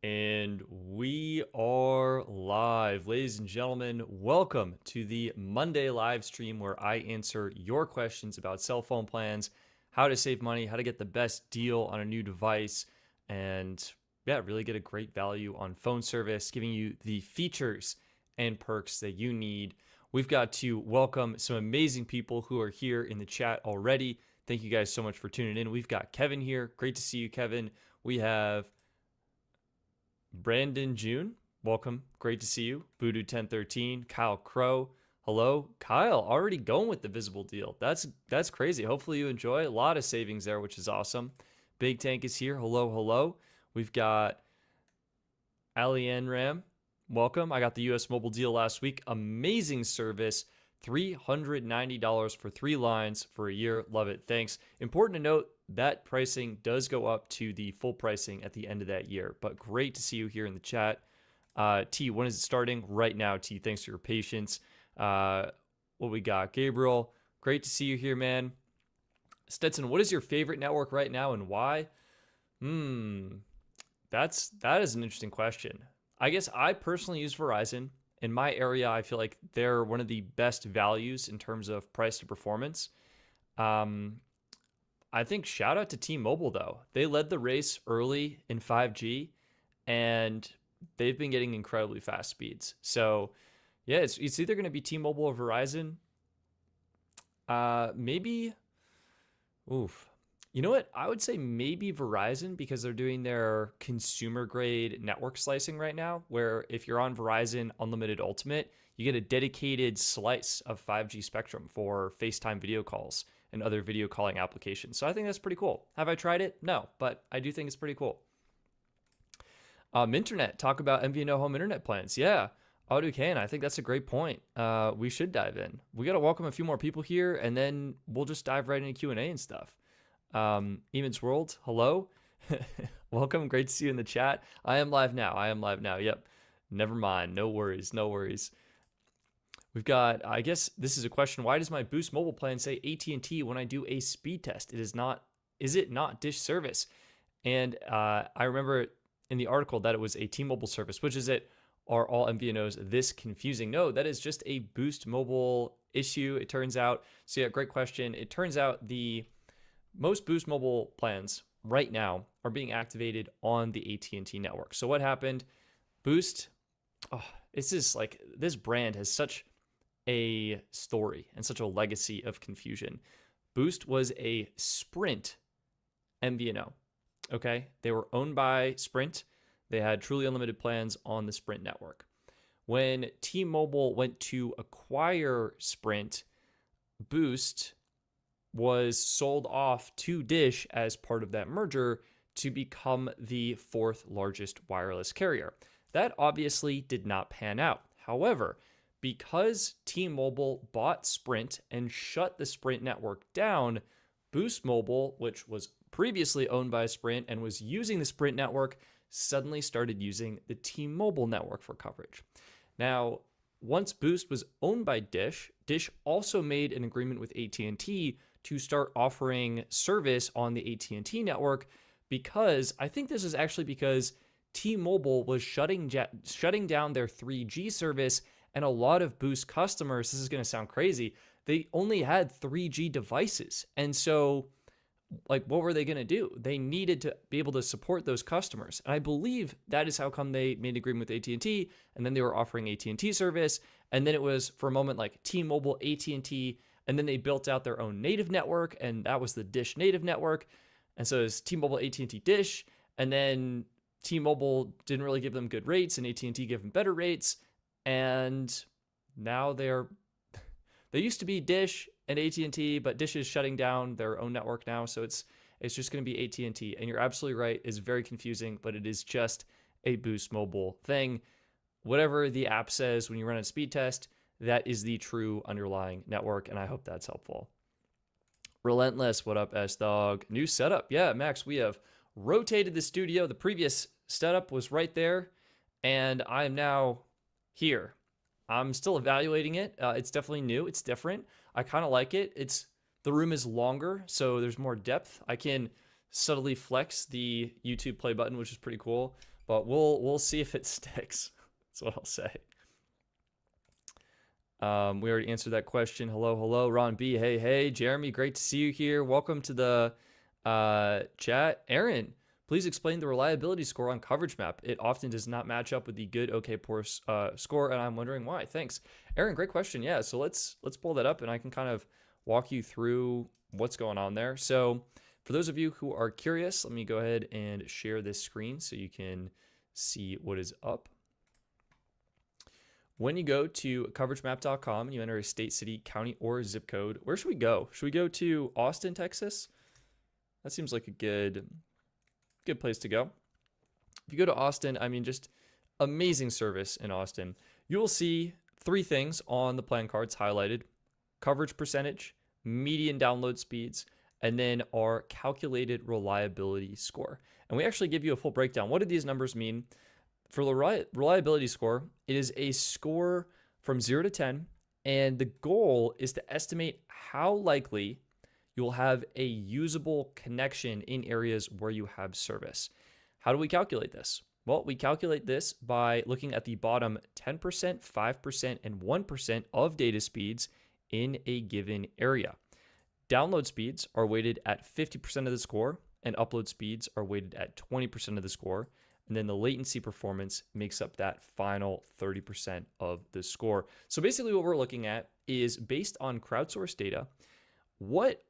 And we are live. Ladies and gentlemen, welcome to the Monday live stream where I answer your questions about cell phone plans, how to save money, how to get the best deal on a new device, and yeah, really get a great value on phone service, giving you the features and perks that you need. We've got to welcome some amazing people who are here in the chat already. Thank you guys so much for tuning in. We've got Kevin here. Great to see you, Kevin. We have Brandon June, welcome. Great to see you. Voodoo 1013, Kyle Crow. Hello, Kyle. Already going with the Visible deal. That's crazy. Hopefully you enjoy. A lot of savings there, which is awesome. Big Tank is here. Hello, hello. We've got Alien Ram. Welcome. I got the US Mobile deal last week. Amazing service. $390 for 3 lines for a year. Love it. Thanks. Important to note that pricing does go up to the full pricing at the end of that year, but great to see you here in the chat. T, when is it starting? Right now, T. Thanks for your patience. What we got? Gabriel, great to see you here, man. Stetson, what is your favorite network right now and why? That is an interesting question. I guess I personally use Verizon. In my area, I feel like they're one of the best values in terms of price to performance. I think shout out to T-Mobile, though. They led the race early in 5G, and they've been getting incredibly fast speeds. So, yeah, it's either going to be T-Mobile or Verizon. Maybe, oof. You know what? I would say maybe Verizon because they're doing their consumer-grade network slicing right now, where if you're on Verizon Unlimited Ultimate, you get a dedicated slice of 5G spectrum for FaceTime video calls and other video calling applications. So I think that's pretty cool. Have I tried it? No, but I do think it's pretty cool. Internet, talk about MVNO home internet plans. Yeah, Auto can. I think that's a great point. We should dive in. We got to welcome a few more people here, and then we'll just dive right into Q&A and stuff. Eamon's World, hello. Welcome. Great to see you in the chat. I am live now. Yep. Never mind. No worries. We've got, I guess this is a question. Why does my Boost mobile plan say AT&T when I do a speed test? Is it not Dish service? And I remember in the article that it was a T-Mobile service, which is it. Are all MVNOs this confusing? No, that is just a Boost mobile issue, it turns out. So yeah, great question. It turns out the most Boost mobile plans right now are being activated on the AT&T network. So what happened? Boost, it's just like this brand has such a story and such a legacy of confusion. Boost was a Sprint MVNO. Okay, they were owned by Sprint. They had truly unlimited plans on the Sprint network. When T-Mobile went to acquire Sprint, Boost was sold off to Dish as part of that merger to become the 4th largest wireless carrier. That obviously did not pan out. However, because T-Mobile bought Sprint and shut the Sprint network down, Boost Mobile, which was previously owned by Sprint and was using the Sprint network, suddenly started using the T-Mobile network for coverage. Now, once Boost was owned by Dish, Dish also made an agreement with AT&T to start offering service on the AT&T network, because I think this is actually because T-Mobile was shutting down their 3G service, and a lot of Boost customers, this is going to sound crazy, they only had 3G devices. And so, like, what were they going to do? They needed to be able to support those customers. And I believe that is how come they made an agreement with AT&T, and then they were offering AT&T service. And then it was, for a moment, like T-Mobile, AT&T, and then they built out their own native network, and that was the Dish native network. And so it's T-Mobile, AT&T, Dish, and then T-Mobile didn't really give them good rates, and AT&T gave them better rates. And now they used to be Dish and AT&T, but Dish is shutting down their own network now, so it's just going to be AT&T. And you're absolutely right, it's very confusing, but it is just a Boost Mobile thing. Whatever the app says when you run a speed test, that is the true underlying network, and I hope that's helpful. Relentless, what up, S-Dog? New setup. Yeah, Max, we have rotated the studio. The previous setup was right there, and I am now here. I'm still evaluating it. It's definitely new. It's different. I kind of like it. The room is longer, so there's more depth. I can subtly flex the YouTube play button, which is pretty cool. but we'll see if it sticks. That's what I'll say. We already answered that question. Hello, Ron B. Hey, Jeremy, great to see you here. Welcome to the chat. Aaron, please explain the reliability score on coverage map. It often does not match up with the good, okay, poor score, and I'm wondering why. Thanks, Aaron. Great question. Yeah, so let's pull that up, and I can kind of walk you through what's going on there. So for those of you who are curious, let me go ahead and share this screen so you can see what is up. When you go to coveragemap.com and you enter a state, city, county, or zip code, where should we go? Should we go to Austin, Texas? That seems like a good place to go. If you go to Austin, I mean, just amazing service in Austin. You will see three things on the plan cards highlighted: coverage percentage, median download speeds, and then our calculated reliability score. And we actually give you a full breakdown. What do these numbers mean? For the reliability score, it is a score from 0 to 10, and the goal is to estimate how likely you'll have a usable connection in areas where you have service. How do we calculate this? Well, we calculate this by looking at the bottom 10%, 5%, and 1% of data speeds in a given area. Download speeds are weighted at 50% of the score, and upload speeds are weighted at 20% of the score. And then the latency performance makes up that final 30% of the score. So basically what we're looking at is, based on crowdsourced data, what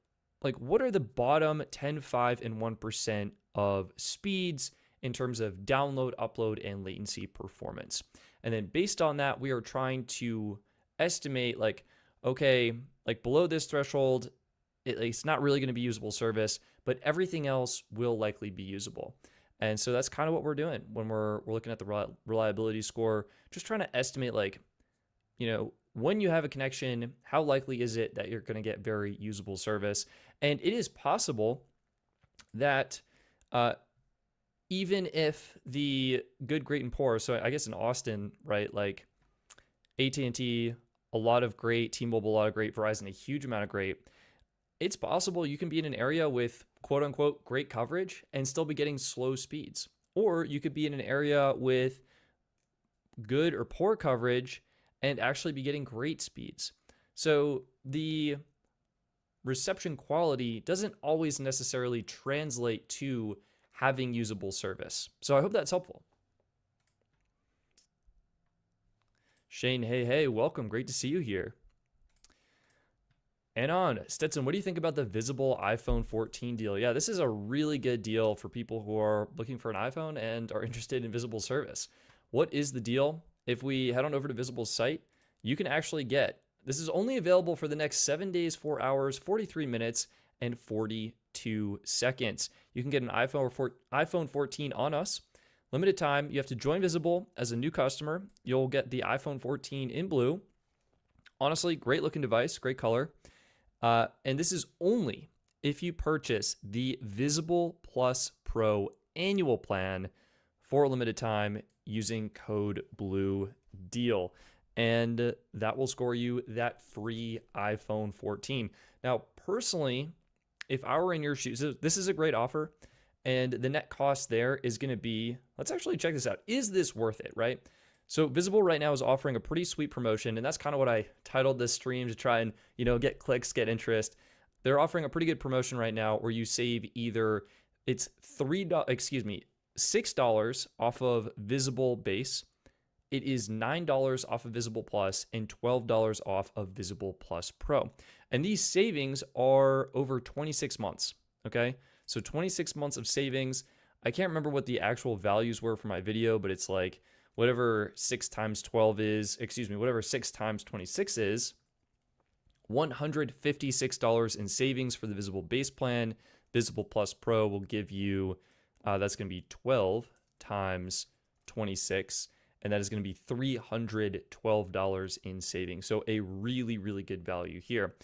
are the bottom 10, 5, and 1% of speeds in terms of download, upload, and latency performance. And then based on that, we are trying to estimate, okay, below this threshold, it's not really going to be usable service, but everything else will likely be usable. And so that's kind of what we're doing when we're looking at the reliability score, just trying to estimate, when you have a connection, how likely is it that you're going to get very usable service? And it is possible that even if the good, great, and poor, so I guess in Austin, right, AT&T, a lot of great, T-Mobile, a lot of great, Verizon, a huge amount of great, it's possible you can be in an area with quote unquote great coverage and still be getting slow speeds. Or you could be in an area with good or poor coverage and actually be getting great speeds. So the reception quality doesn't always necessarily translate to having usable service. So I hope that's helpful. Shane, hey, welcome. Great to see you here. And on Stetson, what do you think about the Visible iPhone 14 deal? Yeah, this is a really good deal for people who are looking for an iPhone and are interested in Visible service. What is the deal? If we head on over to Visible's site, you can actually get, this is only available for the next 7 days, 4 hours, 43 minutes, and 42 seconds. You can get an iPhone 14 on us. Limited time. You have to join Visible as a new customer. You'll get the iPhone 14 in blue. Honestly, great looking device, great color. And this is only if you purchase the Visible Plus Pro annual plan for a limited time using code BLUEDEAL. And that will score you that free iPhone 14. Now, personally, if I were in your shoes, this is a great offer. And the net cost there is going to be, let's actually check this out. Is this worth it, right? So Visible right now is offering a pretty sweet promotion, and that's kind of what I titled this stream, to try and, get clicks, get interest. They're offering a pretty good promotion right now where you save either, it's $6 off of Visible Base. It is $9 off of Visible Plus and $12 off of Visible Plus Pro. And these savings are over 26 months, okay? So 26 months of savings. I can't remember what the actual values were for my video, but it's whatever 6 times 12 is, whatever 6 times 26 is, $156 in savings for the Visible Base plan. Visible Plus Pro will give you, that's going to be 12 times 26, and that is going to be $312 in savings. So a really, really good value here.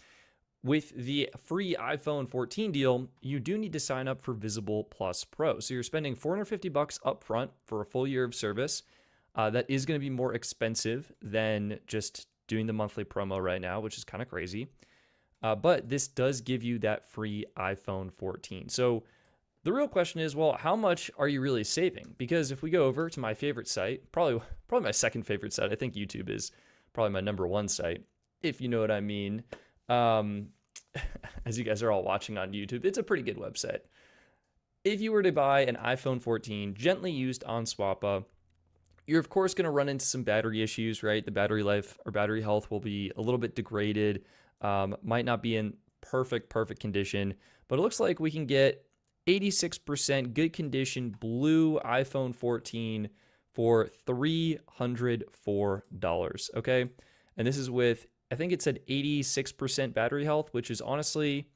With the free iPhone 14 deal, you do need to sign up for Visible Plus Pro. So you're spending $450 up front for a full year of service. That is going to be more expensive than just doing the monthly promo right now, which is kind of crazy. But this does give you that free iPhone 14. So The real question is, well, how much are you really saving? Because if we go over to my favorite site, probably my second favorite site, I think YouTube is probably my number one site, if you know what I mean. As you guys are all watching on YouTube, it's a pretty good website. If you were to buy an iPhone 14 gently used on Swappa, you're of course going to run into some battery issues, right? The battery life or battery health will be a little bit degraded, might not be in perfect condition, but it looks like we can get 86% good condition blue iPhone 14 for $304, okay? And this is with, I think it said 86% battery health, which is honestly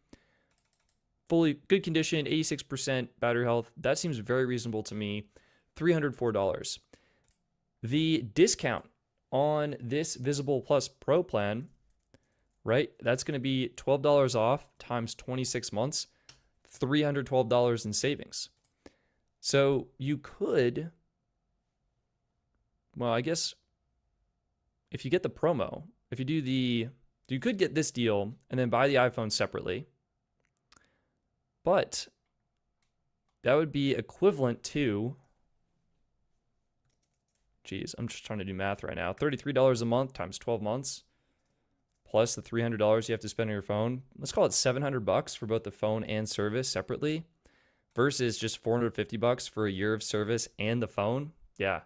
fully good condition, 86% battery health. That seems very reasonable to me. $304. The discount on this Visible Plus Pro plan, right? That's going to be $12 off times 26 months, $312 in savings. So you could, well, I guess if you get the promo, if you do you could get this deal and then buy the iPhone separately. But that would be equivalent to, geez, I'm just trying to do math right now. $33 a month times 12 months, plus the $300 you have to spend on your phone. Let's call it $700 for both the phone and service separately, versus just $450 for a year of service and the phone. Yeah,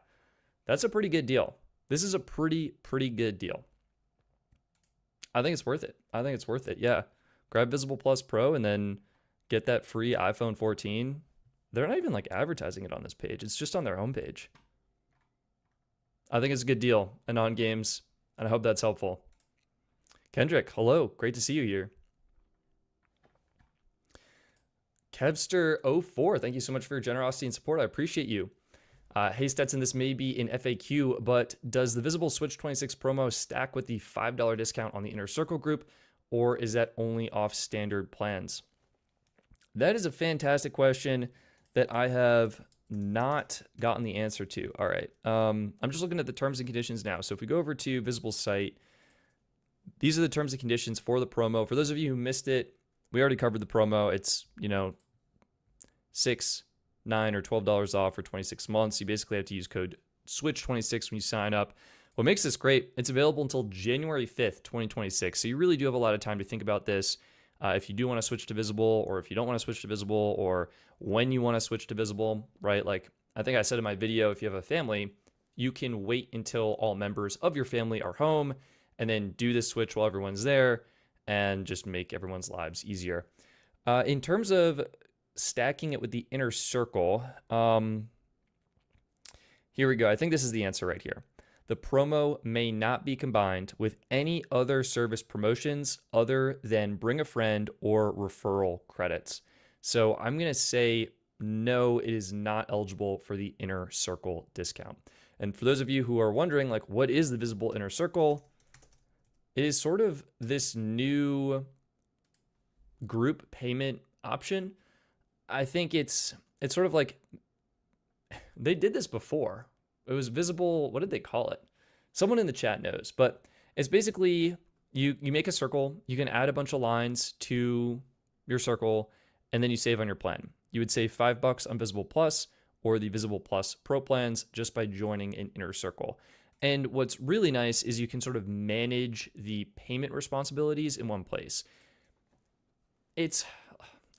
that's a pretty good deal. This is a pretty good deal. I think it's worth it. Yeah, grab Visible Plus Pro and then get that free iPhone 14. They're not even like advertising it on this page. It's just on their homepage. I think it's a good deal and on games, and I hope that's helpful. Kendrick, hello. Great to see you here. Kevster04, thank you so much for your generosity and support. I appreciate you. Hey Stetson, this may be in FAQ, but does the Visible Switch26 promo stack with the $5 discount on the Inner Circle group, or is that only off standard plans? That is a fantastic question that I have not gotten the answer to. All right. I'm just looking at the terms and conditions now. So if we go over to Visible's site, these are the terms and conditions for the promo. For those of you who missed it, we already covered the promo. It's, $6, $9, or $12 off for 26 months. You basically have to use code SWITCH26 when you sign up. What makes this great, it's available until January 5th, 2026. So you really do have a lot of time to think about this. If you do want to switch to Visible, or if you don't want to switch to Visible, or when you want to switch to Visible, right? Like I think I said in my video, if you have a family, you can wait until all members of your family are home and then do this switch while everyone's there and just make everyone's lives easier. In terms of stacking it with the Inner Circle, here we go. I think this is the answer right here. The promo may not be combined with any other service promotions other than bring a friend or referral credits. So I'm going to say no, it is not eligible for the Inner Circle discount. And for those of you who are wondering, like, what is the Visible Inner Circle? It is sort of this new group payment option. I think it's sort of like, they did this before. It was Visible, what did they call it? Someone in the chat knows, but it's basically you make a circle, you can add a bunch of lines to your circle, and then you save on your plan. You would save $5 on Visible Plus or the Visible Plus Pro plans just by joining an Inner Circle. And what's really nice is you can sort of manage the payment responsibilities in one place. It's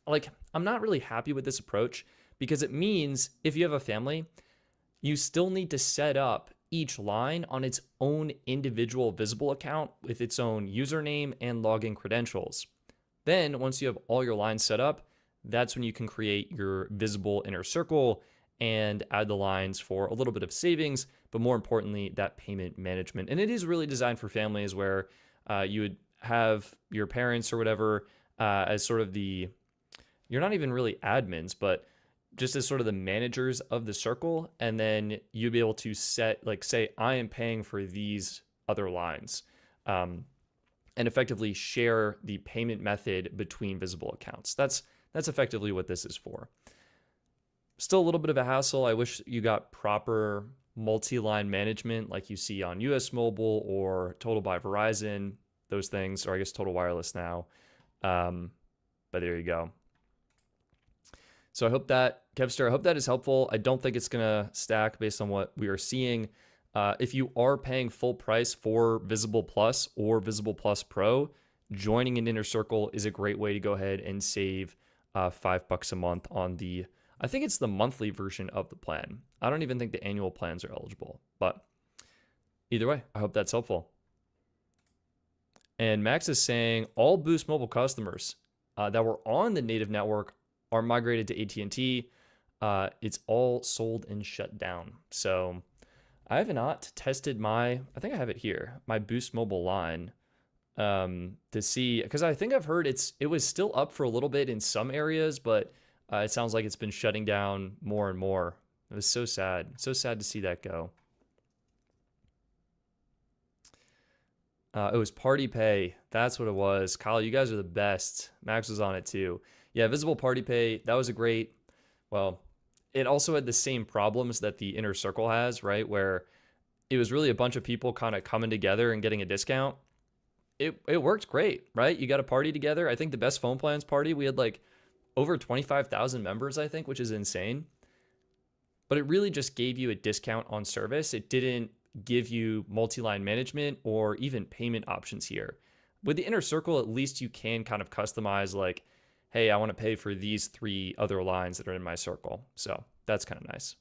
like, I'm not really happy with this approach because it means if you have a family, you still need to set up each line on its own individual Visible account with its own username and login credentials. Then once you have all your lines set up, that's when you can create your Visible Inner Circle and add the lines for a little bit of savings, but more importantly, that payment management. And it is really designed for families where you would have your parents or whatever as sort of you're not even really admins, but just as sort of the managers of the circle, and then you'd be able to set, like, say, I am paying for these other lines, and effectively share the payment method between Visible accounts. That's effectively what this is for. Still a little bit of a hassle. I wish you got proper multi-line management like you see on US Mobile or Total by Verizon, those things, or I guess Total Wireless now. But there you go. So I hope that, Kevster, I hope that is helpful. I don't think it's going to stack based on what we are seeing. If you are paying full price for Visible Plus or Visible Plus Pro, joining an inner circle is a great way to go ahead and save $5 a month on the, I think it's the monthly version of the plan. I don't even think the annual plans are eligible, but either way, I hope that's helpful. And Max is saying all Boost Mobile customers that were on the native network are migrated to AT&T. It's all sold and shut down. So I have not tested my, I think I have it here, my Boost Mobile line to see, because I think I've heard it was still up for a little bit in some areas, but it sounds like it's been shutting down more and more. It was so sad to see that go. It was Party Pay. That's what it was. Kyle, you guys are the best. Max was on it too. Yeah, Visible Party Pay. That was a great, well, it also had the same problems that the inner circle has, right? Where it was really a bunch of people kind of coming together and getting a discount. It worked great, right? You got a party together. I think the best phone plans party, we had like over 25,000 members, I think, which is insane. But it really just gave you a discount on service. It didn't give you multi-line management or even payment options here. With the inner circle, at least you can kind of customize like, hey, I want to pay for these 3 other lines that are in my circle. So that's kind of nice.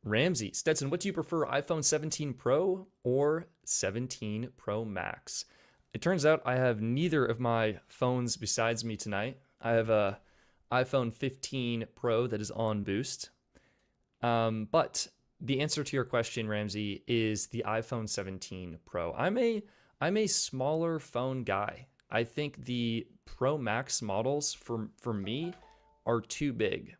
Ramsey, Stetson, what do you prefer, iPhone 17 Pro or 17 Pro Max? It turns out I have neither of my phones besides me tonight. I have a iPhone 15 Pro that is on Boost. But the answer to your question, Ramsey, is the iPhone 17 Pro. I'm a smaller phone guy. I think the Pro Max models for me are too big.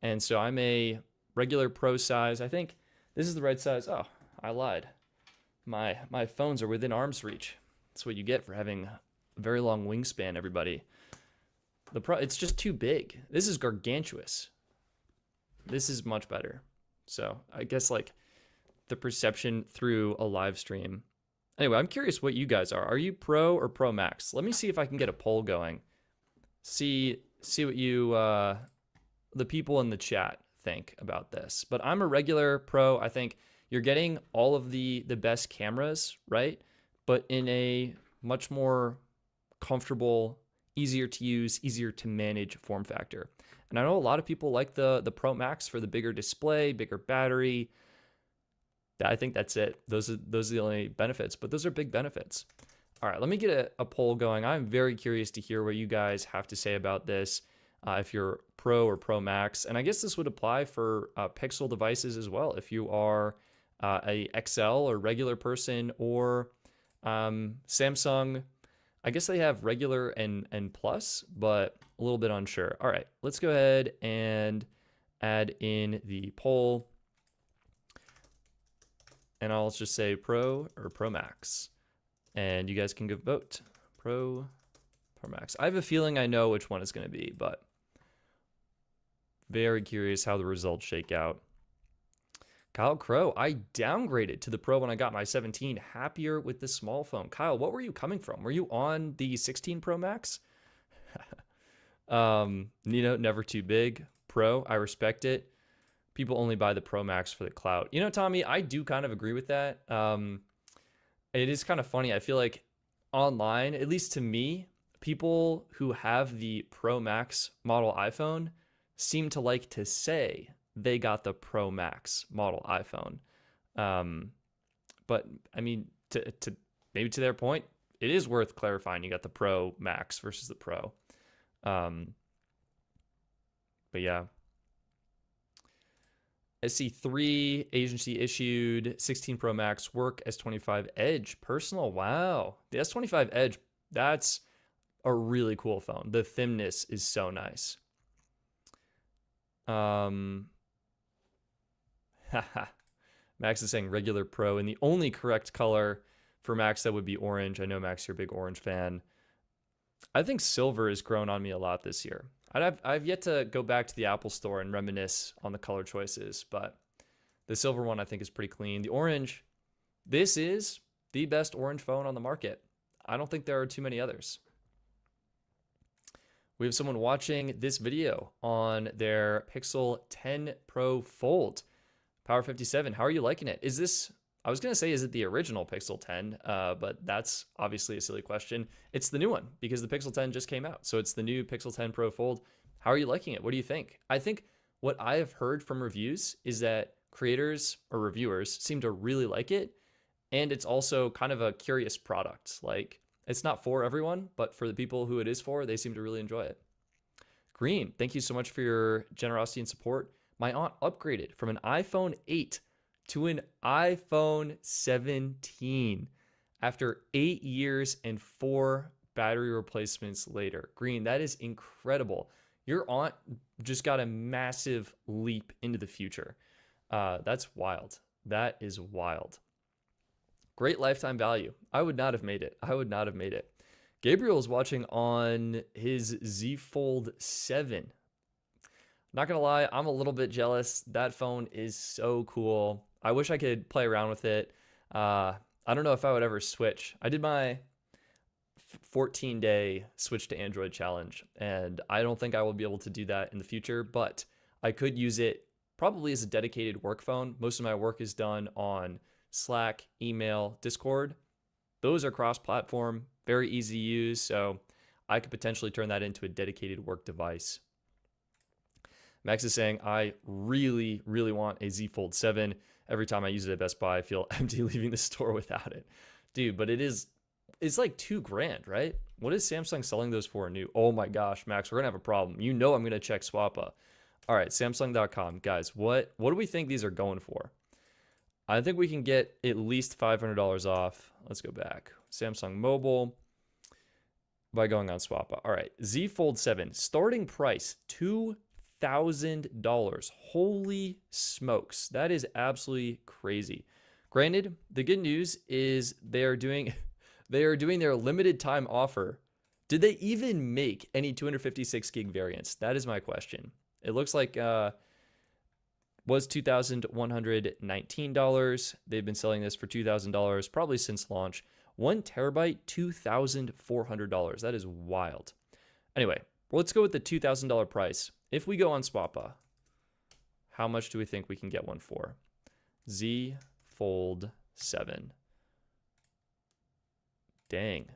And so I'm a regular Pro size. I think this is the right size. Oh, I lied. My phones are within arm's reach. That's what you get for having a very long wingspan, everybody. The Pro, it's just too big. This is gargantuous. This is much better. So I guess like the perception through a live stream. Anyway, I'm curious what you guys are. Are you Pro or Pro Max? Let me see if I can get a poll going. See what you, the people in the chat think about this. But I'm a regular Pro. I think you're getting all of the best cameras, right? But in a much more comfortable, easier to use, easier to manage form factor. And I know a lot of people like the Pro Max for the bigger display, bigger battery. I think that's it. Those are the only benefits, but those are big benefits. All right, let me get a poll going. I'm very curious to hear what you guys have to say about this. If you're Pro or Pro Max, and I guess this would apply for Pixel devices as well. If you are a XL or regular person, or Samsung, I guess they have regular and plus, but a little bit unsure. All right, let's go ahead and add in the poll. And I'll just say Pro or Pro Max. And you guys can go vote. Pro Max. I have a feeling I know which one it's going to be, but very curious how the results shake out. Kyle Crow, I downgraded to the Pro when I got my 17. Happier with the small phone. Kyle, what were you coming from? Were you on the 16 Pro Max? Never too big. Pro, I respect it. People only buy the Pro Max for the clout. Tommy, I do kind of agree with that. It is kind of funny. I feel like online, at least to me, people who have the Pro Max model iPhone seem to like to say they got the Pro Max model iPhone. But I mean, to maybe to their point, it is worth clarifying. You got the Pro Max versus the Pro. But yeah. SC3 agency issued 16 Pro Max work S25 Edge personal. Wow. The S25 Edge, that's a really cool phone. The thinness is so nice. Max is saying regular Pro, and the only correct color for Max that would be orange. I know, Max, you're a big orange fan. I think silver has grown on me a lot this year. I've yet to go back to the Apple store and reminisce on the color choices, but the silver one I think is pretty clean. The orange, this is the best orange phone on the market. I don't think there are too many others. We have someone watching this video on their Pixel 10 Pro Fold. Power 57, how are you liking it? Is this, I was going to say, is it the original Pixel 10? But that's obviously a silly question. It's the new one because the Pixel 10 just came out. So it's the new Pixel 10 Pro Fold. How are you liking it? What do you think? I think what I have heard from reviews is that creators or reviewers seem to really like it. And it's also kind of a curious product. Like, it's not for everyone, but for the people who it is for, they seem to really enjoy it. Green, thank you so much for your generosity and support. My aunt upgraded from an iPhone 8 to an iPhone 17 after 8 years and 4 battery replacements later. Green, that is incredible. Your aunt just got a massive leap into the future. That's wild. That is wild. Great lifetime value. I would not have made it. I would not have made it. Gabriel is watching on his Z Fold 7. Not gonna lie, I'm a little bit jealous. That phone is so cool. I wish I could play around with it. I don't know if I would ever switch. I did my 14-day switch to Android challenge, and I don't think I will be able to do that in the future, but I could use it probably as a dedicated work phone. Most of my work is done on Slack, email, Discord. Those are cross-platform, very easy to use, so I could potentially turn that into a dedicated work device. Max is saying, I really, really want a Z Fold 7. Every time I use it at Best Buy, I feel empty leaving the store without it. Dude, but it's like $2,000, right? What is Samsung selling those for new? Oh my gosh, Max, we're gonna have a problem. You know I'm gonna check Swappa. All right, Samsung.com. Guys, what do we think these are going for? I think we can get at least $500 off. Let's go back. Samsung Mobile by going on Swappa. All right, Z Fold 7, starting price $2,000. Holy smokes, that is absolutely crazy. Granted, the good news is they are doing their limited time offer. Did they even make any 256 gig variants? That is my question. It looks like was $2,119. They've been selling this for $2,000 probably since launch. 1 terabyte, $2,400. That is wild. Anyway, let's go with the $2,000 price. If we go on Swappa, how much do we think we can get one for? Z Fold 7. Dang.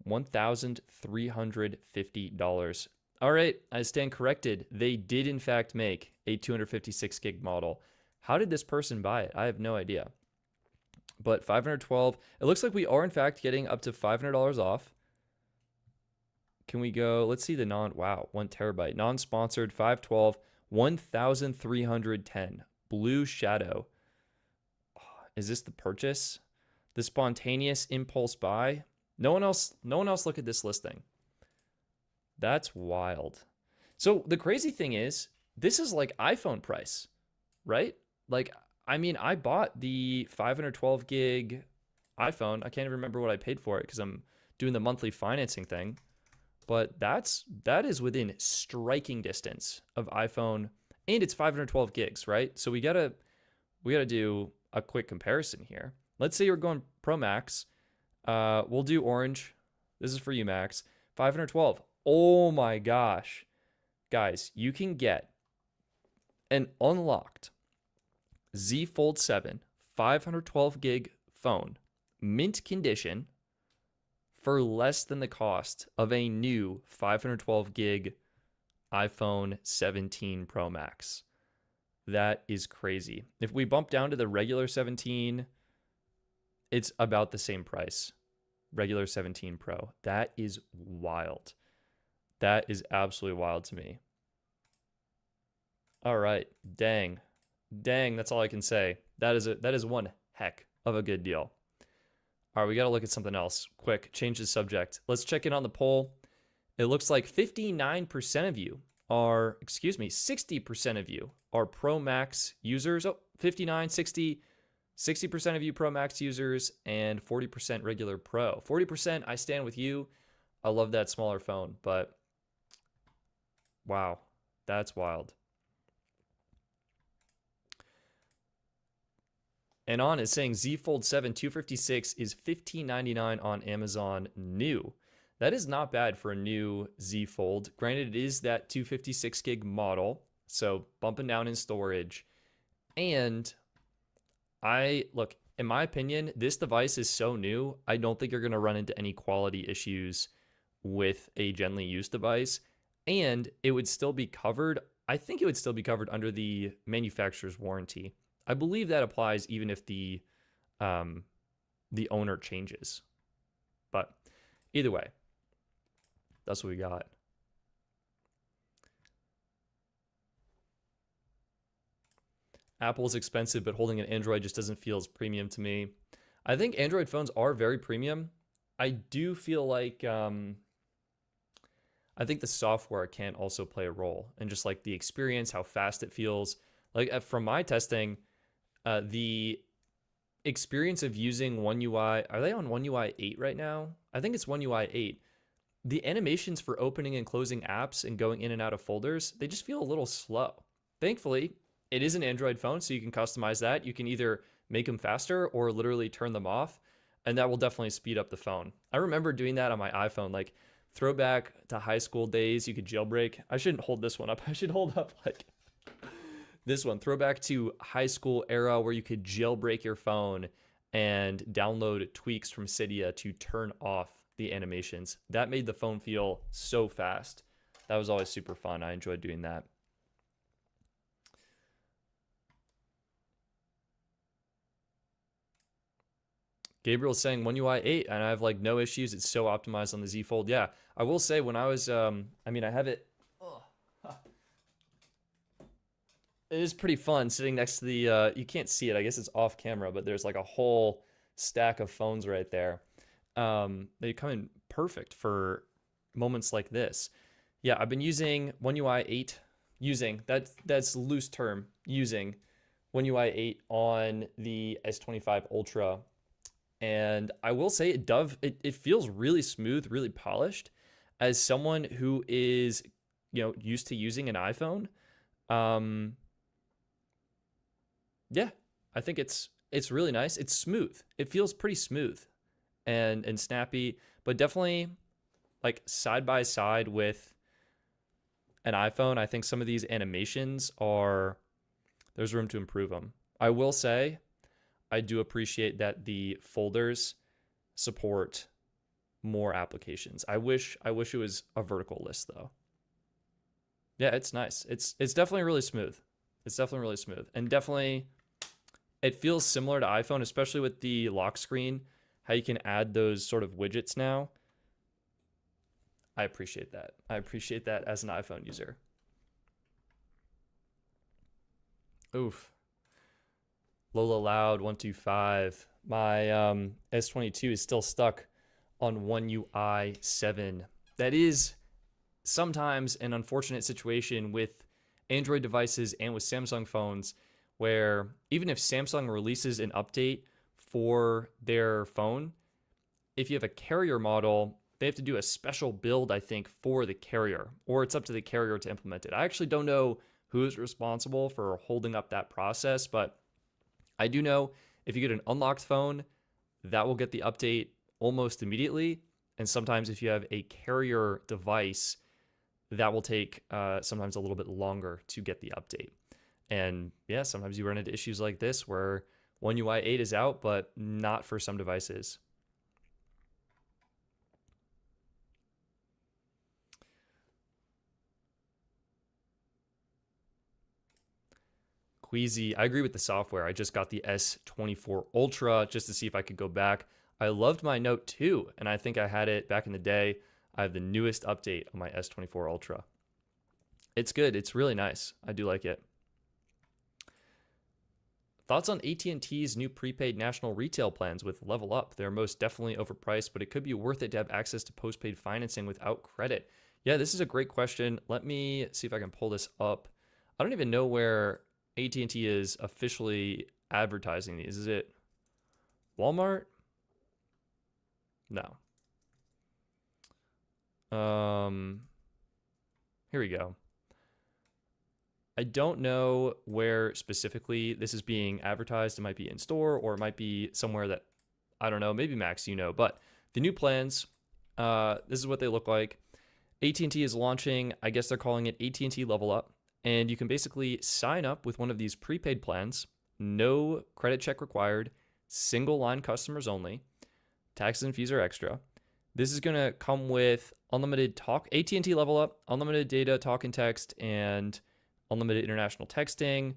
$1,350. All right, I stand corrected. They did in fact make a 256 gig model. How did this person buy it? I have no idea. But 512, it looks like we are in fact getting up to $500 off. Can we go, let's see the 1 terabyte, non-sponsored, 512, 1,310. Blue Shadow. Is this the purchase? The spontaneous impulse buy? No one else look at this listing. That's wild. So the crazy thing is, this is like iPhone price, right? Like, I mean, I bought the 512 gig iPhone. I can't even remember what I paid for it because I'm doing the monthly financing thing. But that is within striking distance of iPhone, and it's 512 gigs, right? So we gotta do a quick comparison here. Let's say you're going Pro Max. We'll do orange. This is for you, Max. 512. Oh my gosh. Guys, you can get an unlocked Z Fold 7 512 gig phone, mint condition, for less than the cost of a new 512 gig iPhone 17 Pro Max. That is crazy. If we bump down to the regular 17, it's about the same price. Regular 17 Pro. That is wild. That is absolutely wild to me. All right. Dang, that's all I can say. That is one heck of a good deal. All right, we got to look at something else. Quick, change the subject. Let's check in on the poll. It looks like 59% of you are, 60% of you are Pro Max users. 59, 60, 60% of you Pro Max users, and 40% regular Pro. 40%, I stand with you. I love that smaller phone, but wow, that's wild. And is saying Z Fold 7 256 is $15.99 on Amazon new. That is not bad for a new Z Fold. Granted, it is that 256 gig model, so bumping down in storage. And look, in my opinion, this device is so new, I don't think you're going to run into any quality issues with a gently used device. And it would still be covered. I think it would still be covered under the manufacturer's warranty. I believe that applies even if the owner changes. But either way, that's what we got. Apple's expensive, but holding an Android just doesn't feel as premium to me. I think Android phones are very premium. I do feel like I think the software can also play a role, and just like the experience, how fast it feels. Like from my testing, the experience of using OneUI, are they on OneUI 8 right now? I think it's OneUI 8. The animations for opening and closing apps and going in and out of folders, they just feel a little slow. Thankfully, it is an Android phone, so you can customize that. You can either make them faster or literally turn them off, and that will definitely speed up the phone. I remember doing that on my iPhone, like throwback to high school days, you could jailbreak. I shouldn't hold this one up. I should hold up like this one. Throwback to high school era where you could jailbreak your phone and download tweaks from Cydia to turn off the animations. That made the phone feel so fast. That was always super fun. I enjoyed doing that. Gabriel's saying OneUI 8, and I have like no issues. It's so optimized on the Z Fold. Yeah, I will say when I was, I have it. It is pretty fun sitting next to the, you can't see it. I guess it's off camera, but there's like a whole stack of phones right there. They come in perfect for moments like this. Yeah, I've been using OneUI 8, that's loose term, using OneUI 8 on the S25 Ultra. And I will say it feels really smooth, really polished. As someone who is, used to using an iPhone, yeah, I think it's really nice. It's smooth. It feels pretty smooth and snappy, but definitely like side by side with an iPhone, I think some of these animations there's room to improve them. I will say, I do appreciate that the folders support more applications. I wish it was a vertical list though. Yeah, it's nice. It's definitely really smooth. It's definitely really smooth. And definitely it feels similar to iPhone, especially with the lock screen, how you can add those sort of widgets now. I appreciate that. I appreciate that as an iPhone user. Oof. Lola Loud 125. My S22 is still stuck on OneUI 7. That is sometimes an unfortunate situation with Android devices and with Samsung phones, where even if Samsung releases an update for their phone, if you have a carrier model, they have to do a special build, I think, for the carrier, or it's up to the carrier to implement it. I actually don't know who is responsible for holding up that process, but I do know if you get an unlocked phone, that will get the update almost immediately. And sometimes if you have a carrier device, that will take sometimes a little bit longer to get the update. And yeah, sometimes you run into issues like this where OneUI 8 is out, but not for some devices. Queasy, I agree with the software. I just got the S24 Ultra just to see if I could go back. I loved my Note 2, and I think I had it back in the day. I have the newest update on my S24 Ultra. It's good. It's really nice. I do like it. Thoughts on AT&T's new prepaid national retail plans with Level Up? They're most definitely overpriced, but it could be worth it to have access to postpaid financing without credit. Yeah, this is a great question. Let me see if I can pull this up. I don't even know where AT&T is officially advertising these. Is it Walmart? No. Here we go. I don't know where specifically this is being advertised. It might be in store or it might be somewhere that, I don't know, maybe Max, but the new plans This is what they look like. AT&T is launching, I guess they're calling it AT&T Level Up, and you can basically sign up with one of these prepaid plans, no credit check required, single line customers only, taxes and fees are extra. This is going to come with unlimited talk, AT&T Level Up, unlimited data, talk and text, and unlimited international texting.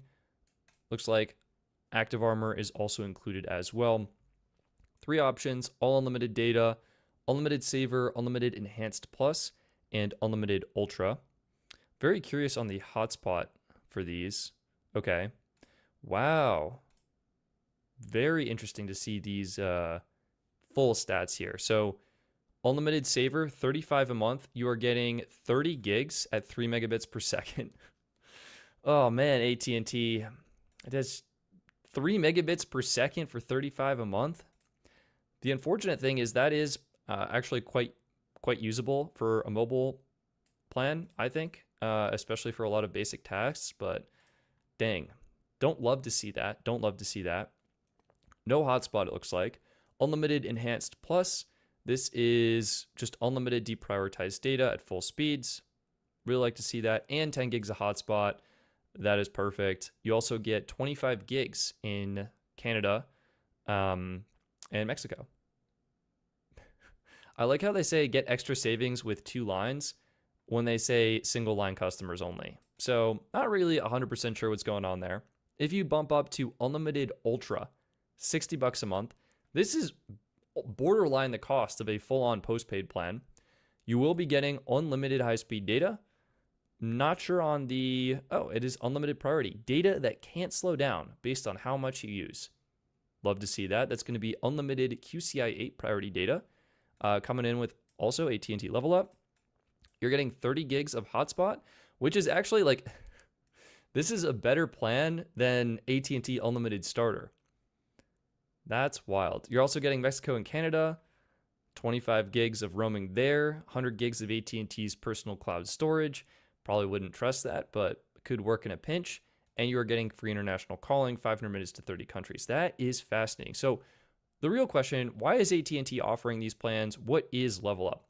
Looks like Active Armor is also included as well. 3 options, all unlimited data, unlimited saver, unlimited enhanced plus, and unlimited ultra. Very curious on the hotspot for these. Okay. Wow. Very interesting to see these full stats here. So unlimited saver, 35 a month. You are getting 30 gigs at 3 megabits per second. Oh man, AT&T. It has 3 megabits per second for 35 a month. The unfortunate thing is that is actually quite usable for a mobile plan, I think, especially for a lot of basic tasks. But dang, don't love to see that. Don't love to see that. No hotspot, it looks like. Unlimited enhanced plus. This is just unlimited deprioritized data at full speeds. Really like to see that. And 10 gigs of hotspot. That is perfect. You also get 25 gigs in Canada and Mexico. I like how they say get extra savings with 2 lines when they say single line customers only. So not really 100% sure what's going on there. If you bump up to unlimited ultra, $60 a month, this is borderline the cost of a full-on postpaid plan. You will be getting unlimited high-speed data. Not sure on the, it is unlimited priority. Data that can't slow down based on how much you use. Love to see that. That's going to be unlimited QCI 8 priority data. Coming in with also AT&T Level Up. You're getting 30 gigs of hotspot, which is actually like, this is a better plan than AT&T Unlimited Starter. That's wild. You're also getting Mexico and Canada, 25 gigs of roaming there, 100 gigs of AT&T's personal cloud storage. Probably wouldn't trust that, but could work in a pinch. And you are getting free international calling, 500 minutes to 30 countries. That is fascinating. So the real question, why is AT&T offering these plans? What is Level Up?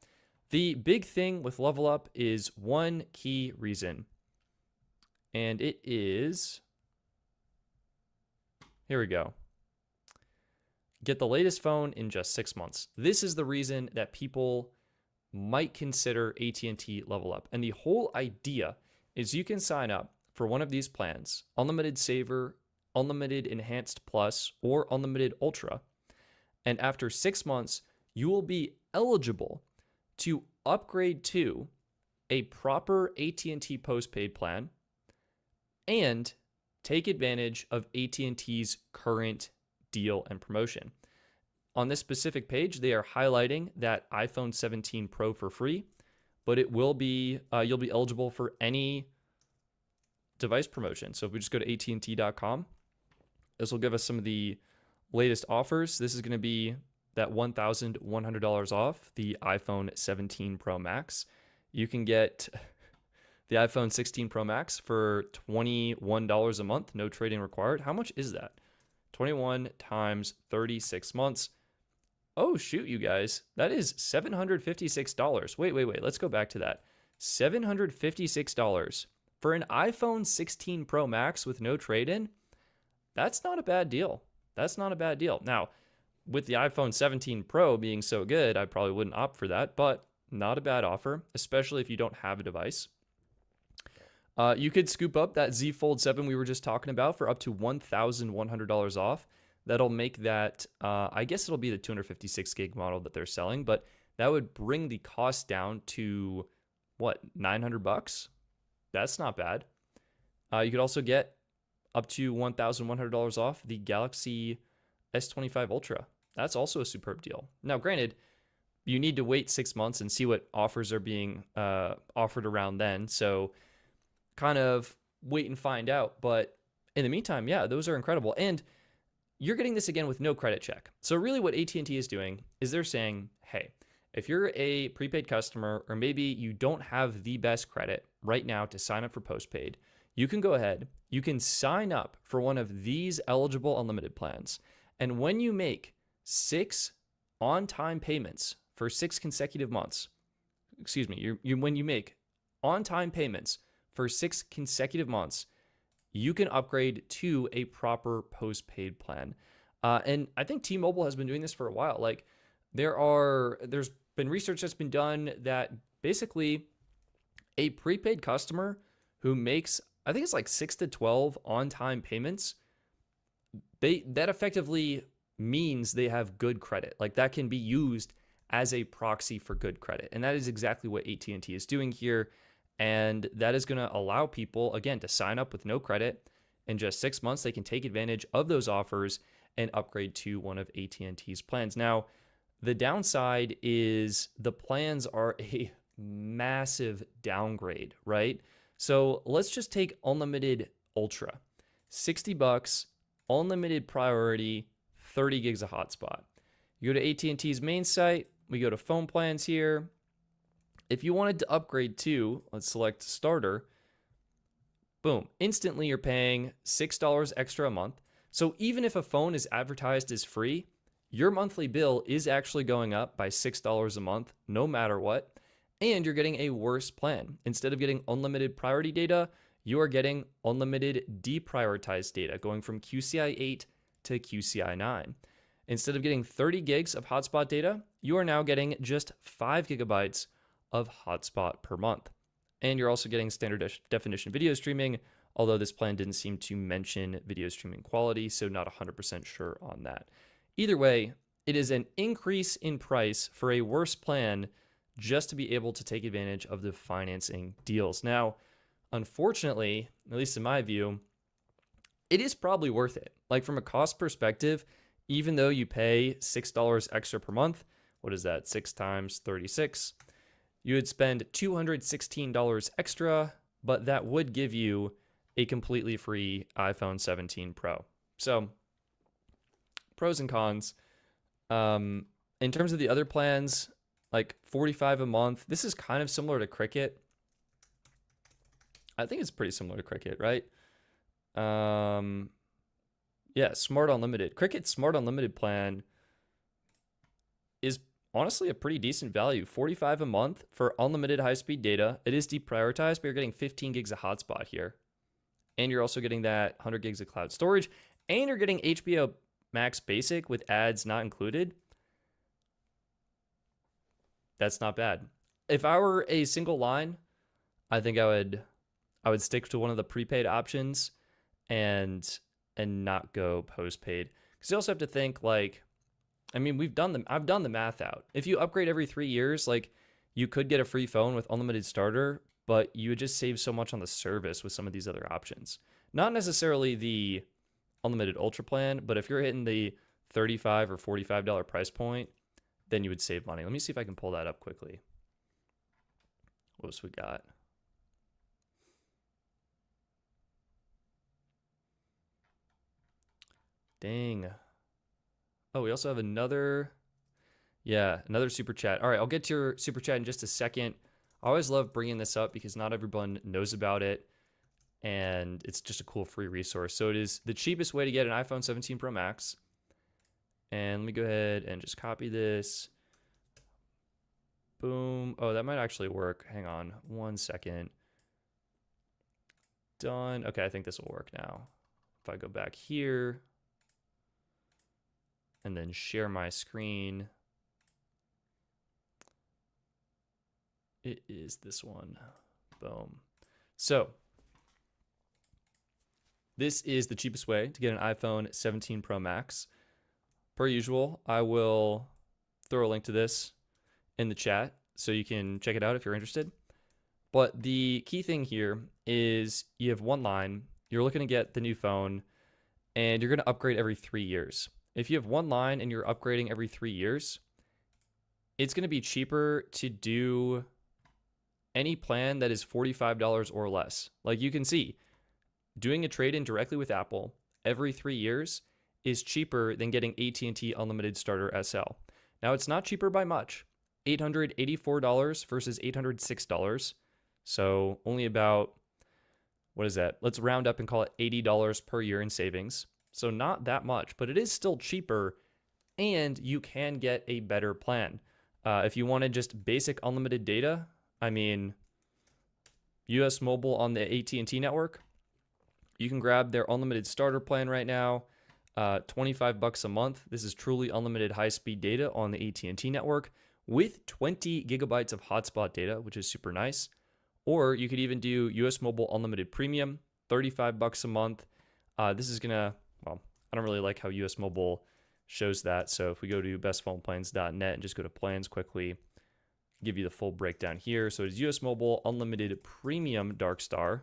The big thing with Level Up is one key reason. And it is, here we go. Get the latest phone in just 6 months. This is the reason that people might consider AT&T Level Up. And the whole idea is you can sign up for one of these plans, Unlimited Saver, Unlimited Enhanced Plus, or Unlimited Ultra. And after 6 months, you will be eligible to upgrade to a proper AT&T postpaid plan and take advantage of AT&T's current deal and promotion. On this specific page, they are highlighting that iPhone 17 Pro for free, but it will be you'll be eligible for any device promotion. So if we just go to AT&T.com, this will give us some of the latest offers. This is going to be that $1,100 off the iPhone 17 Pro Max. You can get the iPhone 16 Pro Max for $21 a month, no trading required. How much is that? 21 times 36 months. Oh, shoot, you guys. That is $756. Wait. Let's go back to that. $756 for an iPhone 16 Pro Max with no trade-in. That's not a bad deal. That's not a bad deal. Now, with the iPhone 17 Pro being so good, I probably wouldn't opt for that, but not a bad offer, especially if you don't have a device. You could scoop up that Z Fold 7 we were just talking about for up to $1,100 off. That'll make that, I guess it'll be the 256 gig model that they're selling, but that would bring the cost down to, what, $900? That's not bad. You could also get up to $1,100 off the Galaxy S25 Ultra. That's also a superb deal. Now, granted, you need to wait 6 months and see what offers are being offered around then. So kind of wait and find out. But in the meantime, yeah, those are incredible. And you're getting this again with no credit check. So really what AT&T is doing is they're saying, hey, if you're a prepaid customer, or maybe you don't have the best credit right now to sign up for postpaid, you can go ahead, you can sign up for one of these eligible unlimited plans. And when you make 6 on-time payments for 6 consecutive months, excuse me, when you make on-time payments for 6 consecutive months, you can upgrade to a proper postpaid plan. And I think T-Mobile has been doing this for a while. Like there's been research that's been done that basically a prepaid customer who makes, I think it's like 6 to 12 on-time payments, that effectively means they have good credit. Like that can be used as a proxy for good credit. And that is exactly what AT&T is doing here. And that is going to allow people, again, to sign up with no credit. In just 6 months, they can take advantage of those offers and upgrade to one of AT&T's plans. Now, the downside is the plans are a massive downgrade, right? So let's just take unlimited ultra, $60, unlimited priority, 30 gigs of hotspot. You go to AT&T's main site, we go to phone plans here. If you wanted to upgrade to, let's select starter, boom, instantly you're paying $6 extra a month. So even if a phone is advertised as free, your monthly bill is actually going up by $6 a month, no matter what. And you're getting a worse plan. Instead of getting unlimited priority data, you are getting unlimited deprioritized data, going from QCI 8 to QCI 9. Instead of getting 30 gigs of hotspot data, you are now getting just 5 gigabytes of hotspot per month. And you're also getting standard definition video streaming, although this plan didn't seem to mention video streaming quality, so not 100% sure on that. Either way, it is an increase in price for a worse plan just to be able to take advantage of the financing deals. Now, unfortunately, at least in my view, it is probably worth it. Like from a cost perspective, even though you pay $6 extra per month, what is that, 6 times 36? You would spend $216 extra, but that would give you a completely free iPhone 17 Pro. So, pros and cons. In terms of the other plans, like $45 a month, this is kind of similar to Cricket. I think it's pretty similar to Cricket, right? Yeah, Smart Unlimited. Cricket's Smart Unlimited plan is honestly a pretty decent value. $45 a month for unlimited high-speed data. It is deprioritized, but you're getting 15 gigs of hotspot here. And you're also getting that 100 gigs of cloud storage. And you're getting HBO Max Basic with ads not included. That's not bad. If I were a single line, I think I would stick to one of the prepaid options and not go postpaid. Because you also have to think, like, I mean, I've done the math out. If you upgrade every 3 years, like, you could get a free phone with unlimited starter, but you would just save so much on the service with some of these other options. Not necessarily the unlimited ultra plan, but if you're hitting the $35 or $45 price point, then you would save money. Let me see if I can pull that up quickly. What else we got? Dang. Oh, we also have another super chat. All right, I'll get to your super chat in just a second. I always love bringing this up because not everyone knows about it, and it's just a cool free resource. So it is the cheapest way to get an iPhone 17 Pro Max. And let me go ahead and just copy this. Boom. Oh, that might actually work. Hang on 1 second. Done. Okay, I think this will work now. If I go back here and then share my screen, it is this one. Boom. So this is the cheapest way to get an iPhone 17 Pro Max. Per usual, I will throw a link to this in the chat so you can check it out if you're interested. But the key thing here is you have one line, you're looking to get the new phone, and you're going to upgrade every 3 years. If you have one line and you're upgrading every 3 years, it's going to be cheaper to do any plan that is $45 or less. Like you can see, doing a trade-in directly with Apple every 3 years is cheaper than getting AT&T Unlimited Starter SL. Now, it's not cheaper by much. $884 versus $806. So only about, what is that? Let's round up and call it $80 per year in savings. So not that much, but it is still cheaper, and you can get a better plan. If you wanted just basic unlimited data, I mean, US Mobile on the AT&T network, you can grab their unlimited starter plan right now, $25 a month. This is truly unlimited high-speed data on the AT&T network with 20 gigabytes of hotspot data, which is super nice. Or you could even do US Mobile Unlimited Premium, $35 a month. This is gonna, well, I don't really like how US Mobile shows that. So if we go to bestphoneplans.net and just go to plans quickly, give you the full breakdown here. So it's US Mobile Unlimited Premium Dark Star.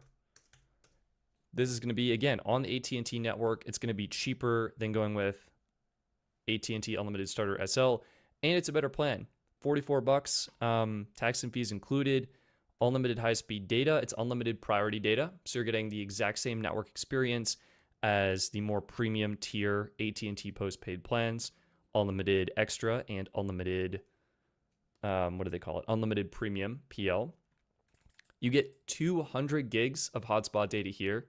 This is going to be, again, on the AT&T network. It's going to be cheaper than going with AT&T Unlimited Starter SL, and it's a better plan. $44, tax and fees included, unlimited high-speed data. It's unlimited priority data, so you're getting the exact same network experience as the more premium tier AT&T postpaid plans, unlimited extra and unlimited, what do they call it? Unlimited premium, PL. You get 200 gigs of hotspot data here,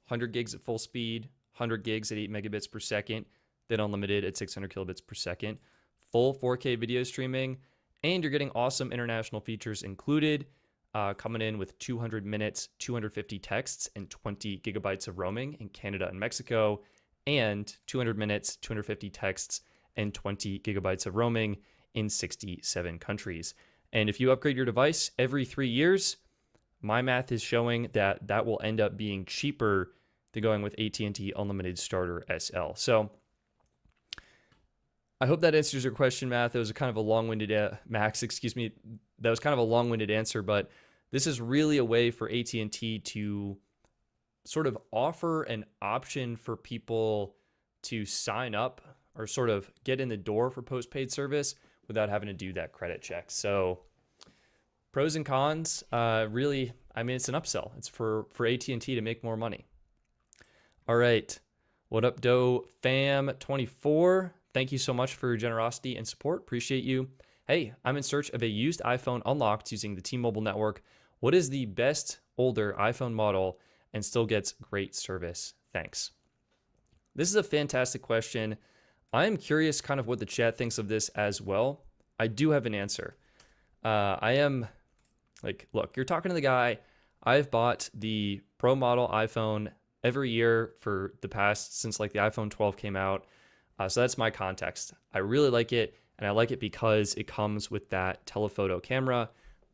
100 gigs at full speed, 100 gigs at 8 megabits per second, then unlimited at 600 kilobits per second, full 4K video streaming, and you're getting awesome international features included, coming in with 200 minutes, 250 texts, and 20 gigabytes of roaming in Canada and Mexico, and 200 minutes, 250 texts, and 20 gigabytes of roaming in 67 countries. And if you upgrade your device every 3 years, my math is showing that that will end up being cheaper than going with AT&T Unlimited Starter SL. So I hope that answers your question, Matt. That was a kind of a long-winded, Max, excuse me. That was kind of a long-winded answer, but this is really a way for AT&T to sort of offer an option for people to sign up or sort of get in the door for postpaid service without having to do that credit check. So pros and cons, really, I mean, it's an upsell. It's for AT&T to make more money. All right. What up, Doe Fam24? Thank you so much for your generosity and support. Appreciate you. Hey, I'm in search of a used iPhone unlocked using the T-Mobile network. What is the best older iPhone model and still gets great service? Thanks. This is a fantastic question. I am curious kind of what the chat thinks of this as well. I do have an answer. I am like, look, you're talking to the guy. I've bought the Pro model iPhone every year for the past, since like the iPhone 12 came out. So that's my context. I really like it, and I like it because it comes with that telephoto camera.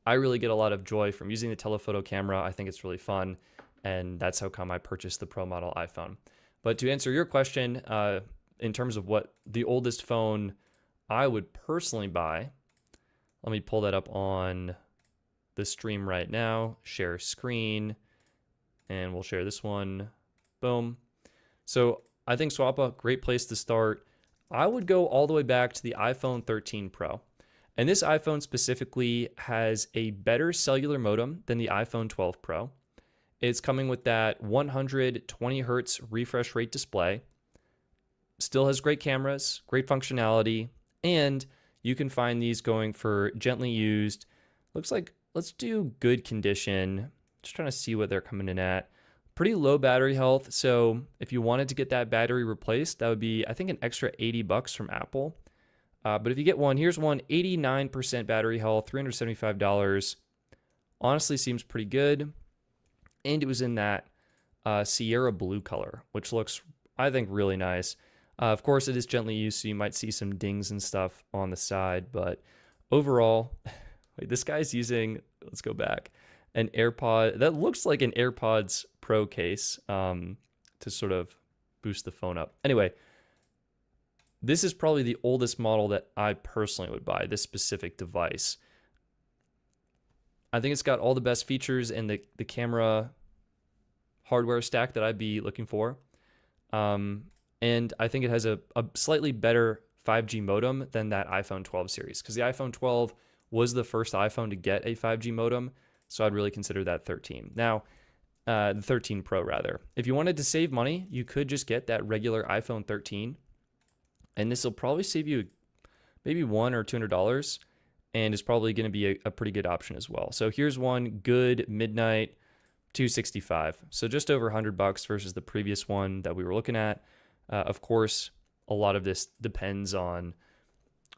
I really get a lot of joy from using the telephoto camera. I think it's really fun, and that's how come I purchased the Pro model iPhone. But to answer your question, in terms of what the oldest phone I would personally buy, let me pull that up on the stream right now, share screen, and we'll share this one. Boom. So I think Swappa, great place to start. I would go all the way back to the iPhone 13 Pro. And this iPhone specifically has a better cellular modem than the iPhone 12 Pro. It's coming with that 120 hertz refresh rate display. Still has great cameras, great functionality, and you can find these going for gently used. Looks like, let's do good condition. Just trying to see what they're coming in at. Pretty low battery health. So if you wanted to get that battery replaced, that would be, I think, an extra $80 from Apple. But if you get one, here's one, 89% battery health, $375. Honestly, seems pretty good. And it was in that Sierra blue color, which looks, I think, really nice. Of course, it is gently used, so you might see some dings and stuff on the side. But overall, wait, this guy's using, let's go back, an AirPod. That looks like an AirPods Pro case to sort of boost the phone up. Anyway, this is probably the oldest model that I personally would buy, this specific device. I think it's got all the best features in the camera hardware stack that I'd be looking for. And I think it has a slightly better 5G modem than that iPhone 12 series, because the iPhone 12 was the first iPhone to get a 5G modem, so I'd really consider that 13. Now, the 13 Pro rather. If you wanted to save money, you could just get that regular iPhone 13, and this will probably save you maybe $100 or $200, and is probably going to be a pretty good option as well. So here's one good midnight, $265. So just over $100 versus the previous one that we were looking at. Of course, a lot of this depends on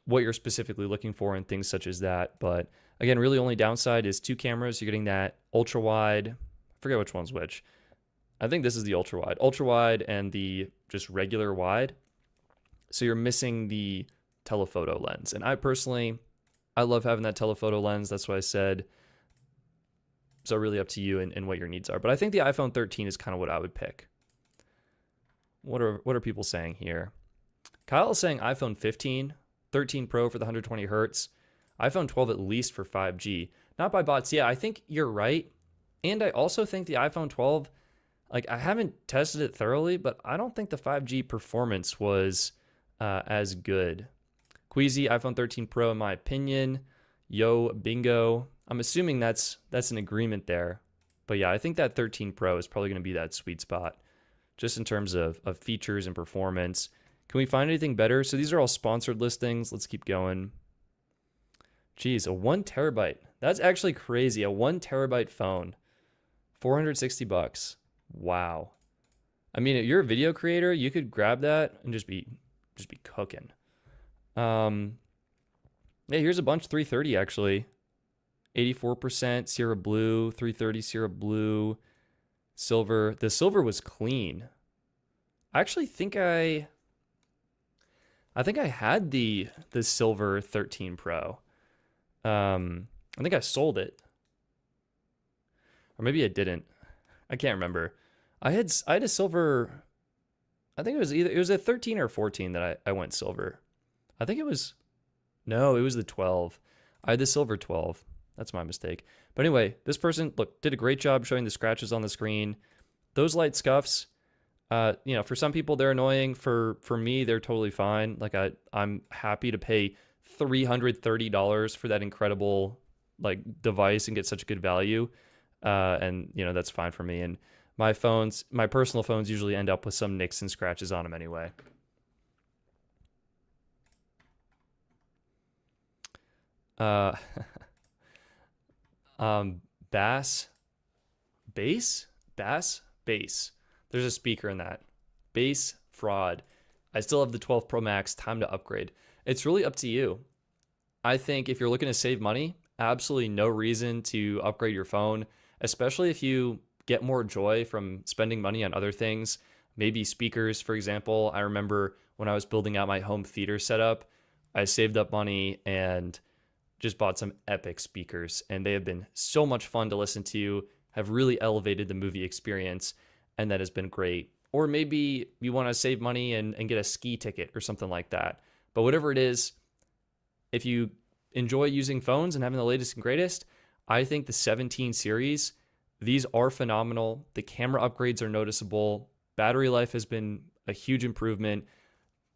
what you're specifically looking for and things such as that. But again, really only downside is 2 cameras. You're getting that ultra wide. I forget which one's which. I think this is the ultra wide and the just regular wide. So you're missing the telephoto lens. And I love having that telephoto lens. That's why I said, so really up to you and what your needs are. But I think the iPhone 13 is kind of what I would pick. What are people saying here? Kyle is saying iPhone 15, 13 Pro for the 120 hertz, iPhone 12 at least for 5G. Not by bots. Yeah, I think you're right. And I also think the iPhone 12, like I haven't tested it thoroughly, but I don't think the 5G performance was as good. Queasy, iPhone 13 Pro in my opinion. Yo, bingo. I'm assuming that's an agreement there. But yeah, I think that 13 Pro is probably going to be that sweet spot just in terms of features and performance. Can we find anything better? So these are all sponsored listings. Let's keep going. Geez, a 1 terabyte. That's actually crazy. A 1 terabyte phone. $460. Wow. I mean, if you're a video creator, you could grab that and just be cooking. Yeah, here's a bunch. 330 actually. 84% Sierra Blue, 330 Sierra Blue, silver. The silver was clean. I actually think I had the silver 13 Pro. I think I sold it. Or maybe I didn't. I can't remember. I had a silver. I think it was a 13 or 14 that I went silver. I think it was the 12. I had the silver 12. That's my mistake. But anyway, this person, look, did a great job showing the scratches on the screen. Those light scuffs, for some people they're annoying. For me, they're totally fine. Like I'm happy to pay $330 for that incredible like device and get such good value. And that's fine for me. And my personal phones usually end up with some nicks and scratches on them anyway. Bass. There's a speaker in that. Bass fraud. I still have the 12 Pro Max. Time to upgrade. It's really up to you. I think if you're looking to save money, absolutely no reason to upgrade your phone, especially if you get more joy from spending money on other things. Maybe speakers, for example. I remember when I was building out my home theater setup, I saved up money and just bought some epic speakers, and they have been so much fun to listen to, have really elevated the movie experience, and that has been great. Or maybe you want to save money and get a ski ticket or something like that. But whatever it is, if you enjoy using phones and having the latest and greatest, I think the 17 series, these are phenomenal. The camera upgrades are noticeable. Battery life has been a huge improvement.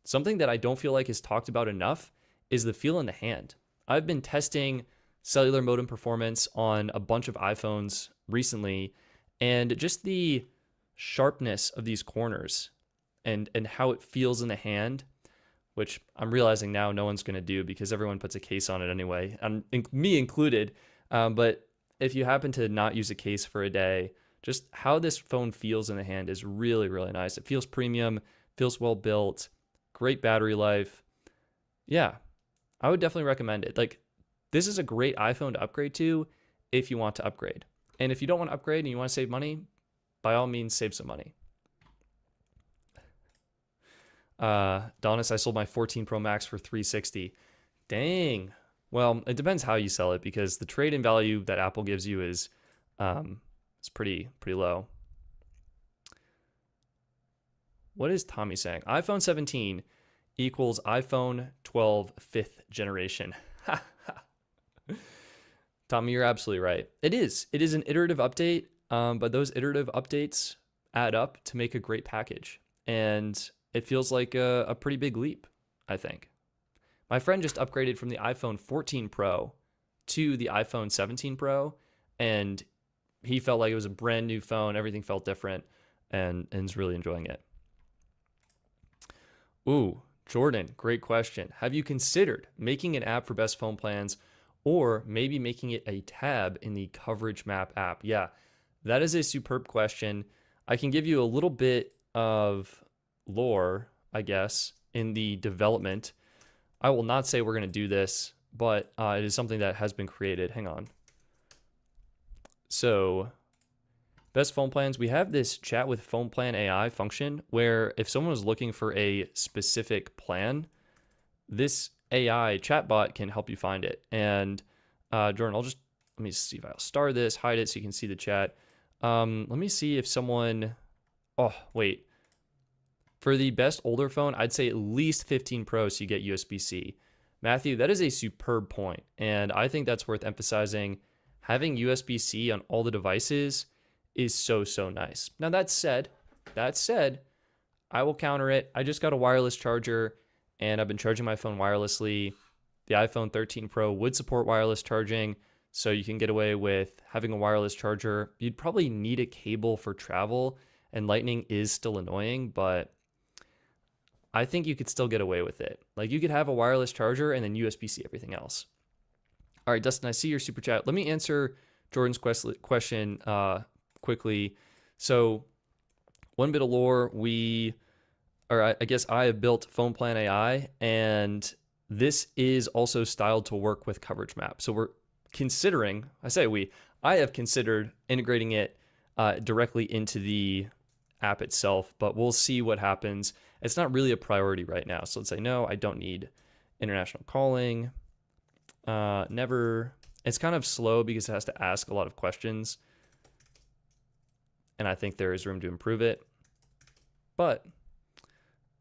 Something that I don't feel like is talked about enough is the feel in the hand. I've been testing cellular modem performance on a bunch of iPhones recently, and just the sharpness of these corners and how it feels in the hand, which I'm realizing now no one's going to do because everyone puts a case on it anyway, and me included. But if you happen to not use a case for a day, just how this phone feels in the hand is really, really nice. It feels premium, feels well built, great battery life. Yeah, I would definitely recommend it. Like, this is a great iPhone to upgrade to if you want to upgrade. And if you don't want to upgrade and you want to save money, by all means, save some money. Donis, I sold my 14 Pro Max for $360. Dang. Well, it depends how you sell it, because the trade-in value that Apple gives you is it's pretty low. What is Tommy saying? iPhone 17 equals iPhone 12 5th generation. Tommy, you're absolutely right. It is an iterative update, but those iterative updates add up to make a great package. And it feels like a pretty big leap, I think. My friend just upgraded from the iPhone 14 Pro to the iPhone 17 Pro, and he felt like it was a brand new phone. Everything felt different, and is really enjoying it. Ooh, Jordan, great question. Have you considered making an app for best phone plans, or maybe making it a tab in the coverage map app? Yeah, that is a superb question. I can give you a little bit of lore, I guess, in the development. I will not say we're going to do this, but it is something that has been created. Hang on. So best phone plans, we have this chat with phone plan AI function where if someone is looking for a specific plan, this AI chatbot can help you find it. And Jordan, let me see if I'll star this, hide it so you can see the chat. Let me see if someone, oh, wait. For the best older phone, I'd say at least 15 Pro so you get USB-C. Matthew, that is a superb point, and I think that's worth emphasizing. Having USB-C on all the devices is so nice. Now that said, I will counter it. I just got a wireless charger, and I've been charging my phone wirelessly. The iPhone 13 Pro would support wireless charging, so you can get away with having a wireless charger. You'd probably need a cable for travel, and Lightning is still annoying, but I think you could still get away with it. Like you could have a wireless charger and then USB-C everything else. All right, Dustin, I see your super chat. Let me answer Jordan's question quickly. So one bit of lore, I guess I have built Phone Plan AI, and this is also styled to work with coverage map. So we're considering, I have considered integrating it directly into the app itself, but we'll see what happens. It's not really a priority right now. So let's say, no, I don't need international calling. Never. It's kind of slow because it has to ask a lot of questions. And I think there is room to improve it. But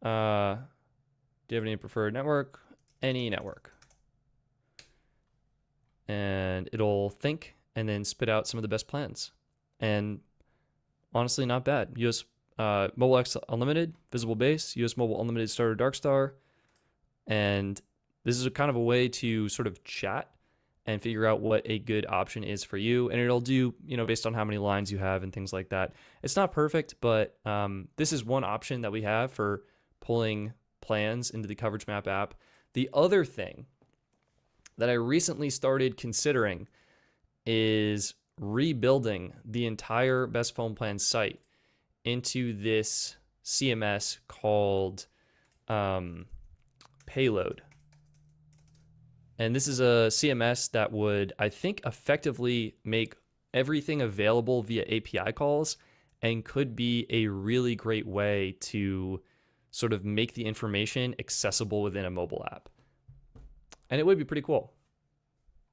do you have any preferred network? Any network. And it'll think and then spit out some of the best plans. And honestly, not bad. US MobileX Unlimited, Visible Base, US Mobile Unlimited Starter Dark Star. And this is a kind of a way to sort of chat and figure out what a good option is for you. And it'll do, based on how many lines you have and things like that. It's not perfect, but this is one option that we have for pulling plans into the Coverage Map app. The other thing that I recently started considering is rebuilding the entire Best Phone Plan site into this CMS called Payload. And this is a CMS that would, I think, effectively make everything available via API calls and could be a really great way to sort of make the information accessible within a mobile app. And it would be pretty cool,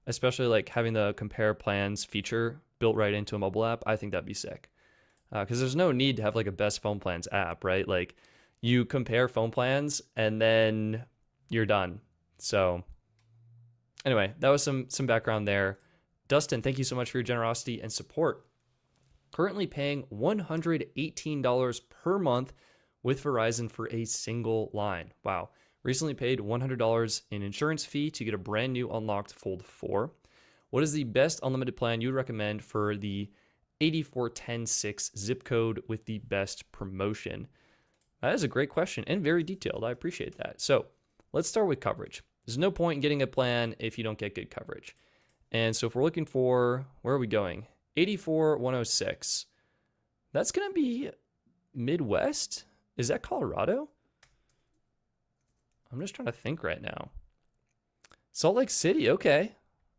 especially like having the compare plans feature built right into a mobile app. I think that'd be sick. Because there's no need to have like a best phone plans app, right? Like you compare phone plans and then you're done. So anyway, that was some background there. Dustin, thank you so much for your generosity and support. Currently paying $118 per month with Verizon for a single line. Wow. Recently paid $100 in insurance fee to get a brand new unlocked Fold 4. What is the best unlimited plan you would recommend for the 84106 zip code with the best promotion? That is a great question and very detailed. I appreciate that. So let's start with coverage. There's no point in getting a plan if you don't get good coverage. And so if we're looking for, where are we going? 84106. That's going to be Midwest? Is that Colorado? I'm just trying to think right now. Salt Lake City, okay.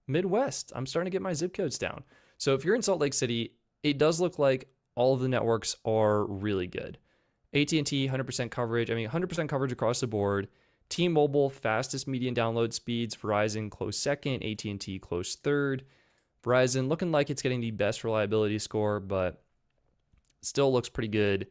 Midwest. I'm starting to get my zip codes down. So if you're in Salt Lake City, it does look like all of the networks are really good. AT&T, 100% coverage. 100% coverage across the board. T-Mobile, fastest median download speeds. Verizon, close second. AT&T, close third. Verizon, looking like it's getting the best reliability score, but still looks pretty good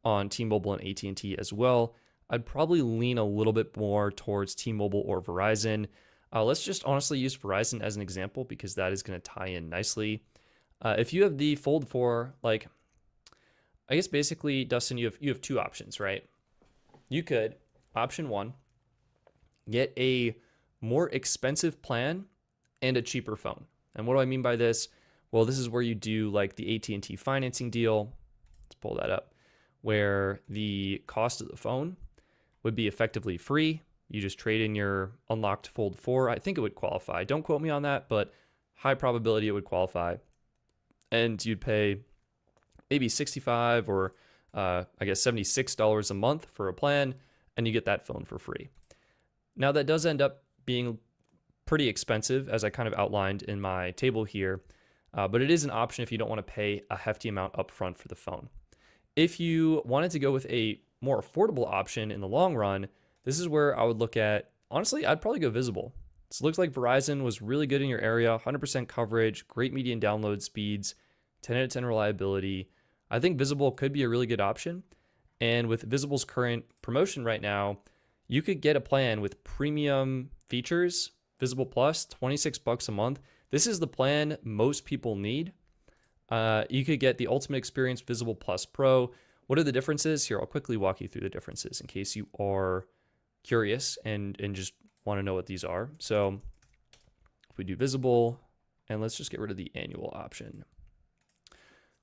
on T-Mobile and AT&T as well. I'd probably lean a little bit more towards T-Mobile or Verizon. Let's just honestly use Verizon as an example because that is going to tie in nicely. If you have the Fold 4, I guess basically, Dustin, you have two options, right? You could, option one, get a more expensive plan and a cheaper phone. And what do I mean by this? Well, this is where you do like the AT&T financing deal. Let's pull that up, where the cost of the phone would be effectively free. You just trade in your unlocked Fold 4. I think it would qualify. Don't quote me on that, but high probability it would qualify. And you'd pay maybe $65 or I guess $76 a month for a plan, and you get that phone for free. Now that does end up being pretty expensive, as I kind of outlined in my table here, but it is an option if you don't want to pay a hefty amount upfront for the phone. If you wanted to go with a more affordable option in the long run, this is where I would look at, honestly, I'd probably go Visible. So it looks like Verizon was really good in your area, 100% coverage, great median download speeds, 10 out of 10 reliability. I think Visible could be a really good option. And with Visible's current promotion right now, you could get a plan with premium features, Visible Plus, 26 bucks a month. This is the plan most people need. You could get the ultimate experience, Visible Plus Pro. What are the differences? Here, I'll quickly walk you through the differences in case you are curious and just want to know what these are. So if we do Visible, and let's just get rid of the annual option.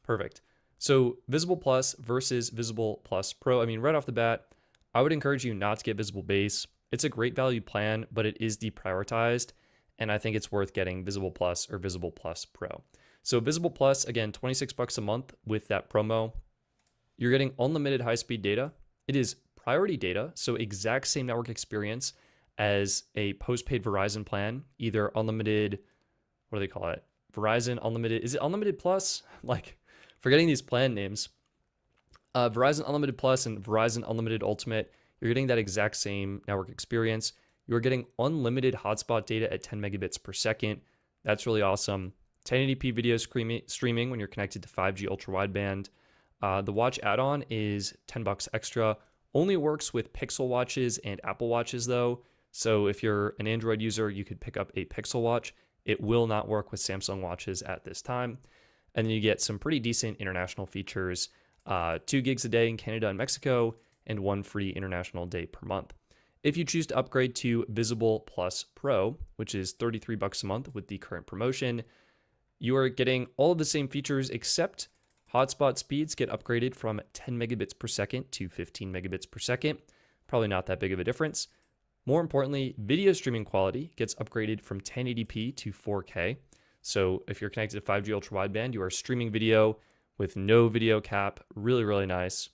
Perfect. So Visible Plus versus Visible Plus Pro. I mean, right off the bat, I would encourage you not to get Visible Base. It's a great value plan, but it is deprioritized, and I think it's worth getting Visible Plus or Visible Plus Pro. So Visible Plus, again, 26 bucks a month with that promo. You're getting unlimited high-speed data. It is priority data, so exact same network experience as a postpaid Verizon plan, either unlimited, what do they call it? Verizon Unlimited, is it Unlimited Plus? Like, forgetting these plan names. Verizon Unlimited Plus and Verizon Unlimited Ultimate, you're getting that exact same network experience. You're getting unlimited hotspot data at 10 megabits per second. That's really awesome. 1080p video streaming when you're connected to 5G ultra wideband. The watch add-on is 10 bucks extra. Only works with Pixel watches and Apple watches though. So if you're an Android user, you could pick up a Pixel watch. It will not work with Samsung watches at this time. And then you get some pretty decent international features, 2 gigs a day in Canada and Mexico, and 1 free international day per month. If you choose to upgrade to Visible Plus Pro, which is 33 bucks a month with the current promotion, you are getting all of the same features except hotspot speeds get upgraded from 10 megabits per second to 15 megabits per second. Probably not that big of a difference. More importantly, video streaming quality gets upgraded from 1080p to 4K. So if you're connected to 5G ultra wideband, you are streaming video with no video cap. Really, really nice.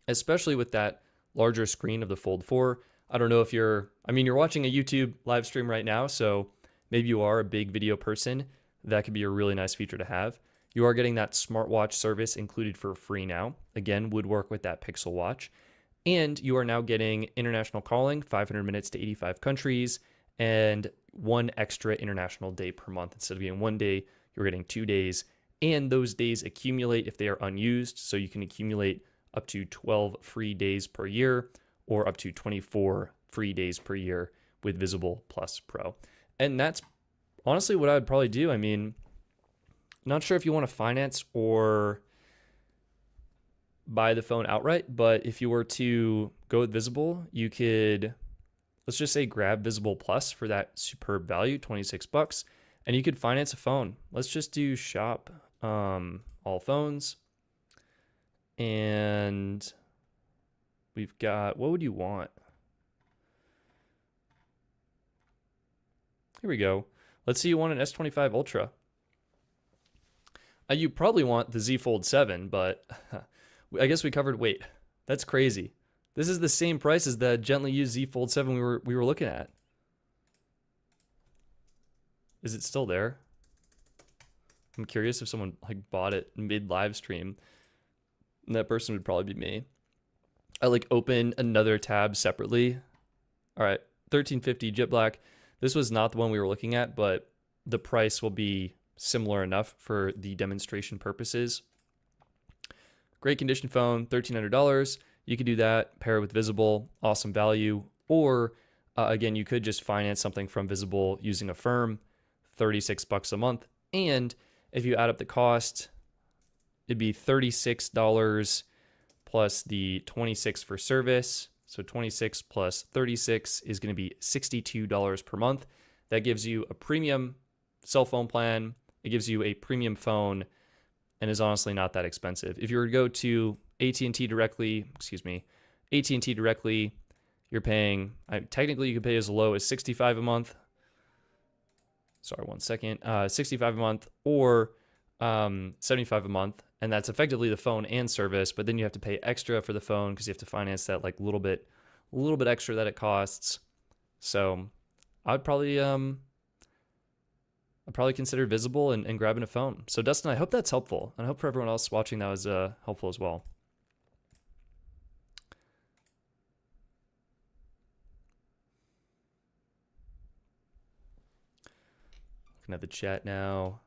Especially with that larger screen of the Fold 4. I don't know if you're watching a YouTube live stream right now, so maybe you are a big video person. That could be a really nice feature to have. You are getting that smartwatch service included for free now. Again, would work with that Pixel watch. And you are now getting international calling, 500 minutes to 85 countries, and 1 extra international day per month. Instead of getting 1 day, you're getting 2 days. And those days accumulate if they are unused. So you can accumulate up to 12 free days per year or up to 24 free days per year with Visible Plus Pro. And that's honestly what I would probably do. I mean, not sure if you want to finance or buy the phone outright, but if you were to go with Visible, you could, let's just say, grab Visible Plus for that superb value, 26 bucks, and you could finance a phone. Let's just do shop all phones. And we've got, what would you want? Here we go. Let's say you want an S25 Ultra. You probably want the Z Fold 7, but I guess we covered weight. That's crazy. This is the same price as the gently used Z Fold 7 we were looking at. Is it still there? I'm curious if someone like bought it mid live stream. And that person would probably be me. I like open another tab separately. All right, 1350 Jet Black. This was not the one we were looking at, but the price will be similar enough for the demonstration purposes. Great condition phone, $1,300. You could do that, pair it with Visible, awesome value. Or again, you could just finance something from Visible using a firm, 36 bucks a month. And if you add up the cost, it'd be $36 plus the 26 for service. So 26 plus 36 is going to be $62 per month. That gives you a premium cell phone plan. It gives you a premium phone and is honestly not that expensive. If you were to go to AT&T directly, you're paying, technically you could pay as low as $65 a month. Sorry, 1 second. $65 a month or $75 a month. And that's effectively the phone and service, but then you have to pay extra for the phone because you have to finance that like little bit extra that it costs. So I'd probably consider Visible and grabbing a phone. So Dustin, I hope that's helpful. And I hope for everyone else watching that was helpful as well. Looking at the chat now.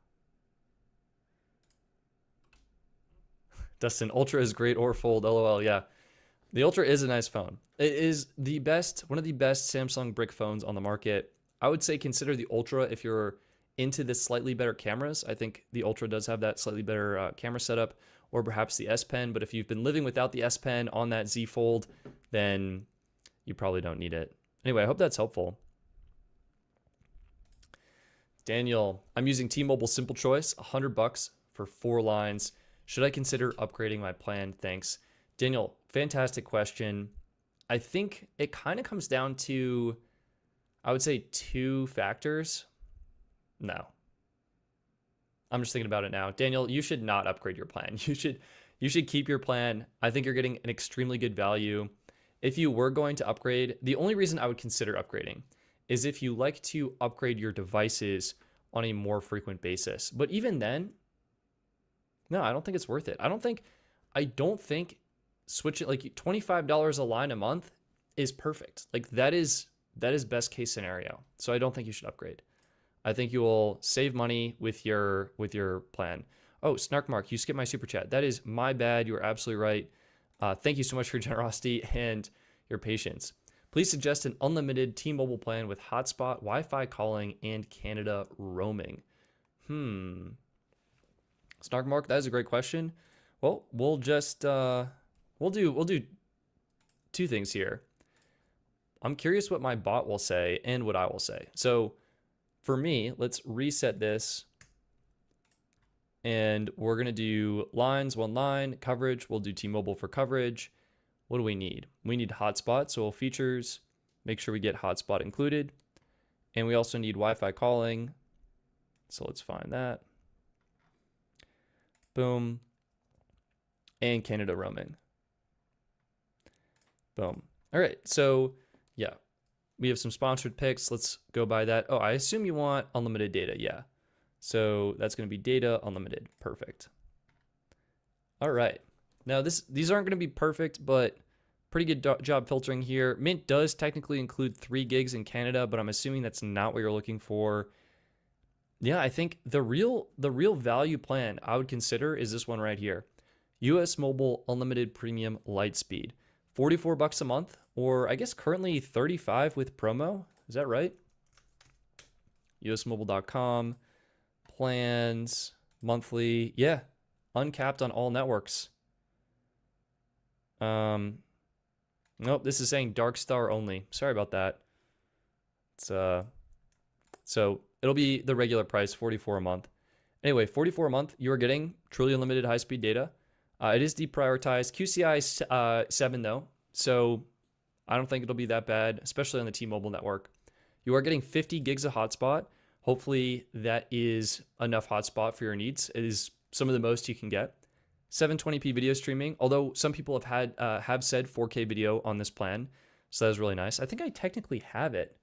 Dustin, Ultra is great or Fold, LOL. Yeah, the Ultra is a nice phone. It is the best, one of the best Samsung brick phones on the market. I would say consider the Ultra if you're into the slightly better cameras. I think the Ultra does have that slightly better camera setup, or perhaps the S Pen. But if you've been living without the S Pen on that Z Fold, then you probably don't need it. Anyway, I hope that's helpful. Daniel, I'm using T-Mobile Simple Choice, $100 for 4 lines. Should I consider upgrading my plan? Thanks. Daniel, fantastic question. I think it kind of comes down to, I would say 2 factors. No. I'm just thinking about it now. Daniel, you should not upgrade your plan. You should keep your plan. I think you're getting an extremely good value. If you were going to upgrade, the only reason I would consider upgrading is if you like to upgrade your devices on a more frequent basis. But even then, no, I don't think it's worth it. I don't think switching like $25 a line a month is perfect. Like that is best case scenario. So I don't think you should upgrade. I think you will save money with your plan. Oh, Snarkmark, you skipped my super chat. That is my bad. You are absolutely right. Thank you so much for your generosity and your patience. Please suggest an unlimited T-Mobile plan with hotspot, Wi-Fi calling, and Canada roaming. Snarkmark, that is a great question. Well, we'll just we'll do 2 things here. I'm curious what my bot will say and what I will say. So for me, let's reset this. And we're going to do lines, 1 line, coverage. We'll do T-Mobile for coverage. What do we need? We need hotspot. So features, make sure we get hotspot included. And we also need Wi-Fi calling. So let's find that. Boom. And Canada roaming. Boom. All right. So yeah, we have some sponsored picks. Let's go by that. Oh, I assume you want unlimited data. Yeah. So that's going to be data unlimited. Perfect. All right. Now these aren't going to be perfect, but pretty good job filtering here. Mint does technically include 3 gigs in Canada, but I'm assuming that's not what you're looking for. Yeah, I think the real value plan I would consider is this one right here. US Mobile Unlimited Premium Lightspeed. $44 a month, or I guess currently $35 with promo. Is that right? usmobile.com. Plans, monthly. Yeah, uncapped on all networks. Nope, this is saying Dark Star only. Sorry about that. It's so it'll be the regular price, $44 a month. Anyway, $44 a month, you are getting truly unlimited high-speed data. It is deprioritized. QCI 7 though, so I don't think it'll be that bad, especially on the T-Mobile network. You are getting 50 gigs of hotspot. Hopefully that is enough hotspot for your needs. It is some of the most you can get. 720p video streaming, although some people have said 4K video on this plan, so that is really nice. I think I technically have it.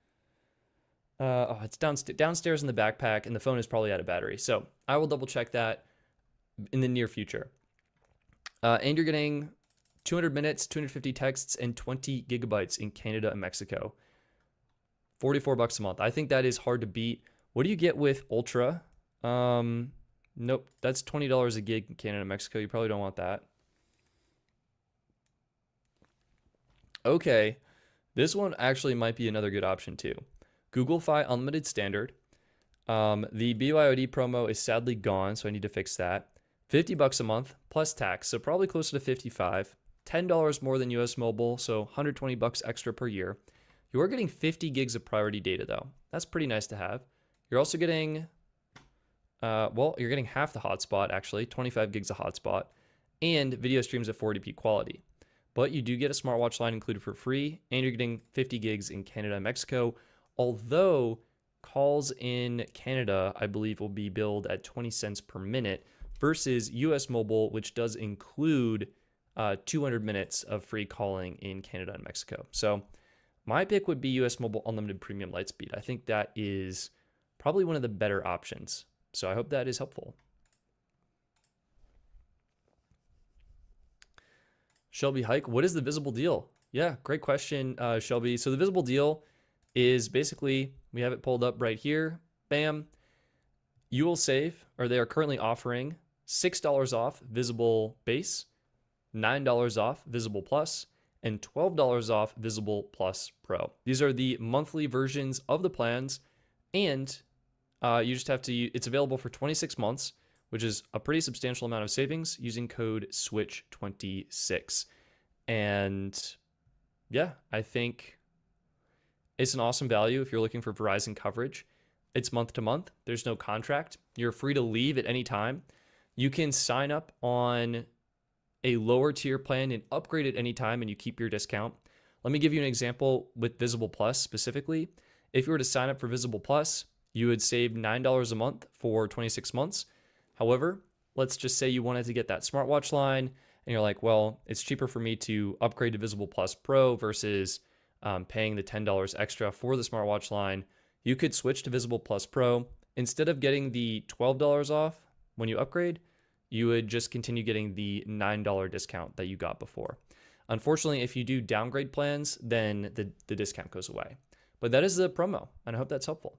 Oh, it's downstairs in the backpack, and the phone is probably out of battery. So I will double check that in the near future. And you're getting 200 minutes, 250 texts, and 20 gigabytes in Canada and Mexico. $44 a month. I think that is hard to beat. What do you get with Ultra? Nope, that's $20 a gig in Canada and Mexico. You probably don't want that. Okay, this one actually might be another good option too. Google Fi Unlimited Standard. The BYOD promo is sadly gone, so I need to fix that. $50 a month plus tax, so probably closer to $55. $10 more than US Mobile, so $120 extra per year. You are getting 50 gigs of priority data though. That's pretty nice to have. You're also getting, well, you're getting half the hotspot actually, 25 gigs of hotspot, and video streams at 480p quality. But you do get a smartwatch line included for free, and you're getting 50 gigs in Canada and Mexico. Although calls in Canada, I believe, will be billed at 20 cents per minute versus US Mobile, which does include 200 minutes of free calling in Canada and Mexico. So my pick would be US Mobile Unlimited Premium Lightspeed. I think that is probably one of the better options. So I hope that is helpful. Shelby Hike, what is the Visible deal? Yeah, great question, Shelby. So the Visible deal is basically, we have it pulled up right here. Bam. You will save, or they are currently offering $6 off Visible Base, $9 off Visible Plus, and $12 off Visible Plus Pro. These are the monthly versions of the plans, and you just have to, it's available for 26 months, which is a pretty substantial amount of savings using code SWITCH26. And yeah, I think it's an awesome value if you're looking for Verizon coverage. It's month to month. There's no contract. You're free to leave at any time. You can sign up on a lower tier plan and upgrade at any time, and you keep your discount. Let me give you an example with Visible Plus specifically. If you were to sign up for Visible Plus, you would save $9 a month for 26 months. However, let's just say you wanted to get that smartwatch line and you're like, well, it's cheaper for me to upgrade to Visible Plus Pro versus paying the $10 extra for the smartwatch line. You could switch to Visible Plus Pro. Instead of getting the $12 off when you upgrade, you would just continue getting the $9 discount that you got before. Unfortunately, if you do downgrade plans, then the discount goes away. But that is the promo, and I hope that's helpful.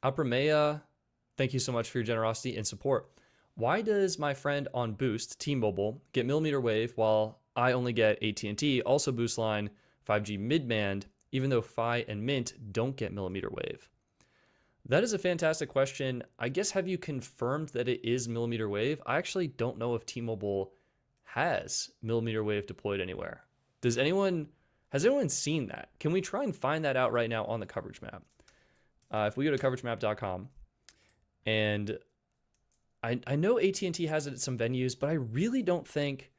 Apramea, thank you so much for your generosity and support. Why does my friend on Boost, T-Mobile, get mmWave while I only get AT&T, also Boost line, 5G mid-band, even though Fi and Mint don't get mmWave? That is a fantastic question. I guess, have you confirmed that it is mmWave? I actually don't know if T-Mobile has mmWave deployed anywhere. Has anyone seen that? Can we try and find that out right now on the coverage map? If we go to coveragemap.com, and I know AT&T has it at some venues, but I really don't think,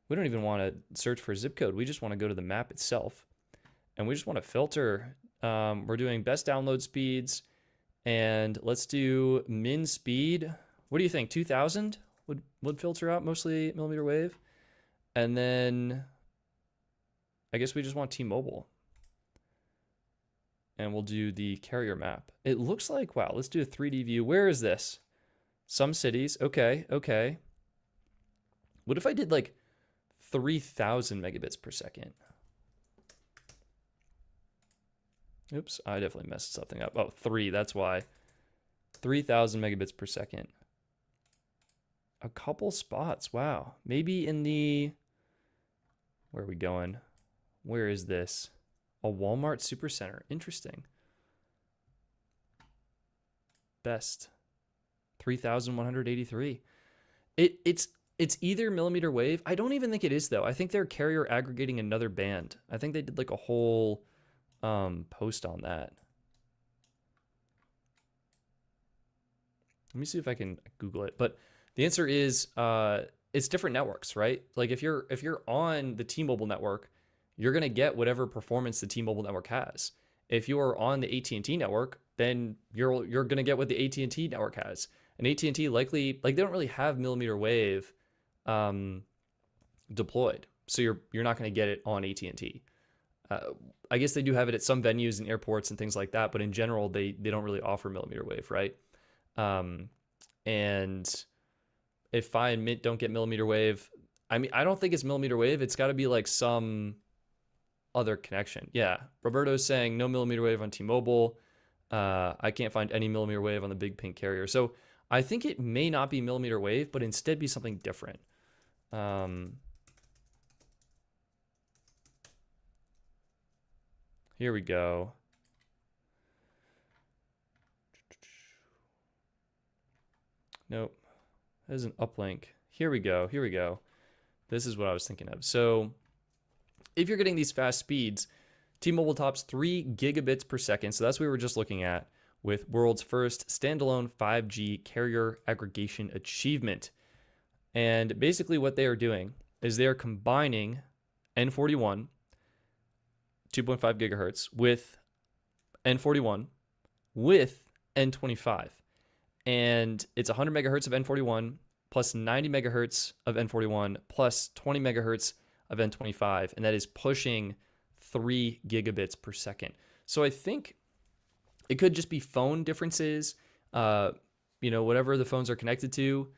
we don't even want to search for zip code. We just want to go to the map itself, and we just want to filter. We're doing best download speeds, and let's do min speed. What do you think? 2000 would filter out mostly mmWave, and then I guess we just want T-Mobile. And we'll do the carrier map. It looks like, wow, let's do a 3D view. Where is this? Some cities. Okay, okay. What if I did like 3000 megabits per second? Oops, I definitely messed something up. Oh, 3, that's why. 3000 megabits per second. A couple spots, wow. Maybe in the, where are we going? Where is this? A Walmart Supercenter. Interesting. Best. 3,183. It's either mmWave. I don't even think it is, though. I think they're carrier aggregating another band. I think they did like a whole post on that. Let me see if I can Google it. But the answer is it's different networks, right? Like if you're on the T-Mobile network, you're going to get whatever performance the T-Mobile network has. If you are on the AT&T network, then you're going to get what the AT&T network has. And AT&T likely, like, they don't really have mmWave deployed. So you're not going to get it on AT&T. I guess they do have it at some venues and airports and things like that, but in general, they don't really offer mmWave, right? And if Fi and Mint don't get mmWave, I mean, I don't think it's mmWave. It's got to be like some other connection. Yeah, Roberto's saying no mmWave on T-Mobile. I can't find any mmWave on the big pink carrier. So I think it may not be mmWave, but instead be something different. Here we go. Nope. That is an uplink. Here we go. Here we go. This is what I was thinking of. So if you're getting these fast speeds, T-Mobile tops 3 gigabits per second. So that's what we were just looking at with world's first standalone 5G carrier aggregation achievement. And basically what they are doing is they are combining N41, 2.5 gigahertz, with N41 with N25. And it's 100 megahertz of N41 plus 90 megahertz of N41 plus 20 megahertz of N25, and that is pushing 3 gigabits per second. So I think it could just be phone differences. Whatever the phones are connected to,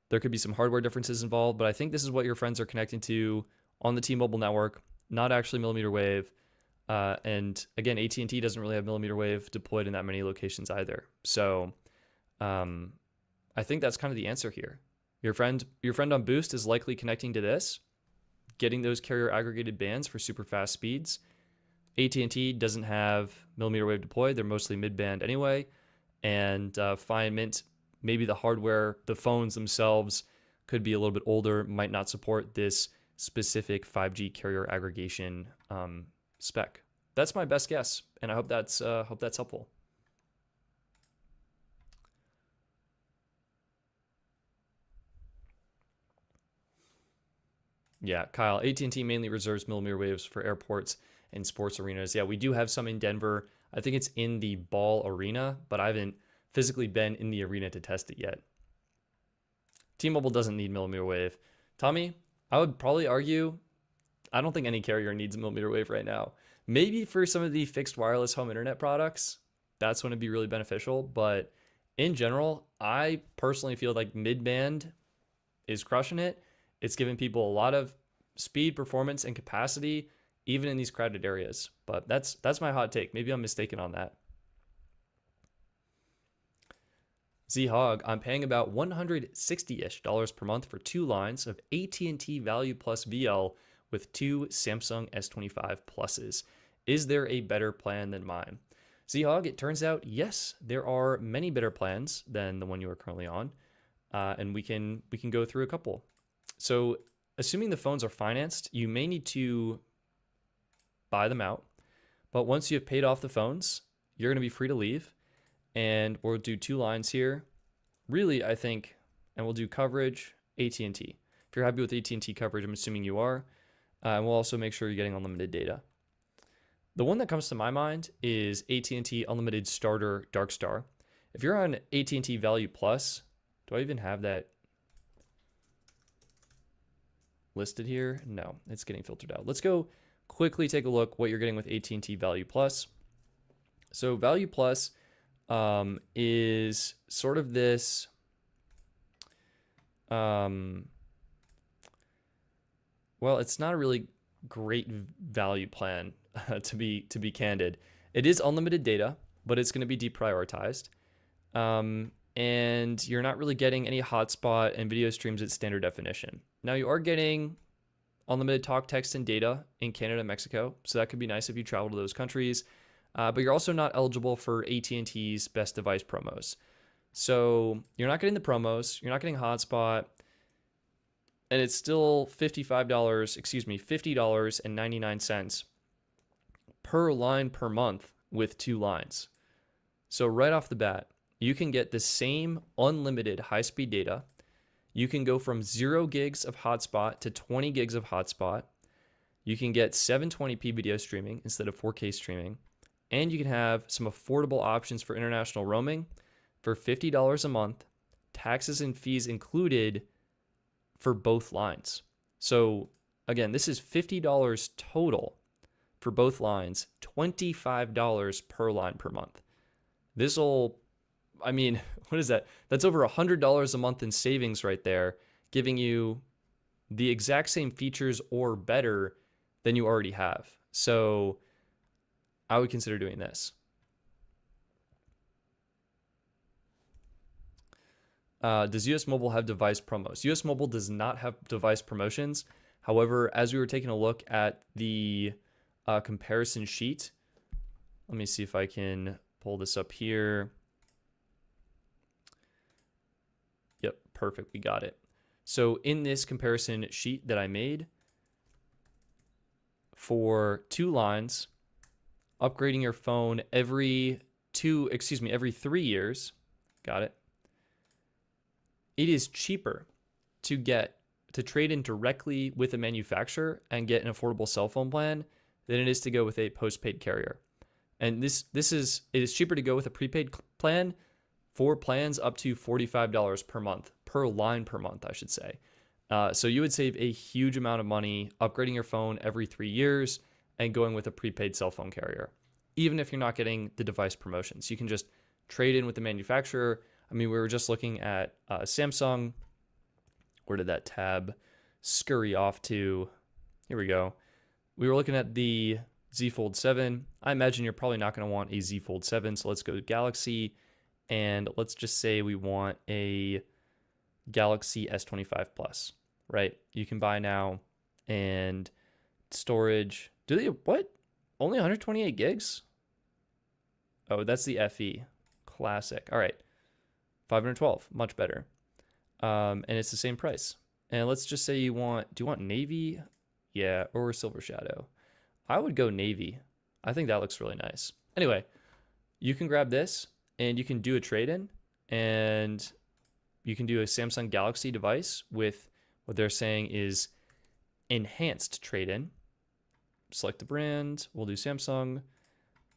there could be some hardware differences involved, but I think this is what your friends are connecting to on the T-Mobile network, not actually millimeter wave. And again, AT&T doesn't really have millimeter wave deployed in that many locations either. So I think that's kind of the answer here. Your friend on Boost is likely connecting to this, getting those carrier aggregated bands for super fast speeds. AT&T doesn't have millimeter wave deployed. They're mostly mid-band anyway. And Fi Mint, maybe the hardware, the phones themselves could be a little bit older, might not support this specific 5G carrier aggregation spec. That's my best guess, and I hope that's helpful. Yeah, Kyle, AT&T mainly reserves millimeter waves for airports and sports arenas. Yeah, we do have some in Denver. I think it's in the Ball Arena, but I haven't physically been in the arena to test it yet. T-Mobile doesn't need millimeter wave. Tommy, I would probably argue, I don't think any carrier needs millimeter wave right now. Maybe for some of the fixed wireless home internet products, that's when it'd be really beneficial. But in general, I personally feel like mid-band is crushing it. It's giving people a lot of speed, performance, and capacity, even in these crowded areas. But that's my hot take. Maybe I'm mistaken on that. Z-Hog, I'm paying about $160-ish per month for 2 lines of AT&T Value Plus VL with 2 Samsung S25 Pluses. Is there a better plan than mine? Z-Hog, it turns out, yes, there are many better plans than the one you are currently on. And we can go through a couple. So assuming the phones are financed, you may need to buy them out. But once you have paid off the phones, you're going to be free to leave. And we'll do 2 lines here. Really, I think, and we'll do coverage, AT&T. If you're happy with AT&T coverage, I'm assuming you are. And we'll also make sure you're getting unlimited data. The one that comes to my mind is AT&T Unlimited Starter Dark Star. If you're on AT&T Value Plus, do I even have that listed here? No, it's getting filtered out. Let's go quickly take a look what you're getting with AT&T Value Plus. So Value Plus is sort of this well, it's not a really great value plan to be candid. It is unlimited data, but it's going to be deprioritized. And you're not really getting any hotspot and video streams at standard definition. Now you are getting unlimited talk, text, and data in Canada and Mexico, so that could be nice if you travel to those countries. But you're also not eligible for AT&T's best device promos. So you're not getting the promos, you're not getting hotspot, and it's still $50.99 per line per month with 2 lines. So right off the bat, you can get the same unlimited high-speed data. You can go from 0 gigs of hotspot to 20 gigs of hotspot. You can get 720p video streaming instead of 4K streaming. And you can have some affordable options for international roaming for $50 a month, taxes and fees included for both lines. So again, this is $50 total for both lines, $25 per line per month. What is that? That's over $100 a month in savings right there, giving you the exact same features or better than you already have. So I would consider doing this. Does US Mobile have device promos? US Mobile does not have device promotions. However, as we were taking a look at the comparison sheet, let me see if I can pull this up here. Yep, perfect. We got it. So in this comparison sheet that I made for 2 lines, upgrading your phone every 3 years, got it. It is cheaper to trade in directly with a manufacturer and get an affordable cell phone plan than it is to go with a postpaid carrier. And it is cheaper to go with a prepaid plan for plans up to $45 per month, per line per month, I should say. So you would save a huge amount of money upgrading your phone every 3 years and going with a prepaid cell phone carrier. Even if you're not getting the device promotions, you can just trade in with the manufacturer. I mean, we were just looking at Samsung. Where did that tab scurry off to? Here we go. We were looking at the Z Fold 7. I imagine you're probably not going to want a Z Fold 7, so let's go to Galaxy, and let's just say we want a Galaxy S25 Plus, right? You can buy now, and storage. Do they, what? Only 128 gigs? Oh, that's the FE. Classic. All right. 512, much better. And it's the same price. And let's just say do you want navy? Yeah, or silver shadow. I would go navy. I think that looks really nice. Anyway, you can grab this and you can do a trade-in, and you can do a Samsung Galaxy device with what they're saying is enhanced trade-in. Select the brand. We'll do Samsung.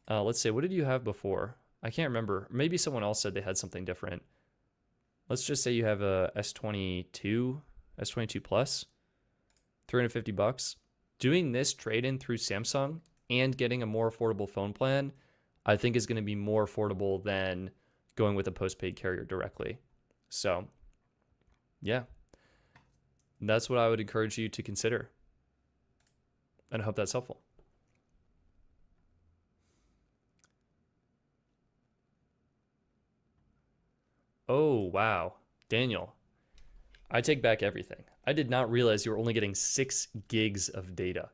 Let's say, what did you have before? I can't remember. Maybe someone else said they had something different. Let's just say you have a S22 Plus, $350. Doing this trade-in through Samsung and getting a more affordable phone plan, I think is going to be more affordable than going with a postpaid carrier directly. So, yeah, that's what I would encourage you to consider. And I hope that's helpful. Oh, wow. Daniel, I take back everything. I did not realize you were only getting 6 gigs of data.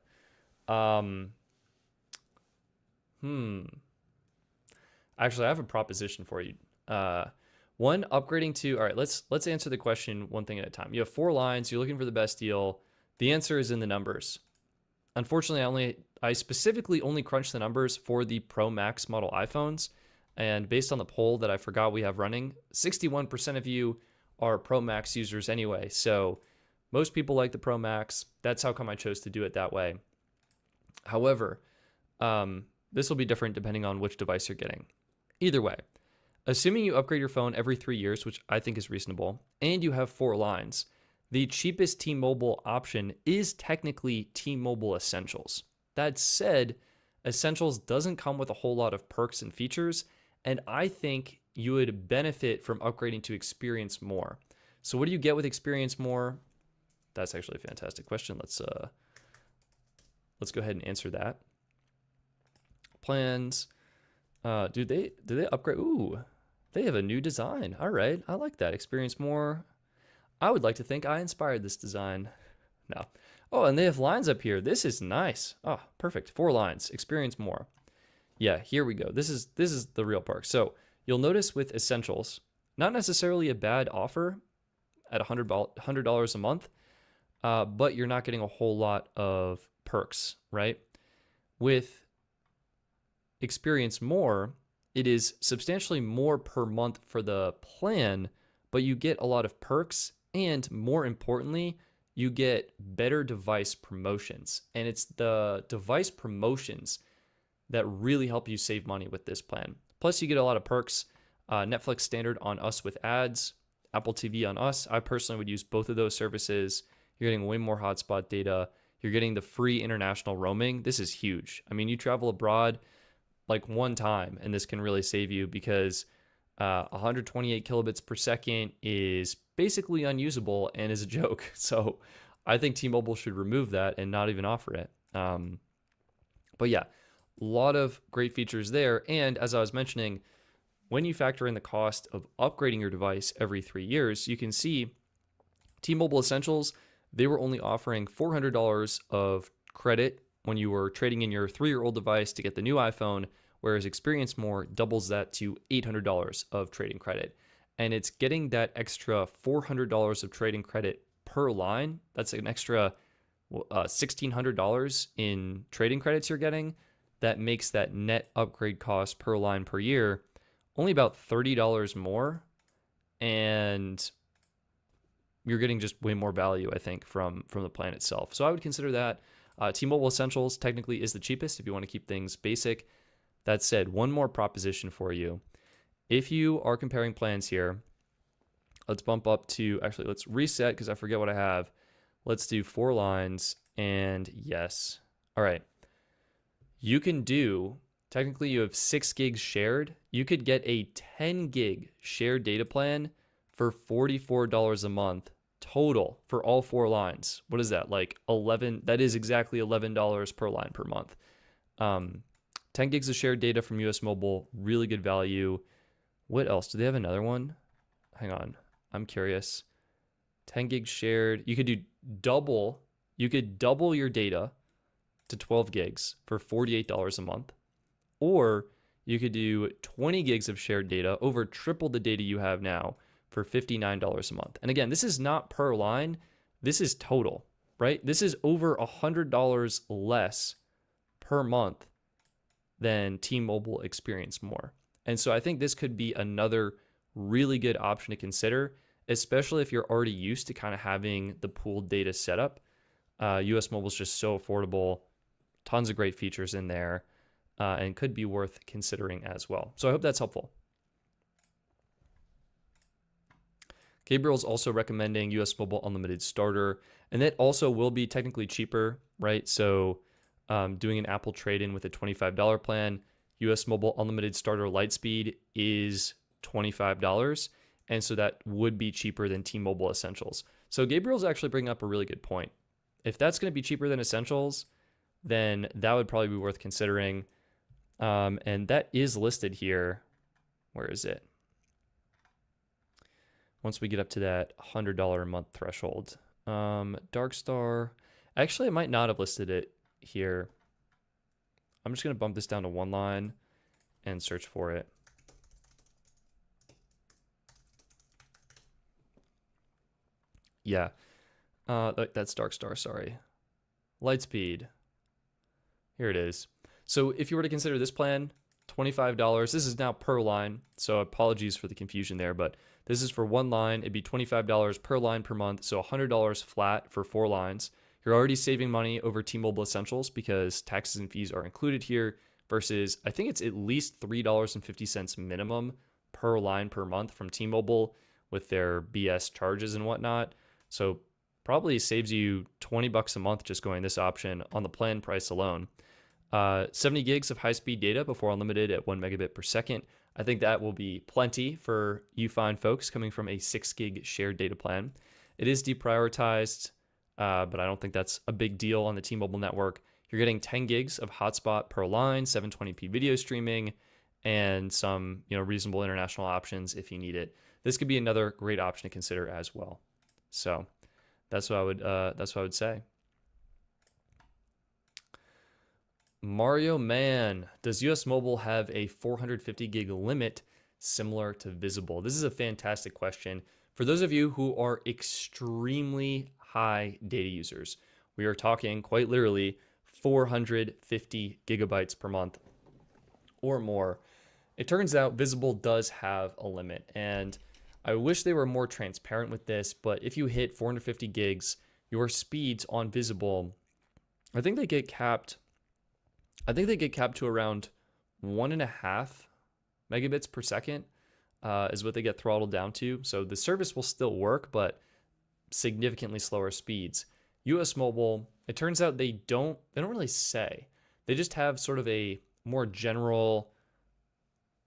Actually, I have a proposition for you. One, upgrading to, all right, let's answer the question one thing at a time. You have 4 lines. You're looking for the best deal. The answer is in the numbers. Unfortunately, I specifically only crunched the numbers for the Pro Max model iPhones. And based on the poll that I forgot we have running, 61% of you are Pro Max users anyway. So most people like the Pro Max. That's how come I chose to do it that way. However, this will be different depending on which device you're getting. Either way, assuming you upgrade your phone every 3 years, which I think is reasonable, and you have 4 lines, the cheapest T-Mobile option is technically T-Mobile Essentials. That said, Essentials doesn't come with a whole lot of perks and features, and I think you would benefit from upgrading to Experience More. So what do you get with Experience More? That's actually a fantastic question. Let's go ahead and answer that. Plans. Do they upgrade? Ooh, they have a new design. All right, I like that. Experience More. I would like to think I inspired this design. No. Oh, and they have lines up here. This is nice. Oh, perfect. 4 lines. Experience More. Yeah, here we go. This is the real perk. So you'll notice with Essentials, not necessarily a bad offer at $100 a month, but you're not getting a whole lot of perks, right? With Experience More, it is substantially more per month for the plan, but you get a lot of perks, and more importantly, you get better device promotions. And it's the device promotions that really help you save money with this plan. Plus, you get a lot of perks. Netflix standard on us with ads, Apple TV on us. I personally would use both of those services. You're getting way more hotspot data. You're getting the free international roaming. This is huge. I mean, you travel abroad like one time, and this can really save you because 128 kilobits per second is basically unusable and is a joke. So I think T-Mobile should remove that and not even offer it. But yeah, a lot of great features there. And as I was mentioning, when you factor in the cost of upgrading your device every 3 years, you can see T-Mobile Essentials, they were only offering $400 of credit when you were trading in your 3-year-old device to get the new iPhone, whereas Experience More doubles that to $800 of trading credit. And it's getting that extra $400 of trading credit per line. That's an extra $1,600 in trading credits you're getting. That makes that net upgrade cost per line per year only about $30 more. And you're getting just way more value, I think, from the plan itself. So I would consider that. T-Mobile Essentials technically is the cheapest if you want to keep things basic. That said, one more proposition for you. If you are comparing plans here, let's bump up to, actually, let's reset because I forget what I have. Let's do 4 lines and yes. All right. You can do, technically you have 6 gigs shared. You could get a 10 gig shared data plan for $44 a month total for all 4 lines. What is that? Like 11, that is exactly $11 per line per month. 10 gigs of shared data from US Mobile, really good value. What else? Do they have another one? Hang on, I'm curious. 10 gigs shared. You could double your data to 12 gigs for $48 a month. Or you could do 20 gigs of shared data, over triple the data you have now, for $59 a month. And again, this is not per line. This is total, right? This is over $100 less per month than T-Mobile Experience More. And so I think this could be another really good option to consider, especially if you're already used to kind of having the pooled data setup. US Mobile is just so affordable, tons of great features in there, and could be worth considering as well. So I hope that's helpful. Gabriel's also recommending US Mobile Unlimited Starter, and that also will be technically cheaper, right? So doing an Apple trade-in with a $25 plan, US Mobile Unlimited Starter Lightspeed is $25, and so that would be cheaper than T-Mobile Essentials. So Gabriel's actually bringing up a really good point. If that's going to be cheaper than Essentials, then that would probably be worth considering. And that is listed here. Where is it? Once we get up to that $100 a month threshold. Darkstar. Actually, I might not have listed it here. I'm just going to bump this down to 1 line and search for it. Yeah. That's Darkstar, sorry. Lightspeed. Here it is. So if you were to consider this plan, $25. This is now per line, so apologies for the confusion there, but this is for 1 line. It'd be $25 per line per month, so $100 flat for 4 lines. You're already saving money over T-Mobile Essentials because taxes and fees are included here versus I think it's at least $3.50 minimum per line per month from T-Mobile with their BS charges and whatnot. So probably saves you $20 a month just going this option on the plan price alone. 70 gigs of high-speed data before unlimited at 1 megabit per second. I think that will be plenty for you fine folks coming from a 6 gig shared data plan. It is deprioritized, but I don't think that's a big deal on the T-Mobile network. You're getting 10 gigs of hotspot per line, 720p video streaming, and some reasonable international options if you need it. This could be another great option to consider as well. So that's what I would say. Mario Man, does US Mobile have a 450 gig limit similar to Visible? This is a fantastic question. For those of you who are extremely high data users, we are talking quite literally 450 gigabytes per month or more. It turns out Visible does have a limit, and I wish they were more transparent with this, but if you hit 450 gigs, your speeds on Visible, I think they get capped to around 1.5 megabits per second is what they get throttled down to. So the service will still work, but significantly slower speeds. US Mobile, it turns out they don't really say. They just have sort of a more general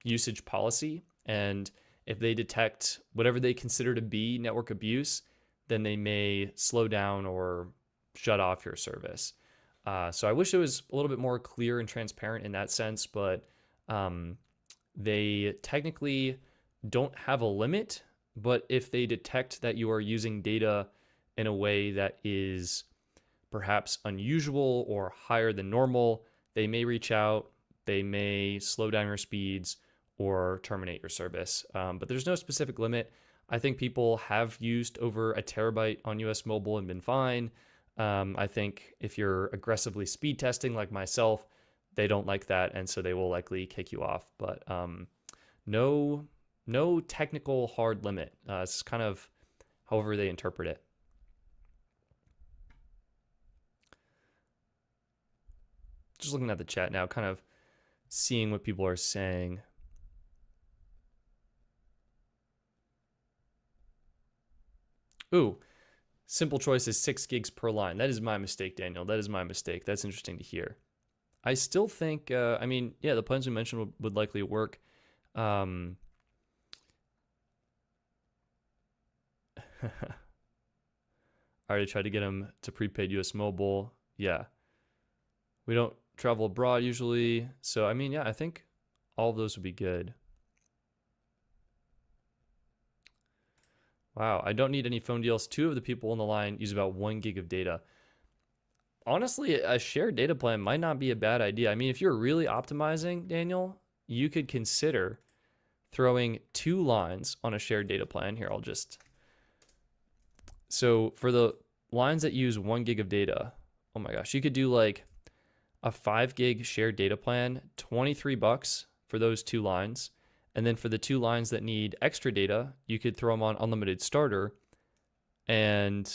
usage policy, and if they detect whatever they consider to be network abuse, then they may slow down or shut off your service. So I wish it was a little bit more clear and transparent in that sense, but they technically don't have a limit. But if they detect that you are using data in a way that is perhaps unusual or higher than normal, they may reach out, they may slow down your speeds or terminate your service. But there's no specific limit. I think people have used over a terabyte on US Mobile and been fine. I think if you're aggressively speed testing like myself, they don't like that, and so they will likely kick you off. But no technical hard limit. It's kind of however they interpret it. Just looking at the chat now, kind of seeing what people are saying. Ooh, Simple choice is 6 gigs per line. That is my mistake, Daniel. That is my mistake. That's interesting to hear. I still think, I mean, yeah, the plans we mentioned would likely work. I already tried to get him to prepaid US Mobile. Yeah. We don't travel abroad usually. So, I mean, yeah, I think all of those would be good. Wow, I don't need any phone deals. 2 of the people on the line use about 1 gig of data. Honestly, a shared data plan might not be a bad idea. I mean, if you're really optimizing, Daniel, you could consider throwing 2 lines on a shared data plan. Here, so for the lines that use 1 gig of data, oh my gosh, you could do like a 5 gig shared data plan, $23 for those 2 lines. And then for the 2 lines that need extra data, you could throw them on unlimited starter. And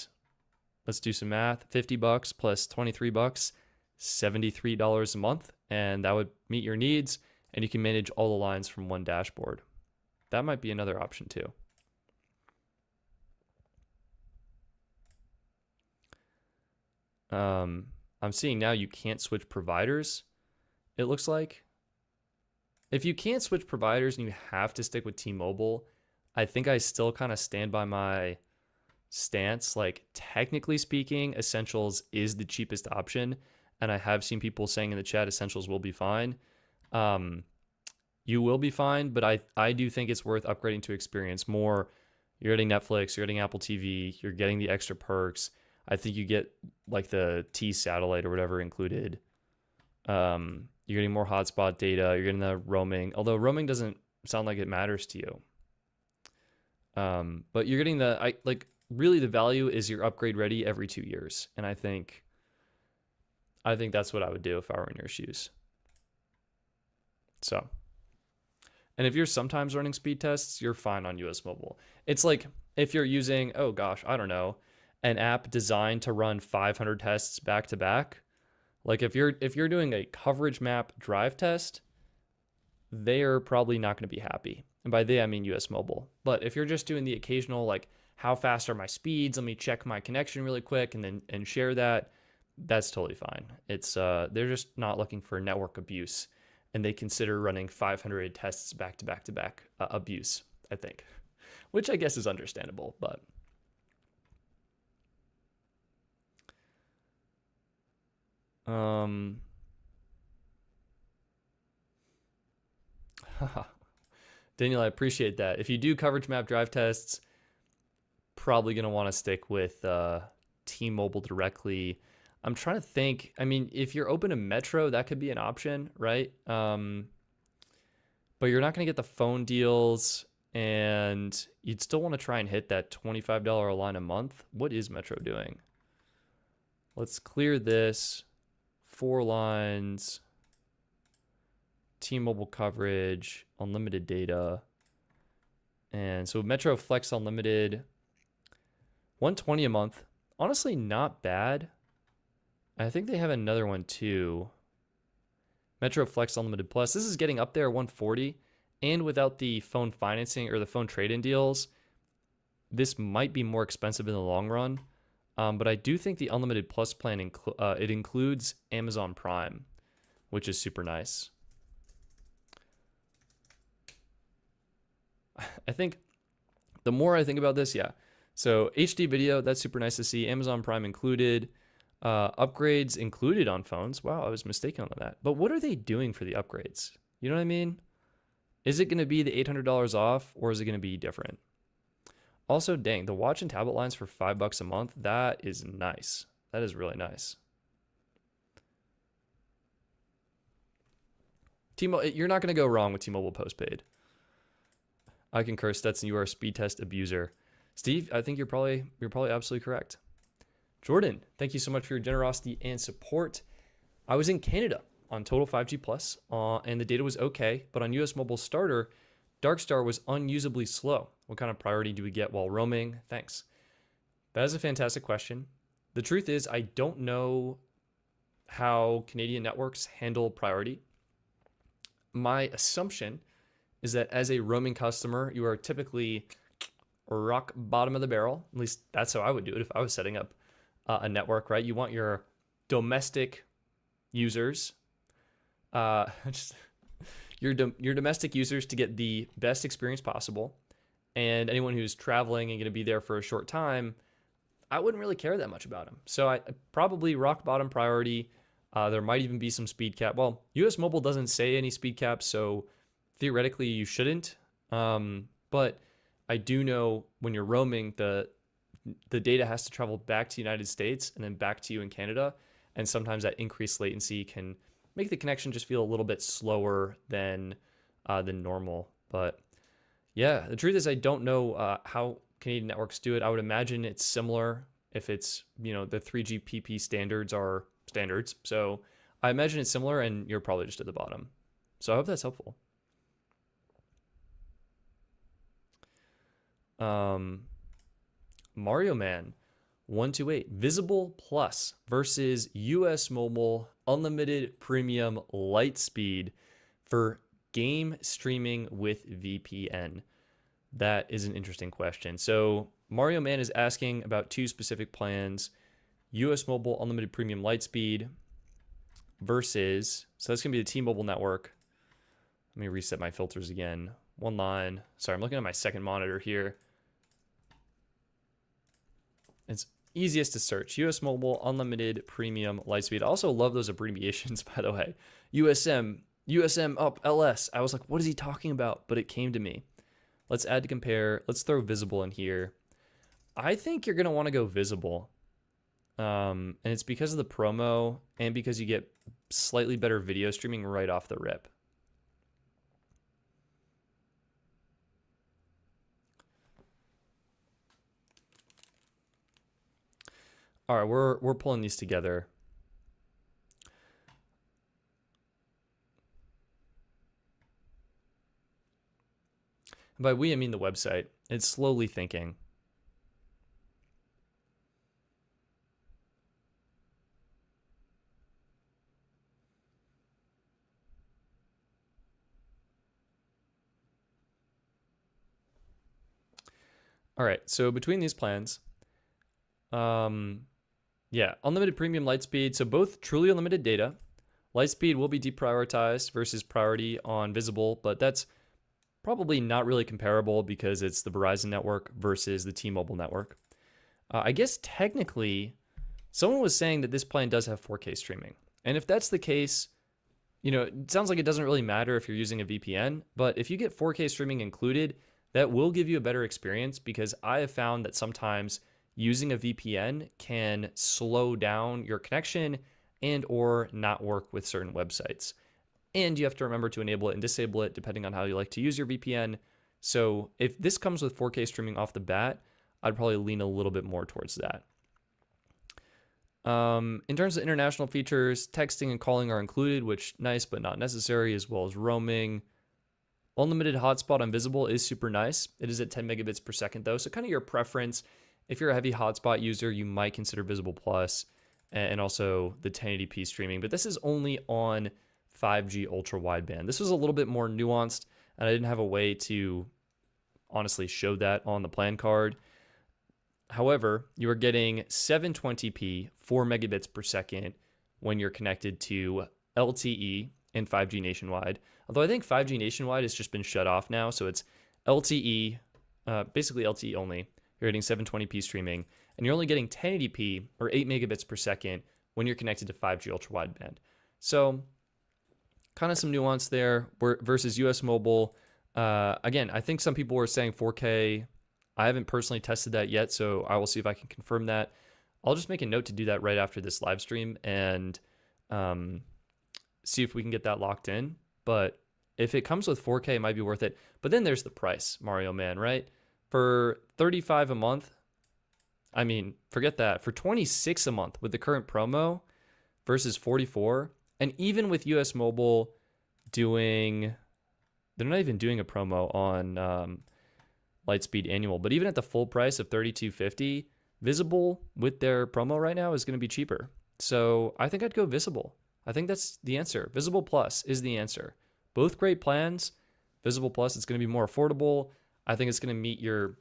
let's do some math. $50 plus $23, $73 a month. And that would meet your needs. And you can manage all the lines from one dashboard. That might be another option too. I'm seeing now you can't switch providers, it looks like. If you can't switch providers and you have to stick with T-Mobile, I think I still kind of stand by my stance. Like, technically speaking, Essentials is the cheapest option. And I have seen people saying in the chat, Essentials will be fine. You will be fine, but I do think it's worth upgrading to experience more. You're getting Netflix, you're getting Apple TV, you're getting the extra perks. I think you get like the T satellite or whatever included. You're getting more hotspot data. You're getting the roaming, although roaming doesn't sound like it matters to you. But you're getting really the value is you're upgrade ready every 2 years. And I think that's what I would do if I were in your shoes. So, and if you're sometimes running speed tests, you're fine on US Mobile. It's like if you're using, oh gosh, I don't know, an app designed to run 500 tests back to back. Like if you're doing a coverage map drive test, they're probably not going to be happy. And by they, I mean US Mobile. But if you're just doing the occasional, like, how fast are my speeds? Let me check my connection really quick and share that. That's totally fine. It's they're just not looking for network abuse, and they consider running 500 tests back to back to back abuse, I think, which I guess is understandable, but. Daniel, I appreciate that. If you do coverage map drive tests, probably going to want to stick with T-Mobile directly. I'm trying to think. I mean, if you're open to Metro, that could be an option, right? But you're not going to get the phone deals, and you'd still want to try and hit that $25 a line a month. What is Metro doing? Let's clear this. 4 lines, T-Mobile coverage, unlimited data. And so Metro Flex Unlimited, $120 a month. Honestly, not bad. I think they have another one too. Metro Flex Unlimited Plus. This is getting up there, $140. And without the phone financing or the phone trade-in deals, this might be more expensive in the long run. But I do think the Unlimited Plus plan, it includes Amazon Prime, which is super nice. I think the more I think about this, yeah. So HD video, that's super nice to see. Amazon Prime included. Upgrades included on phones. Wow, I was mistaken on that. But what are they doing for the upgrades? You know what I mean? Is it going to be the $800 off, or is it going to be different? Also, dang, the watch and tablet lines for $5 a month, that is nice. That is really nice. T-Mobile, you're not going to go wrong with T-Mobile postpaid. I concur, Stetson, you are a speed test abuser. Steve, I think you're probably absolutely correct. Jordan, thank you so much for your generosity and support. I was in Canada on Total 5G Plus, and the data was okay, but on US Mobile Starter, Darkstar was unusably slow. What kind of priority do we get while roaming? Thanks. That is a fantastic question. The truth is, I don't know how Canadian networks handle priority. My assumption is that as a roaming customer, you are typically rock bottom of the barrel. At least that's how I would do it if I was setting up a network, right? You want your domestic users, just your domestic users to get the best experience possible. And anyone who's traveling and going to be there for a short time, I wouldn't really care that much about them. So I probably rock bottom priority. There might even be some speed cap. Well, US Mobile doesn't say any speed caps, so theoretically you shouldn't. But I do know when you're roaming, the data has to travel back to the United States and then back to you in Canada. And sometimes that increased latency can make the connection just feel a little bit slower than normal. But yeah, the truth is I don't know how Canadian networks do it. I would imagine it's similar if it's, the 3GPP standards are standards. So I imagine it's similar and you're probably just at the bottom. So I hope that's helpful. Mario Man 128 Visible Plus versus US Mobile Unlimited Premium Light Speed for game streaming with VPN. That is an interesting question. So Mario Man is asking about two specific plans: US Mobile Unlimited Premium Light Speed versus, so that's gonna be the T-Mobile network. Let me reset my filters again. One line. Sorry, I'm looking at my second monitor here. It's easiest to search. US Mobile Unlimited Premium Lightspeed. I also love those abbreviations, by the way. USM up LS. I was like, what is he talking about? But it came to me. Let's add to compare. Let's throw Visible in here. I think you're going to want to go Visible. And it's because of the promo and because you get slightly better video streaming right off the rip. All right, we're pulling these together. And by we, I mean the website. It's slowly thinking. All right, so between these plans, yeah, unlimited premium Lightspeed. So both truly unlimited data. Lightspeed will be deprioritized versus priority on Visible, but that's probably not really comparable because it's the Verizon network versus the T-Mobile network. I guess technically, someone was saying that this plan does have 4K streaming. And if that's the case, it sounds like it doesn't really matter if you're using a VPN, but if you get 4K streaming included, that will give you a better experience because I have found that sometimes using a VPN can slow down your connection and or not work with certain websites. And you have to remember to enable it and disable it depending on how you like to use your VPN. So if this comes with 4K streaming off the bat, I'd probably lean a little bit more towards that. In terms of international features, texting and calling are included, which nice but not necessary, as well as roaming. Unlimited hotspot on Visible is super nice. It is at 10 megabits per second though, so kind of your preference. If you're a heavy hotspot user, you might consider Visible Plus and also the 1080p streaming, but this is only on 5G ultra wideband. This was a little bit more nuanced, and I didn't have a way to honestly show that on the plan card. However, you are getting 720p, 4 megabits per second when you're connected to LTE and 5G nationwide. Although I think 5G nationwide has just been shut off now, so it's LTE, basically LTE only. You're getting 720p streaming, and you're only getting 1080p or 8 megabits per second when you're connected to 5G ultra wideband. So kind of some nuance there versus US Mobile. Again, I think some people were saying 4K. I haven't personally tested that yet, so I will see if I can confirm that. I'll just make a note to do that right after this live stream and see if we can get that locked in. But if it comes with 4K, it might be worth it. But then there's the price, Mario Man, right? For $35 a month, I mean, forget that. For $26 a month with the current promo versus $44, and even with US Mobile they're not even doing a promo on Lightspeed Annual, but even at the full price of $32.50, Visible with their promo right now is going to be cheaper. So I think I'd go Visible. I think that's the answer. Visible Plus is the answer. Both great plans. Visible Plus, it's going to be more affordable. I think it's going to meet your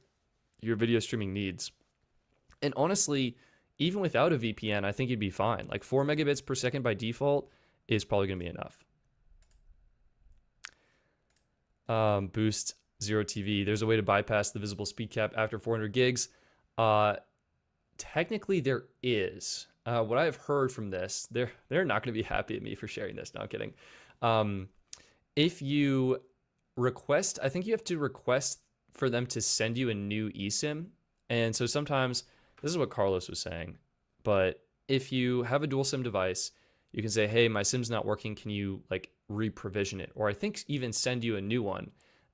your video streaming needs. And honestly, even without a VPN, I think you'd be fine. Like 4 megabits per second by default is probably going to be enough. Boost Zero TV. There's a way to bypass the visible speed cap after 400 gigs. Technically, there is. What I've heard from this, they're not going to be happy at me for sharing this. No, I'm kidding. If you request, I think you have to request for them to send you a new eSIM. And so sometimes, this is what Carlos was saying, but if you have a dual SIM device, you can say, hey, my SIM's not working. Can you like re-provision it? Or I think even send you a new one.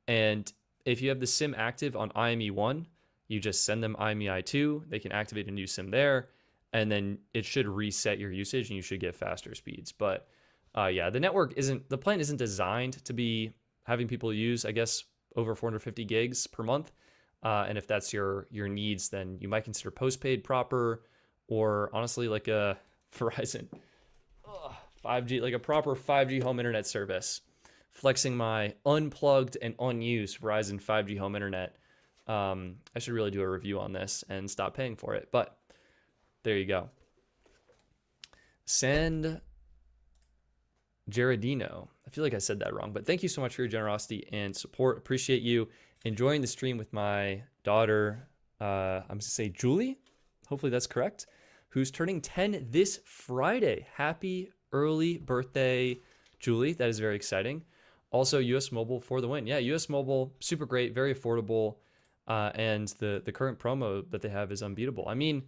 And if you have the SIM active on IME1, you just send them IMEI2. They can activate a new SIM there, and then it should reset your usage and you should get faster speeds. But yeah, the plan isn't designed to be having people use, I guess, over 450 gigs per month. And if that's your needs, then you might consider postpaid proper, or honestly like a Verizon 5G, like a proper 5G home internet service. Flexing my unplugged and unused Verizon 5G home internet. I should really do a review on this and stop paying for it, but there you go. San Gerardino. I feel like I said that wrong, but thank you so much for your generosity and support. Appreciate you enjoying the stream with my daughter. I'm going to say Julie. Hopefully that's correct. Who's turning 10 this Friday. Happy early birthday, Julie. That is very exciting. Also, US Mobile for the win. Yeah, US Mobile, super great, very affordable. And the current promo that they have is unbeatable. I mean,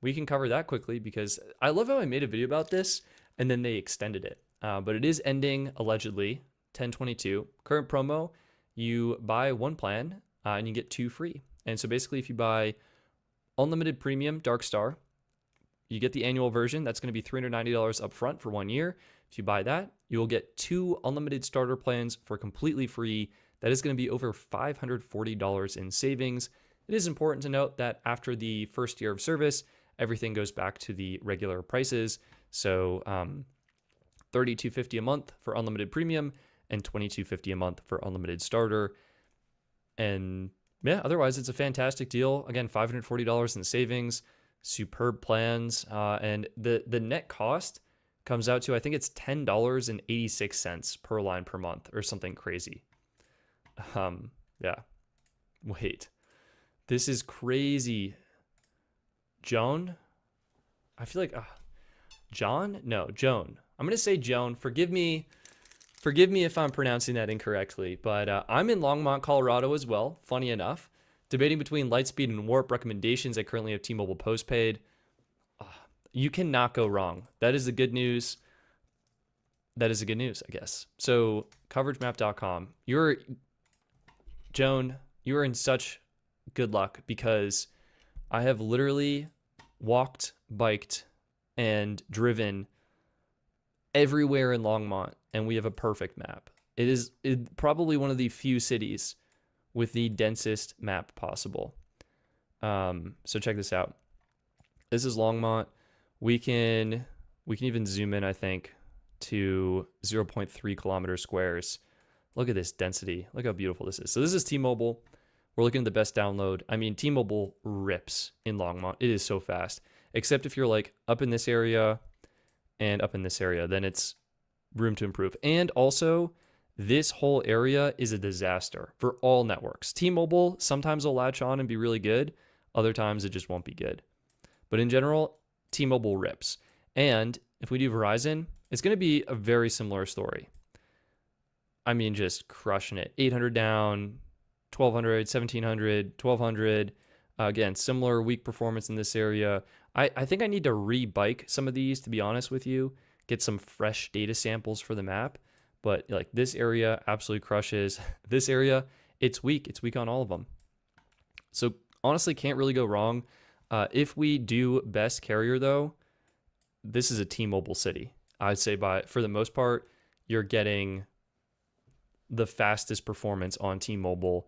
we can cover that quickly because I love how I made a video about this and then they extended it. But it is ending allegedly 10/22. Current promo, you buy one plan and you get 2 free. And so basically, if you buy unlimited premium Dark Star, you get the annual version. That's going to be $390 up front for 1 year. If you buy that, you'll get 2 unlimited starter plans for completely free. That is going to be over $540 in savings. It is important to note that after the first year of service, everything goes back to the regular prices. So $32.50 a month for unlimited premium and $22.50 a month for unlimited starter. And yeah, otherwise it's a fantastic deal. Again, $540 in savings, superb plans, and the net cost comes out to, I think it's $10.86 per line per month or something crazy. Yeah. Wait. This is crazy. Joan? I feel like John? No, Joan. I'm going to say Joan. Forgive me if I'm pronouncing that incorrectly, but I'm in Longmont, Colorado as well, funny enough. Debating between Lightspeed and Warp recommendations. I currently have T-Mobile postpaid. You cannot go wrong. That is the good news. That is the good news, I guess. So coveragemap.com. Joan, you are in such good luck because I have literally walked, biked, and driven everywhere in Longmont, and we have a perfect map. It is probably one of the few cities with the densest map possible. So check this out. This is Longmont. We can even zoom in, I think, to 0.3 kilometer squares. Look at this density. Look how beautiful this is. So this is T-Mobile. We're looking at the best download. I mean, T-Mobile rips in Longmont. It is so fast. Except if you're like up in this area and up in this area, then it's room to improve. And also, this whole area is a disaster for all networks. T-Mobile sometimes will latch on and be really good. Other times it just won't be good. But in general, T-Mobile rips. And if we do Verizon, it's going to be a very similar story. I mean, just crushing it. 800 down, 1200, 1700, 1200. Again, similar weak performance in this area. I think I need to re-bike some of these, to be honest with you. Get some fresh data samples for the map. But like this area absolutely crushes. This area, it's weak. It's weak on all of them. So honestly, can't really go wrong. If we do best carrier though, this is a T-Mobile city. I'd say for the most part, you're getting the fastest performance on T-Mobile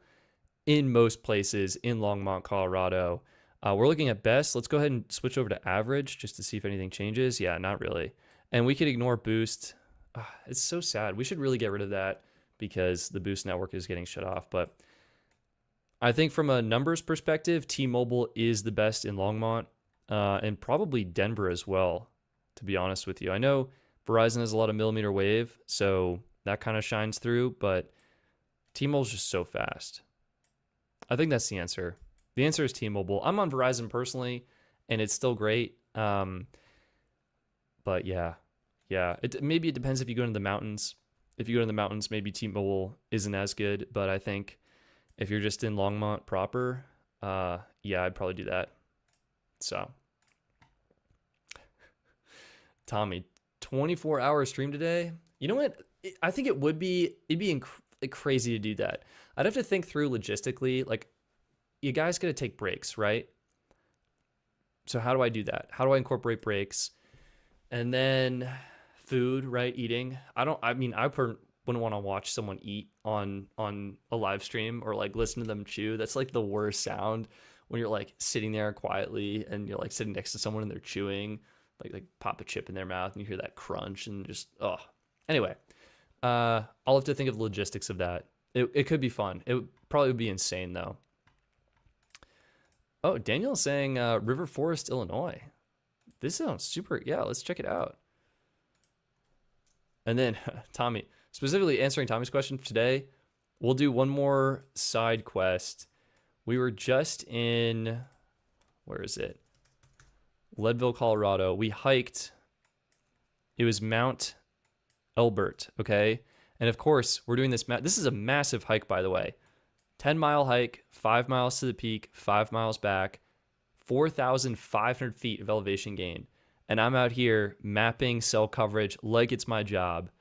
in most places in Longmont, Colorado. We're looking at best. Let's go ahead and switch over to average just to see if anything changes. Yeah, not really. And we could ignore boost. It's so sad. We should really get rid of that because the boost network is getting shut off. But I think from a numbers perspective, T-Mobile is the best in Longmont, and probably Denver as well, to be honest with you. I know Verizon has a lot of millimeter wave, so that kind of shines through, but T-Mobile's just so fast. I think that's the answer. The answer is T-Mobile. I'm on Verizon personally, and it's still great. But yeah. Maybe it depends if you go into the mountains. If you go to the mountains, maybe T-Mobile isn't as good, but I think if you're just in Longmont proper, yeah, I'd probably do that. So, Tommy, 24-hour stream today. You know what? I think it'd be crazy to do that. I'd have to think through logistically. Like, you guys got to take breaks, right? So how do I do that? How do I incorporate breaks? And then food, right? Eating. I wouldn't want to watch someone eat on a live stream or like listen to them chew. That's like the worst sound when you're like sitting there quietly and you're like sitting next to someone and they're chewing, like pop a chip in their mouth and you hear that crunch and just Anyway, I'll have to think of the logistics of that. It could be fun. It probably would be insane though. Oh, Daniel's saying River Forest, Illinois. This sounds super. Yeah, let's check it out. And then Tommy, specifically answering Tommy's question today, we'll do one more side quest. We were just in, where is it? Leadville, Colorado. We hiked. It was Mount Elbert, okay? And of course, we're doing this. This is a massive hike, by the way. 10-mile hike, 5 miles to the peak, 5 miles back, 4,500 feet of elevation gain. And I'm out here mapping cell coverage like it's my job,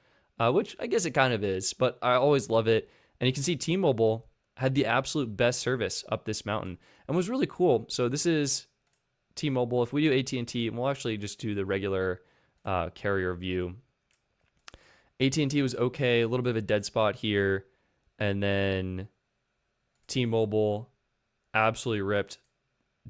which I guess it kind of is, but I always love it. And you can see T-Mobile had the absolute best service up this mountain and was really cool. So this is T-Mobile. If we do AT&T, we'll actually just do the regular carrier view. AT&T was okay, a little bit of a dead spot here. And then T-Mobile absolutely ripped,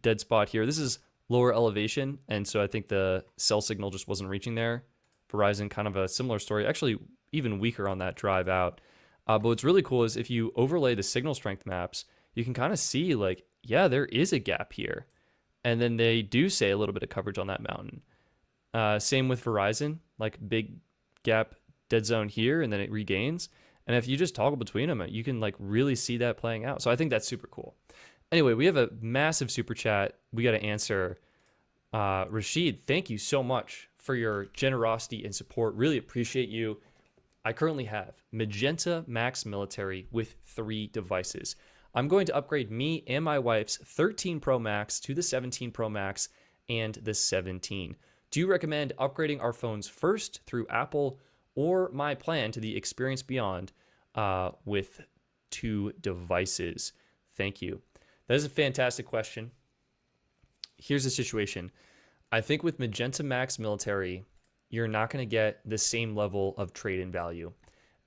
dead spot here. This is lower elevation, and so I think the cell signal just wasn't reaching there. Verizon, kind of a similar story, actually even weaker on that drive out. But what's really cool is if you overlay the signal strength maps, you can kind of see like, yeah, there is a gap here. And then they do say a little bit of coverage on that mountain. Same with Verizon, like big gap, dead zone here, and then it regains. And if you just toggle between them, you can like really see that playing out. So I think that's super cool. Anyway, we have a massive super chat we got to answer. Rashid, thank you so much for your generosity and support. Really appreciate you. I currently have Magenta Max Military with 3 devices. I'm going to upgrade me and my wife's 13 Pro Max to the 17 Pro Max and the 17. Do you recommend upgrading our phones first through Apple or my plan to the Experience Beyond with 2 devices? Thank you. That is a fantastic question. Here's the situation. I think with Magenta Max Military, you're not going to get the same level of trade-in value,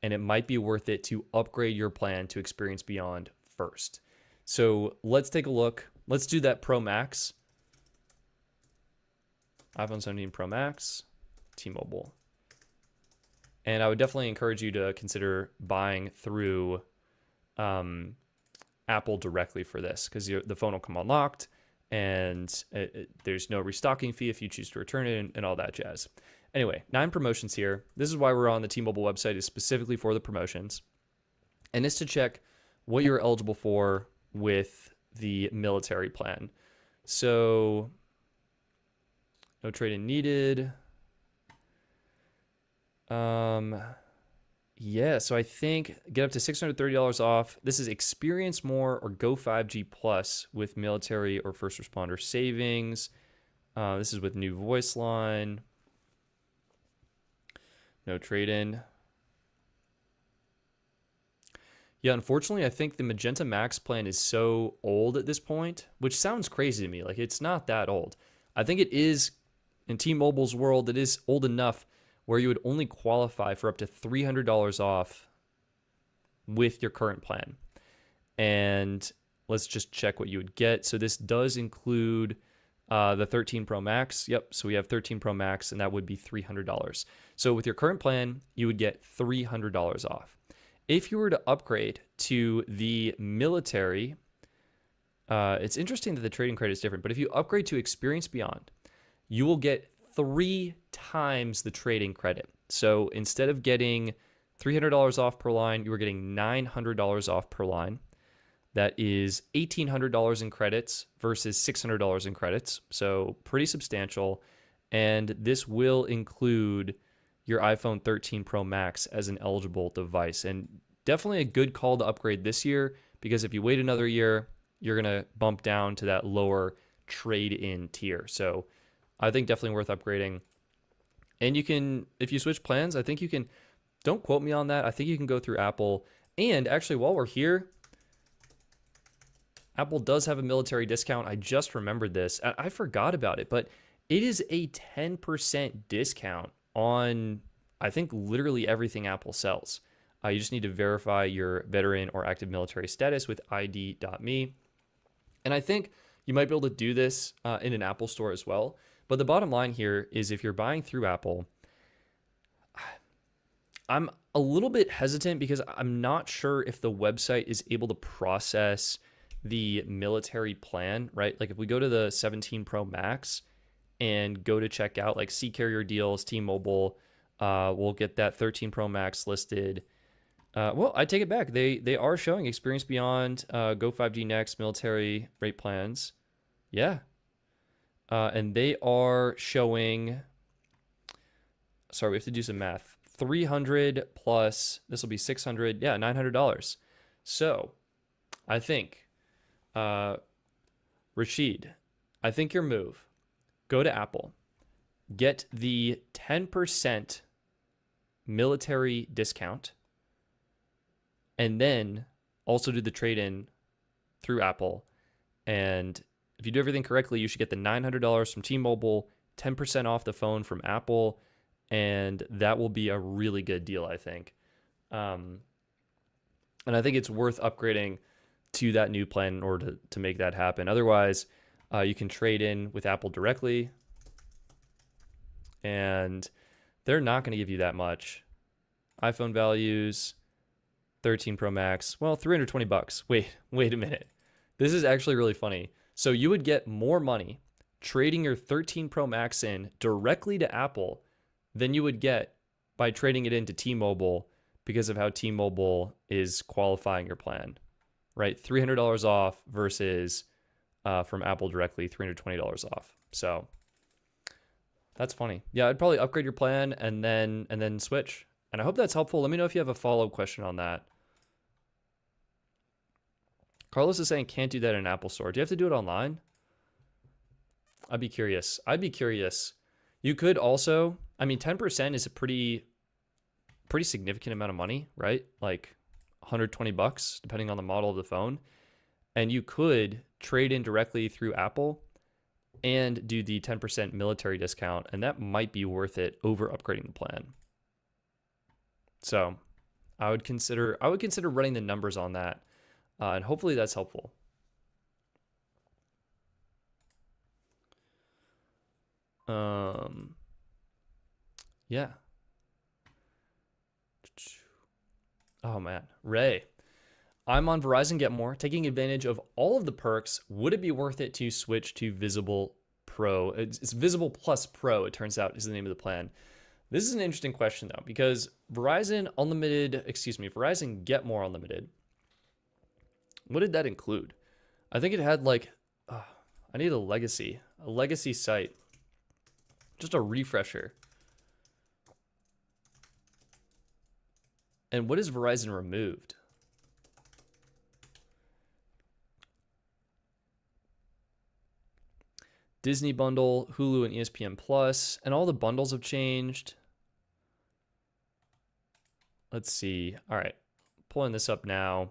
and it might be worth it to upgrade your plan to Experience Beyond first. So let's take a look. Let's do that Pro Max. iPhone 17 Pro Max, T-Mobile. And I would definitely encourage you to consider buying through Apple directly for this, because the phone will come unlocked and there's no restocking fee if you choose to return it and all that jazz. Anyway, 9 promotions here. This is why we're on the T-Mobile website, is specifically for the promotions. And it's to check what you're eligible for with the military plan. So no trade-in needed. Yeah, so I think get up to $630 off. This is Experience More or Go 5G Plus with military or first responder savings. This is with new voice line. No trade-in. Yeah, unfortunately, I think the Magenta Max plan is so old at this point, which sounds crazy to me. Like, it's not that old. I think it is, in T-Mobile's world, it is old enough where you would only qualify for up to $300 off with your current plan. And let's just check what you would get. So this does include the 13 Pro Max. Yep, so we have 13 Pro Max, and that would be $300. So with your current plan, you would get $300 off. If you were to upgrade to the military, It's interesting that the trading credit is different, but if you upgrade to Experience Beyond, you will get 3 times the trading credit. So instead of getting $300 off per line, you are getting $900 off per line. That is $1,800 in credits versus $600 in credits. So pretty substantial. And this will include your iPhone 13 Pro Max as an eligible device. And definitely a good call to upgrade this year, because if you wait another year, you're going to bump down to that lower trade-in tier. So I think definitely worth upgrading. And you can, if you switch plans, I think you can, don't quote me on that, I think you can go through Apple. And actually, while we're here, Apple does have a military discount. I just remembered this. I forgot about it, but it is a 10% discount on, I think, literally everything Apple sells. You just need to verify your veteran or active military status with ID.me. And I think you might be able to do this in an Apple store as well. But the bottom line here is, if you're buying through Apple, I'm a little bit hesitant because I'm not sure if the website is able to process the military plan, right? Like if we go to the 17 Pro Max and go to check out like C carrier deals, T-Mobile, we'll get that 13 Pro Max listed. Well, I take it back. They are showing Experience Beyond, Go 5G Next, military rate plans. Yeah. And they are showing, sorry, we have to do some math. 300 plus, this will be 600, yeah, $900. So I think, Rashid, I think your move, go to Apple, get the 10% military discount, and then also do the trade-in through Apple. And if you do everything correctly, you should get the $900 from T-Mobile, 10% off the phone from Apple, and that will be a really good deal, I think. And I think it's worth upgrading to that new plan in order to make that happen. Otherwise, you can trade in with Apple directly, and they're not going to give you that much. iPhone values, 13 Pro Max, well, $320. Wait a minute. This is actually really funny. So you would get more money trading your 13 Pro Max in directly to Apple than you would get by trading it into T-Mobile, because of how T-Mobile is qualifying your plan, right? $300 off versus from Apple directly, $320 off. So that's funny. Yeah, I'd probably upgrade your plan and then switch. And I hope that's helpful. Let me know if you have a follow-up question on that. Carlos is saying can't do that in an Apple store. Do you have to do it online? I'd be curious. You could also, I mean, 10% is a pretty significant amount of money, right? Like $120, depending on the model of the phone. And you could trade in directly through Apple and do the 10% military discount, and that might be worth it over upgrading the plan. So I would consider running the numbers on that, and hopefully that's helpful. Yeah. Oh man, Ray. I'm on Verizon Get More, taking advantage of all of the perks. Would it be worth it to switch to Visible Pro? It's Visible Plus Pro, it turns out, is the name of the plan. This is an interesting question though, because Verizon Get More Unlimited, what did that include? I think it had like, I need a legacy site, just a refresher. And what is Verizon removed? Disney bundle, Hulu and ESPN Plus, and all the bundles have changed. Let's see. All right, pulling this up now.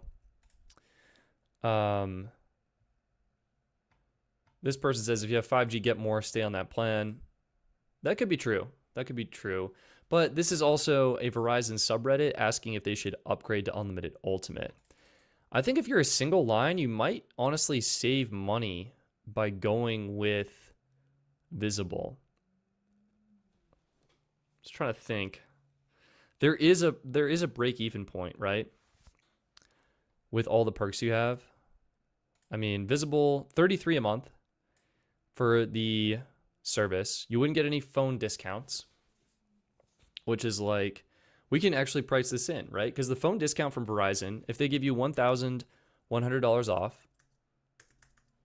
This person says if you have 5G, get more, stay on that plan. That could be true. But this is also a Verizon subreddit asking if they should upgrade to Unlimited Ultimate. I think if you're a single line, you might honestly save money by going with Visible. Just trying to think. There is a break-even point, right? With all the perks you have. I mean, Visible 33 a month for the service. You wouldn't get any phone discounts, which is like, we can actually price this in, right? Because the phone discount from Verizon, if they give you $1,100 off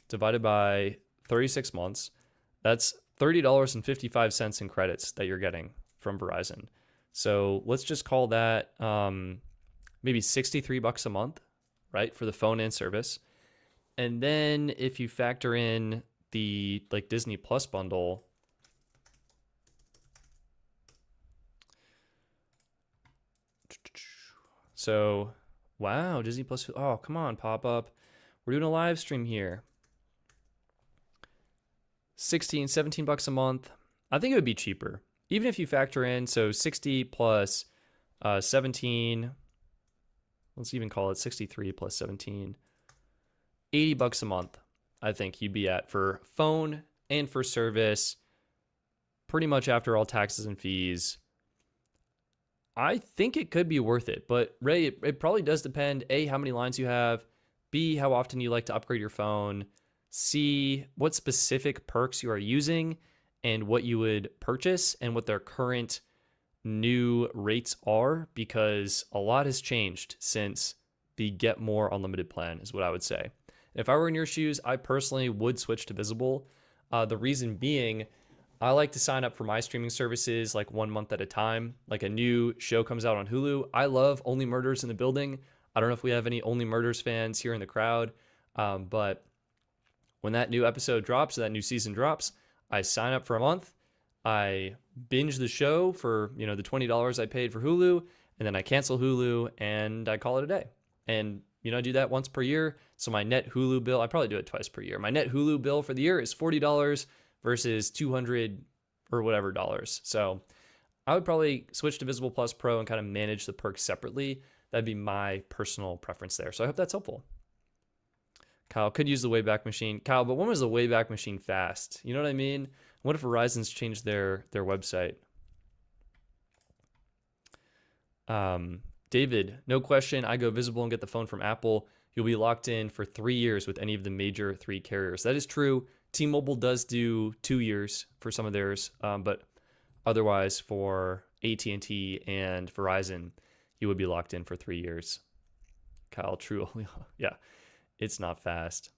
divided by 36 months, that's $30.55 in credits that you're getting from Verizon. So let's just call that maybe $63 a month, right, for the phone and service. And then if you factor in the like Disney Plus bundle, so wow, Disney Plus, oh, come on, pop up. We're doing a live stream here. 16, $17 a month. I think it would be cheaper. Even if you factor in, so 60 plus 17, let's even call it 63 plus 17, $80 a month, I think you'd be at for phone and for service, pretty much after all taxes and fees. I think it could be worth it, but Ray, it probably does depend, A, how many lines you have, B, how often you like to upgrade your phone, C, what specific perks you are using and what you would purchase and what their current new rates are, because a lot has changed since the Get More unlimited plan is what I would say. If I were in your shoes, I personally would switch to Visible. The reason being, I like to sign up for my streaming services like 1 month at a time. Like a new show comes out on Hulu. I love Only Murders in the Building. I don't know if we have any Only Murders fans here in the crowd, but when that new episode drops, that new season drops, I sign up for a month. I binge the show for, the $20 I paid for Hulu, and then I cancel Hulu and I call it a day. And, I do that once per year. So my net Hulu bill, I probably do it twice per year. My net Hulu bill for the year is $40 versus $200 or whatever dollars. So I would probably switch to Visible Plus Pro and kind of manage the perks separately. That'd be my personal preference there. So I hope that's helpful. Kyle, could use the Wayback Machine. Kyle, but when was the Wayback Machine fast? You know what I mean? What if Verizon's changed their website? David, no question. I go Visible and get the phone from Apple. You'll be locked in for 3 years with any of the major 3 carriers. That is true. T-Mobile does do 2 years for some of theirs, but otherwise for AT&T and Verizon, you would be locked in for 3 years. Kyle, true. Yeah, it's not fast.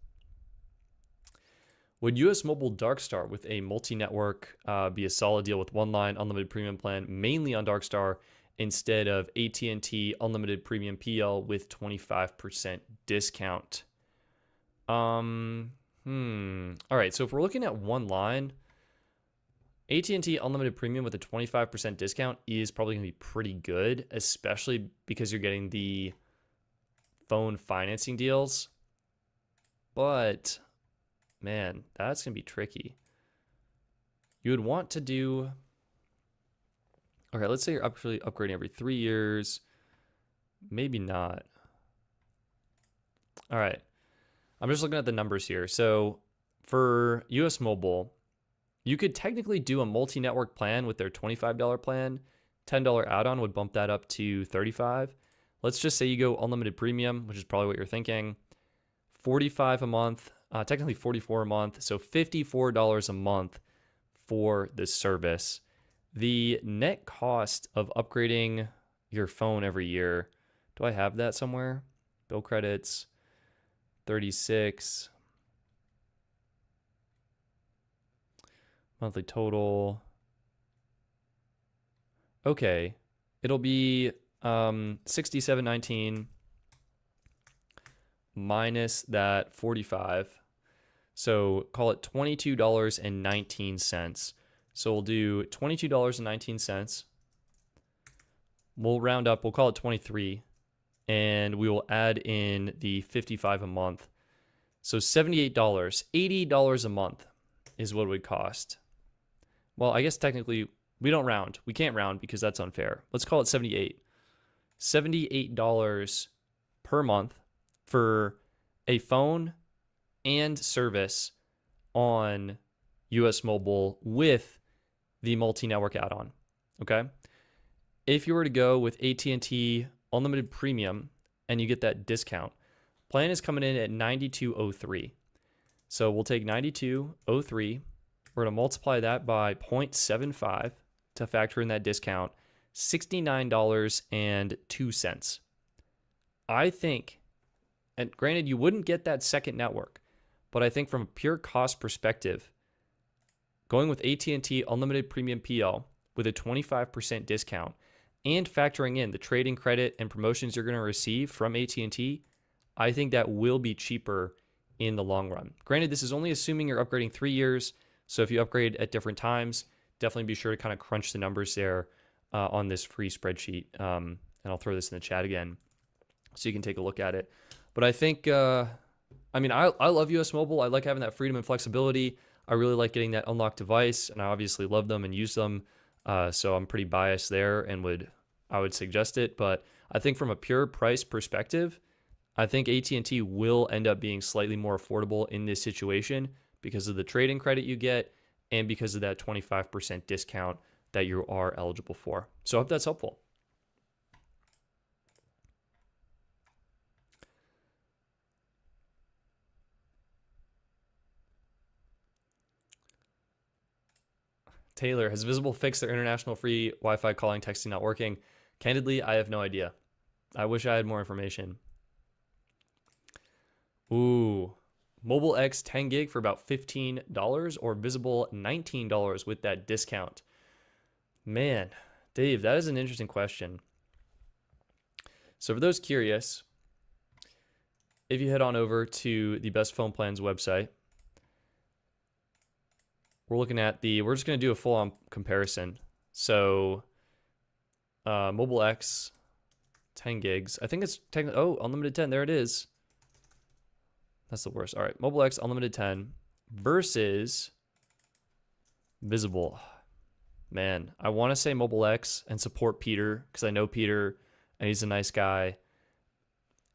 Would US Mobile Darkstar with a multi-network be a solid deal with one line unlimited premium plan, mainly on Darkstar, instead of AT&T unlimited premium PL with 25% discount? All right, so if we're looking at one line, AT&T unlimited premium with a 25% discount is probably going to be pretty good, especially because you're getting the phone financing deals. But man, that's going to be tricky. You would want to do, okay, let's say you're actually upgrading every 3 years. Maybe not. All right. I'm just looking at the numbers here. So for US Mobile, you could technically do a multi-network plan with their $25 plan. $10 add-on would bump that up to $35. Let's just say you go unlimited premium, which is probably what you're thinking. $45 a month, technically $44 a month, so $54 a month for this service. The net cost of upgrading your phone every year, do I have that somewhere? Bill credits, 36. Monthly total. Okay, it'll be $67.19 minus that 45. So call it $22.19. So we'll do $22.19. We'll round up, we'll call it 23, and we will add in the 55 a month. So $78, $80 a month is what it would cost. Well, I guess technically we don't round. We can't round because that's unfair. Let's call it 78. $78 per month for a phone and service on US Mobile with the multi-network add-on, okay? If you were to go with AT&T Unlimited Premium and you get that discount, Plan is coming in at 92.03. So we'll take 92.03. We're going to multiply that by 0.75 to factor in that discount, $69.02. I think, and granted, you wouldn't get that second network, but I think from a pure cost perspective, going with AT&T Unlimited Premium PL with a 25% discount and factoring in the trading credit and promotions you're going to receive from AT&T, I think that will be cheaper in the long run. Granted, this is only assuming you're upgrading 3 years, so if you upgrade at different times, definitely be sure to kind of crunch the numbers there on this free spreadsheet. And I'll throw this in the chat again so you can take a look at it. But I think, I love US Mobile. I like having that freedom and flexibility. I really like getting that unlocked device, and I obviously love them and use them. So I'm pretty biased there and I would suggest it. But I think from a pure price perspective, I think AT&T will end up being slightly more affordable in this situation because of the trade-in credit you get and because of that 25% discount that you are eligible for. So I hope that's helpful. Taylor, has Visible fixed their international free Wi-Fi calling texting not working? Candidly, I have no idea. I wish I had more information. Ooh, MobileX 10 gig for about $15 or Visible $19 with that discount. Man, Dave, that is an interesting question. So for those curious, if you head on over to the Best Phone Plans website, we're just going to do a full-on comparison. So MobileX 10 gigs. I think it's technically, unlimited 10. There it is. That's the worst. All right, MobileX unlimited 10 versus Visible. Man, I want to say MobileX and support Peter because I know Peter and he's a nice guy.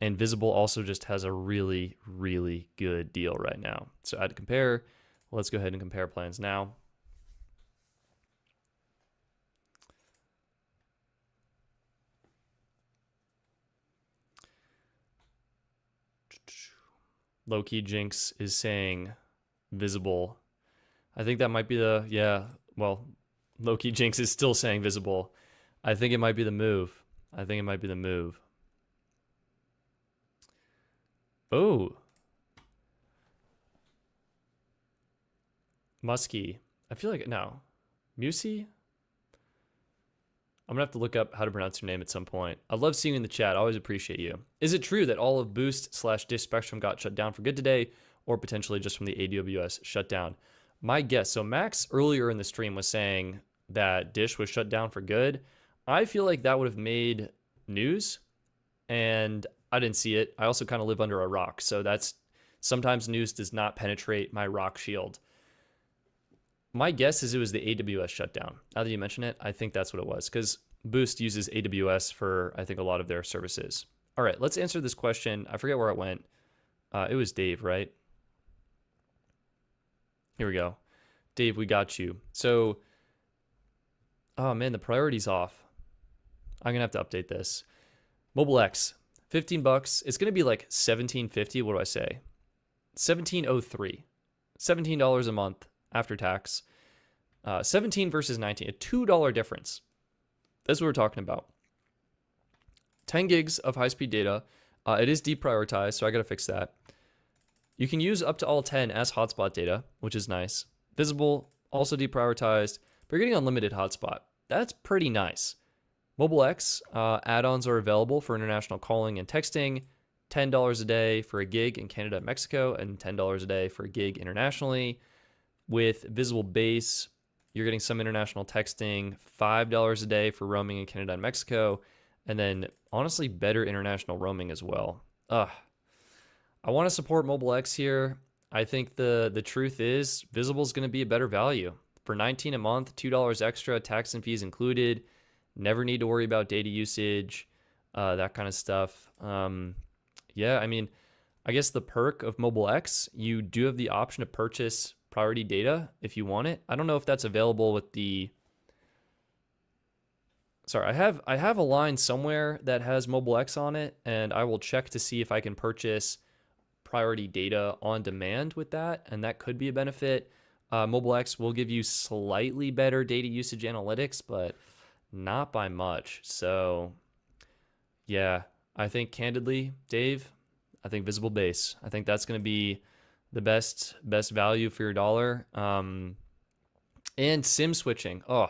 And Visible also just has a really, really good deal right now. So I'd compare. Let's go ahead and compare plans now. Low-key Jinx is saying Visible. I think that might be Low-key Jinx is still saying Visible. I think it might be the move. Oh. Muskie. I feel like, no. Musey? I'm going to have to look up how to pronounce your name at some point. I love seeing you in the chat. I always appreciate you. Is it true that all of Boost/Dish Spectrum got shut down for good today, or potentially just from the AWS shutdown? My guess. So Max earlier in the stream was saying that Dish was shut down for good. I feel like that would have made news, and I didn't see it. I also kind of live under a rock, so sometimes news does not penetrate my rock shield. My guess is it was the AWS shutdown. Now that you mention it, I think that's what it was because Boost uses AWS for, I think, a lot of their services. All right, let's answer this question. I forget where it went. It was Dave, right? Here we go. Dave, we got you. So, oh man, the priority's off. I'm going to have to update this. MobileX, $15. It's going to be like $17.50. What do I say? $17.03. $17 a month after tax. 17 versus 19, a $2 difference. That's what we're talking about. 10 gigs of high-speed data. It is deprioritized, so I got to fix that. You can use up to all 10 as hotspot data, which is nice. Visible, also deprioritized, but you're getting unlimited hotspot. That's pretty nice. MobileX add-ons are available for international calling and texting. $10 a day for a gig in Canada and Mexico, and $10 a day for a gig internationally. With Visible Base, you're getting some international texting, $5 a day for roaming in Canada and Mexico, and then honestly better international roaming as well. I want to support MobileX here. I think the truth is Visible is going to be a better value. For $19 a month, $2 extra, tax and fees included, never need to worry about data usage, that kind of stuff. Yeah, I mean, I guess the perk of MobileX, you do have the option to purchase priority data if you want it. I don't know if that's available with the sorry, I have a line somewhere that has MobileX on it, and I will check to see if I can purchase priority data on demand with that, and that could be a benefit. MobileX will give you slightly better data usage analytics, but not by much. So yeah, I think candidly, Dave, I think Visible Base. I think that's going to be the best value for your dollar. And SIM switching. Oh,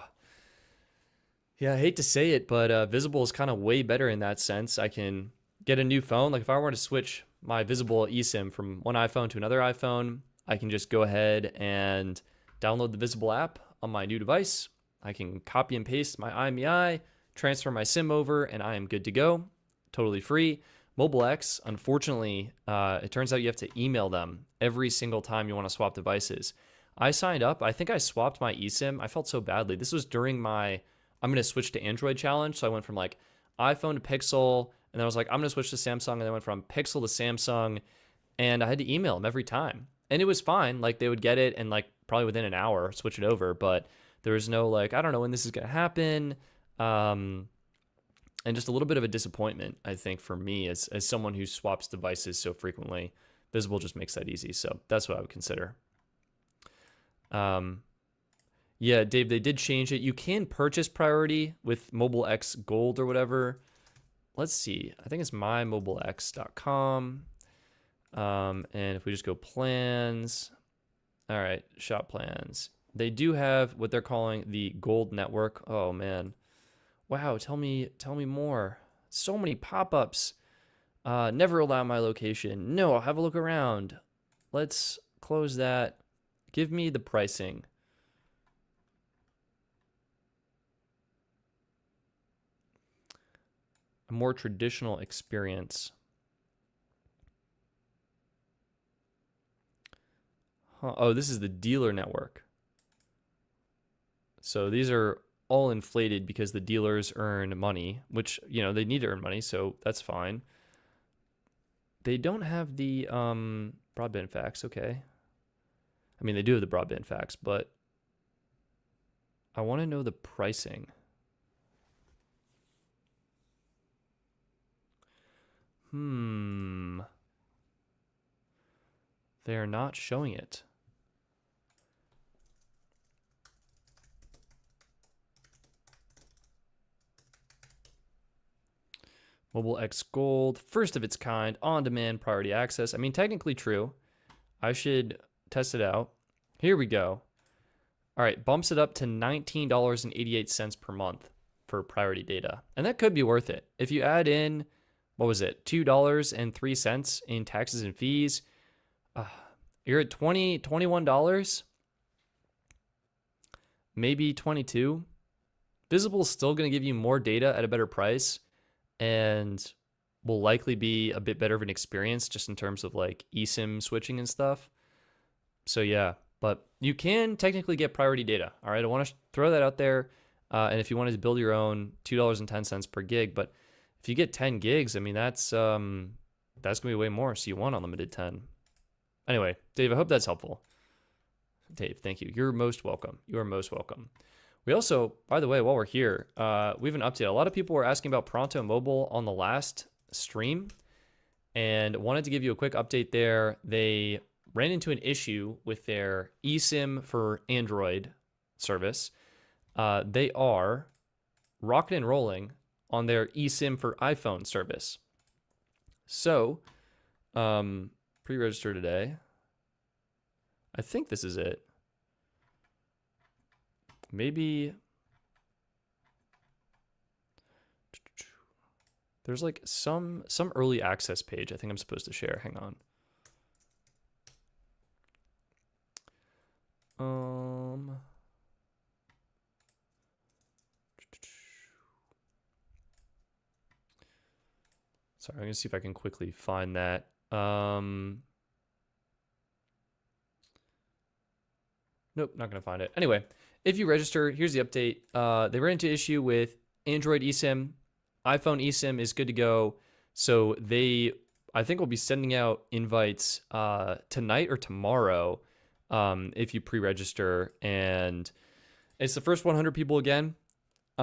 yeah, I hate to say it, but Visible is kind of way better in that sense. I can get a new phone. Like if I were to switch my Visible eSIM from one iPhone to another iPhone, I can just go ahead and download the Visible app on my new device. I can copy and paste my IMEI, transfer my SIM over, and I am good to go. Totally free. MobileX, unfortunately, it turns out you have to email them every single time you want to swap devices. I signed up. I think I swapped my eSIM. I felt so badly. This was during my I'm going to switch to Android challenge. So I went from like iPhone to Pixel, and then I was like, I'm going to switch to Samsung, and then I went from Pixel to Samsung, and I had to email them every time. And it was fine. Like they would get it and like probably within an hour switch it over, but there was no like, I don't know when this is going to happen. And just a little bit of a disappointment, I think, for me as someone who swaps devices so frequently. Visible just makes that easy. So that's what I would consider. Yeah, Dave, they did change it. You can purchase priority with MobileX Gold or whatever. Let's see. I think it's mymobilex.com. And if we just go plans, all right, shop plans. They do have what they're calling the Gold Network. Oh man, wow. Tell me more. So many pop-ups. Never allow my location. No, I'll have a look around. Let's close that. Give me the pricing. A more traditional experience. Huh. Oh, this is the dealer network. So these are all inflated because the dealers earn money, which, you know, they need to earn money, so that's fine. They don't have the broadband fax, okay. I mean, they do have the broadband fax, but I want to know the pricing. They're not showing it. MobileX Gold, first of its kind, on-demand priority access. I mean, technically true. I should test it out. Here we go. All right, bumps it up to $19.88 per month for priority data. And that could be worth it. If you add in, what was it, $2.03 in taxes and fees, you're at $21, maybe $22. Visible is still going to give you more data at a better price and will likely be a bit better of an experience just in terms of like eSIM switching and stuff. So yeah, but you can technically get priority data. All right, I want to throw that out there. And if you wanted to build your own, $2.10 per gig. But if you get 10 gigs, I mean, that's going to be way more. So you want unlimited 10. Anyway, Dave, I hope that's helpful. Dave, thank you. You're most welcome. You are most welcome. We also, by the way, while we're here, we have an update. A lot of people were asking about Pronto Mobile on the last stream and wanted to give you a quick update there. They ran into an issue with their eSIM for Android service. They are rocking and rolling on their eSIM for iPhone service. So, pre-register today. I think this is it. Maybe there's like some early access page I think I'm supposed to share. Hang on. Sorry, I'm gonna see if I can quickly find that. Nope, not gonna find it. Anyway, if you register, here's the update. They ran into issue with Android eSIM. iPhone eSIM is good to go. So they, I think, will be sending out invites tonight or tomorrow if you pre-register. And it's the first 100 people again.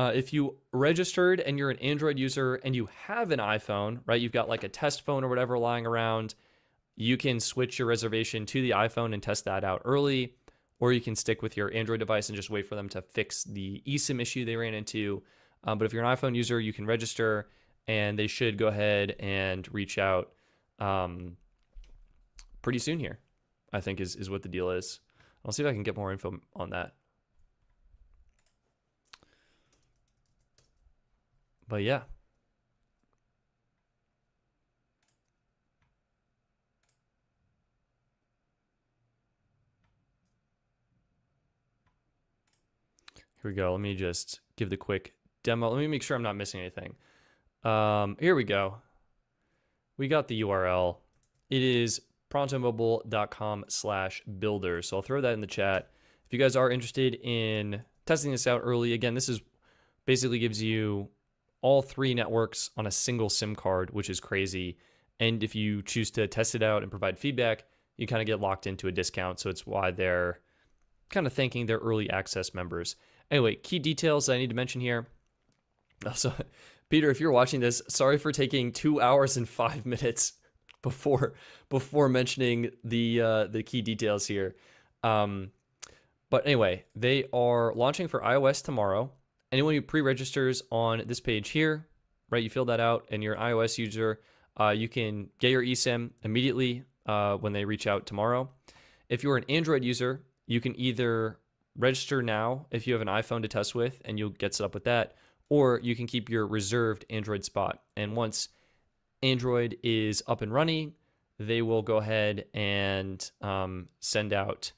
If you registered and you're an Android user and you have an iPhone, right? You've got like a test phone or whatever lying around, you can switch your reservation to the iPhone and test that out early, or you can stick with your Android device and just wait for them to fix the eSIM issue they ran into. But if you're an iPhone user, you can register, and they should go ahead and reach out pretty soon here, I think is what the deal is. I'll see if I can get more info on that. But yeah. Here we go. Let me just give the quick demo. Let me make sure I'm not missing anything. Here we go. We got the URL. It is prontomobile.com/builder. So I'll throw that in the chat. If you guys are interested in testing this out early, again, this is basically gives you all 3 networks on a single SIM card, which is crazy. And if you choose to test it out and provide feedback, you kind of get locked into a discount. So it's why they're kind of thanking their early access members. Anyway, key details I need to mention here. Also, Peter, if you're watching this, sorry for taking 2 hours and 5 minutes before mentioning the key details here. But anyway, they are launching for iOS tomorrow. Anyone who pre-registers on this page here, right, you fill that out and you're an iOS user, you can get your eSIM immediately when they reach out tomorrow. If you're an Android user, you can either register now if you have an iPhone to test with and you'll get set up with that, or you can keep your reserved Android spot. And once Android is up and running, they will go ahead and send out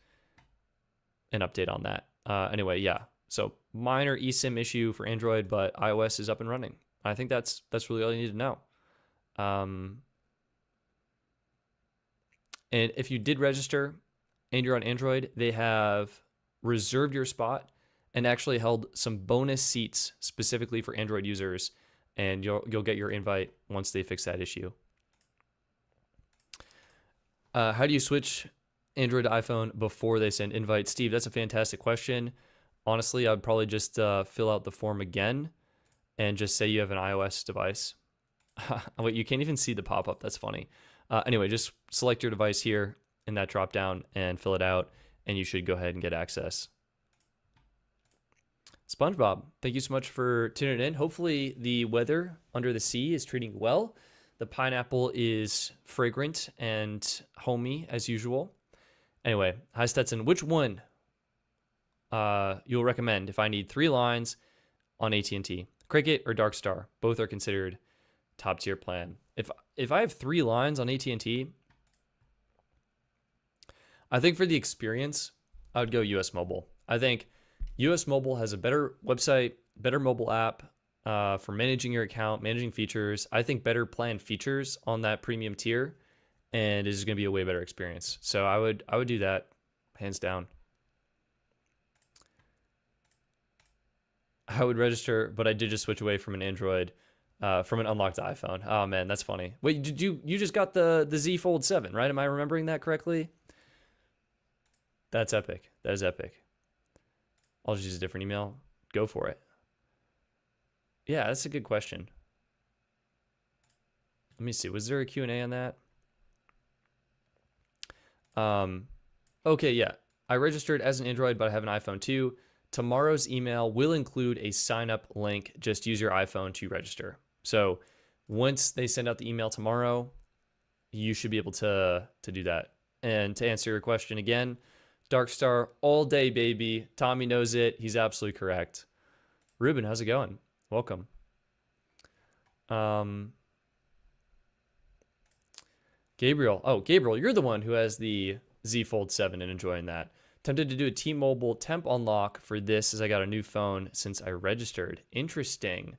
an update on that. Anyway, yeah. So minor eSIM issue for Android, but iOS is up and running. I think that's really all you need to know. And if you did register and you're on Android, they have reserved your spot and actually held some bonus seats specifically for Android users, and you'll get your invite once they fix that issue. How do you switch Android to iPhone before they send invites? Steve, that's a fantastic question. Honestly, I'd probably just fill out the form again and just say you have an iOS device. Wait, you can't even see the pop-up. That's funny. Anyway, just select your device here in that drop-down and fill it out, and you should go ahead and get access. SpongeBob, thank you so much for tuning in. Hopefully the weather under the sea is treating you well. The pineapple is fragrant and homey as usual. Anyway, hi Stetson, which one you'll recommend if I need 3 lines on AT&T? Cricket or Dark Star? Both are considered top tier plan. If I have 3 lines on AT&T, I think for the experience, I would go US Mobile. I think US Mobile has a better website, better mobile app for managing your account, managing features. I think better planned features on that premium tier, and it's going to be a way better experience. So I would do that, hands down. I would register, but I did just switch away from an Android, from an unlocked iPhone. Oh man, that's funny. Wait, did you just got the Z Fold 7, right? Am I remembering that correctly? That's epic. That is epic. I'll just use a different email. Go for it. Yeah, that's a good question. Let me see. Was there a Q&A on that? Okay, yeah. I registered as an Android, but I have an iPhone too. Tomorrow's email will include a sign-up link. Just use your iPhone to register. So once they send out the email tomorrow, you should be able to do that. And to answer your question again, Dark Star all day, baby. Tommy knows it. He's absolutely correct. Ruben, how's it going? Welcome. Gabriel. Oh, Gabriel, you're the one who has the Z Fold 7 and enjoying that. Tempted to do a T-Mobile temp unlock for this as I got a new phone since I registered. Interesting.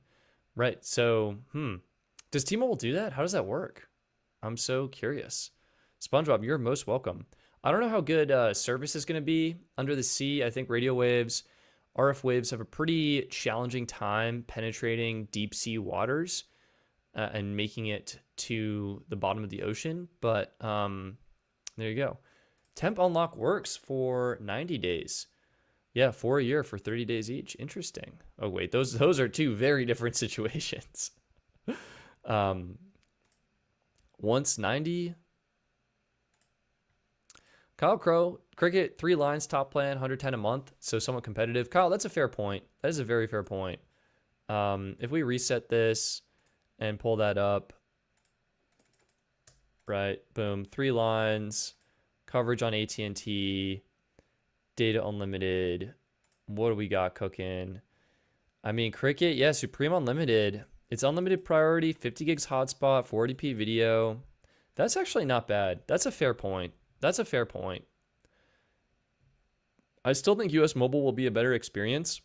Right. So, does T-Mobile do that? How does that work? I'm so curious. SpongeBob, you're most welcome. I don't know how good service is going to be under the sea. I think radio waves, RF waves have a pretty challenging time penetrating deep sea waters and making it to the bottom of the ocean. But there you go. Temp unlock works for 90 days. Yeah, for a year for 30 days each. Interesting. Oh wait, those are two very different situations. Once 90. Kyle Crow, Cricket, 3 lines, top plan, 110 a month, so somewhat competitive. Kyle, that's a fair point. That is a very fair point. If we reset this and pull that up, right, boom, 3 lines, coverage on AT&T, data unlimited. What do we got cooking? I mean, Cricket, yeah, Supreme Unlimited. It's unlimited priority, 50 gigs hotspot, 480p video. That's actually not bad. That's a fair point. That's a fair point. I still think US Mobile will be a better experience,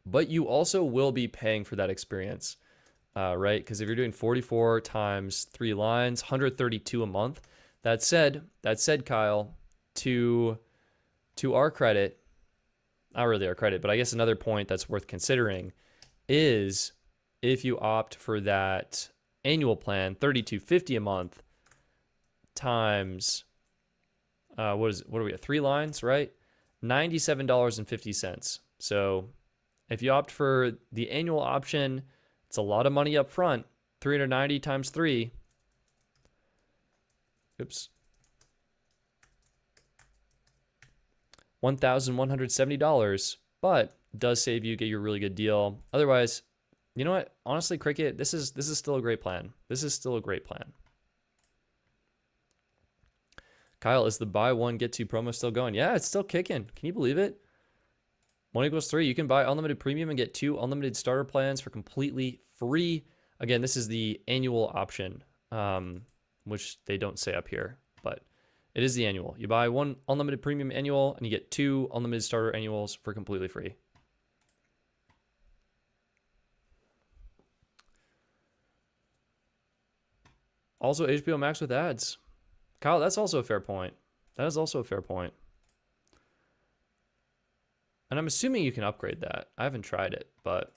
but you also will be paying for that experience, right? Because if you're doing 44 times 3 lines, 132 a month. That said, Kyle, to our credit, not really our credit, but I guess another point that's worth considering is if you opt for that annual plan, $32.50 a month times what are we at? 3 lines, right? $97.50. So if you opt for the annual option, it's a lot of money up front. 390 times 3. Oops. $1,170, but does save you, get you a really good deal. Otherwise, you know what? Honestly, Cricket, this is still a great plan. This is still a great plan. Kyle, is the buy one get two promo still going? Yeah, it's still kicking. Can you believe it? 1 equals 3. You can buy unlimited premium and get 2 unlimited starter plans for completely free. Again, this is the annual option, which they don't say up here, but it is the annual. You buy 1 unlimited premium annual and you get 2 unlimited starter annuals for completely free. Also, HBO Max with ads. Kyle, that's also a fair point. That is also a fair point. And I'm assuming you can upgrade that. I haven't tried it, but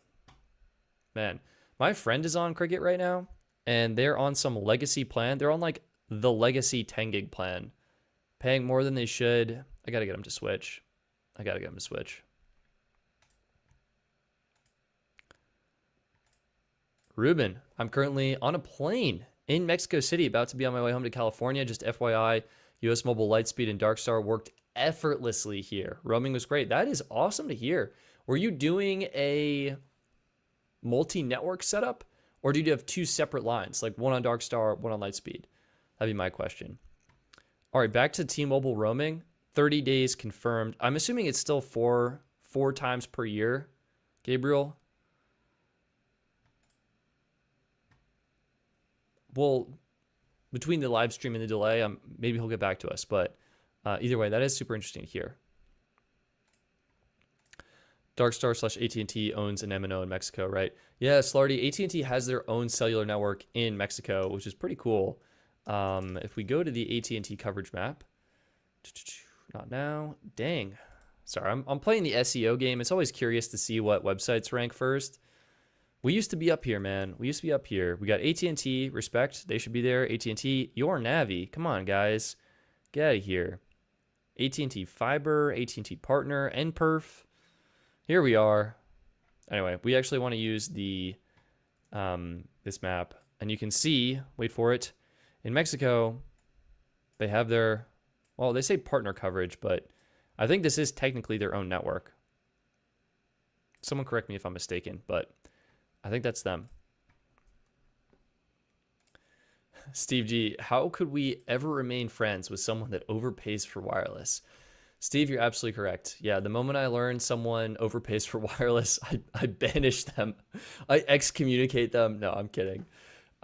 man, my friend is on Cricket right now, and they're on some legacy plan. They're on like the legacy 10 gig plan, paying more than they should. I got to get them to switch. Ruben, I'm currently on a plane in Mexico City, about to be on my way home to California. Just FYI, US Mobile Lightspeed and Darkstar worked effortlessly here. Roaming was great. That is awesome to hear. Were you doing a multi-network setup, or did you have 2 separate lines, like one on Darkstar, one on Lightspeed? That'd be my question. All right, back to T-Mobile roaming. 30 days confirmed. I'm assuming it's still four times per year, Gabriel. Well, between the live stream and the delay, maybe he'll get back to us. But either way, that is super interesting to hear. Darkstar / AT&T owns an MNO in Mexico, right? Yeah, Slarty, AT&T has their own cellular network in Mexico, which is pretty cool. If we go to the AT&T coverage map, not now. Dang. Sorry, I'm playing the SEO game. It's always curious to see what websites rank first. We used to be up here, man. We used to be up here. We got AT&T, respect. They should be there. AT&T, your Navi. Come on, guys. Get out of here. AT&T Fiber, AT&T Partner, NPerf. Here we are. Anyway, we actually want to use the this map. And you can see, wait for it, in Mexico, they have their, well, they say partner coverage, but I think this is technically their own network. Someone correct me if I'm mistaken, but I think that's them. Steve G, how could we ever remain friends with someone that overpays for wireless? Steve, you're absolutely correct. Yeah, the moment I learn someone overpays for wireless, I banish them. I excommunicate them. No, I'm kidding.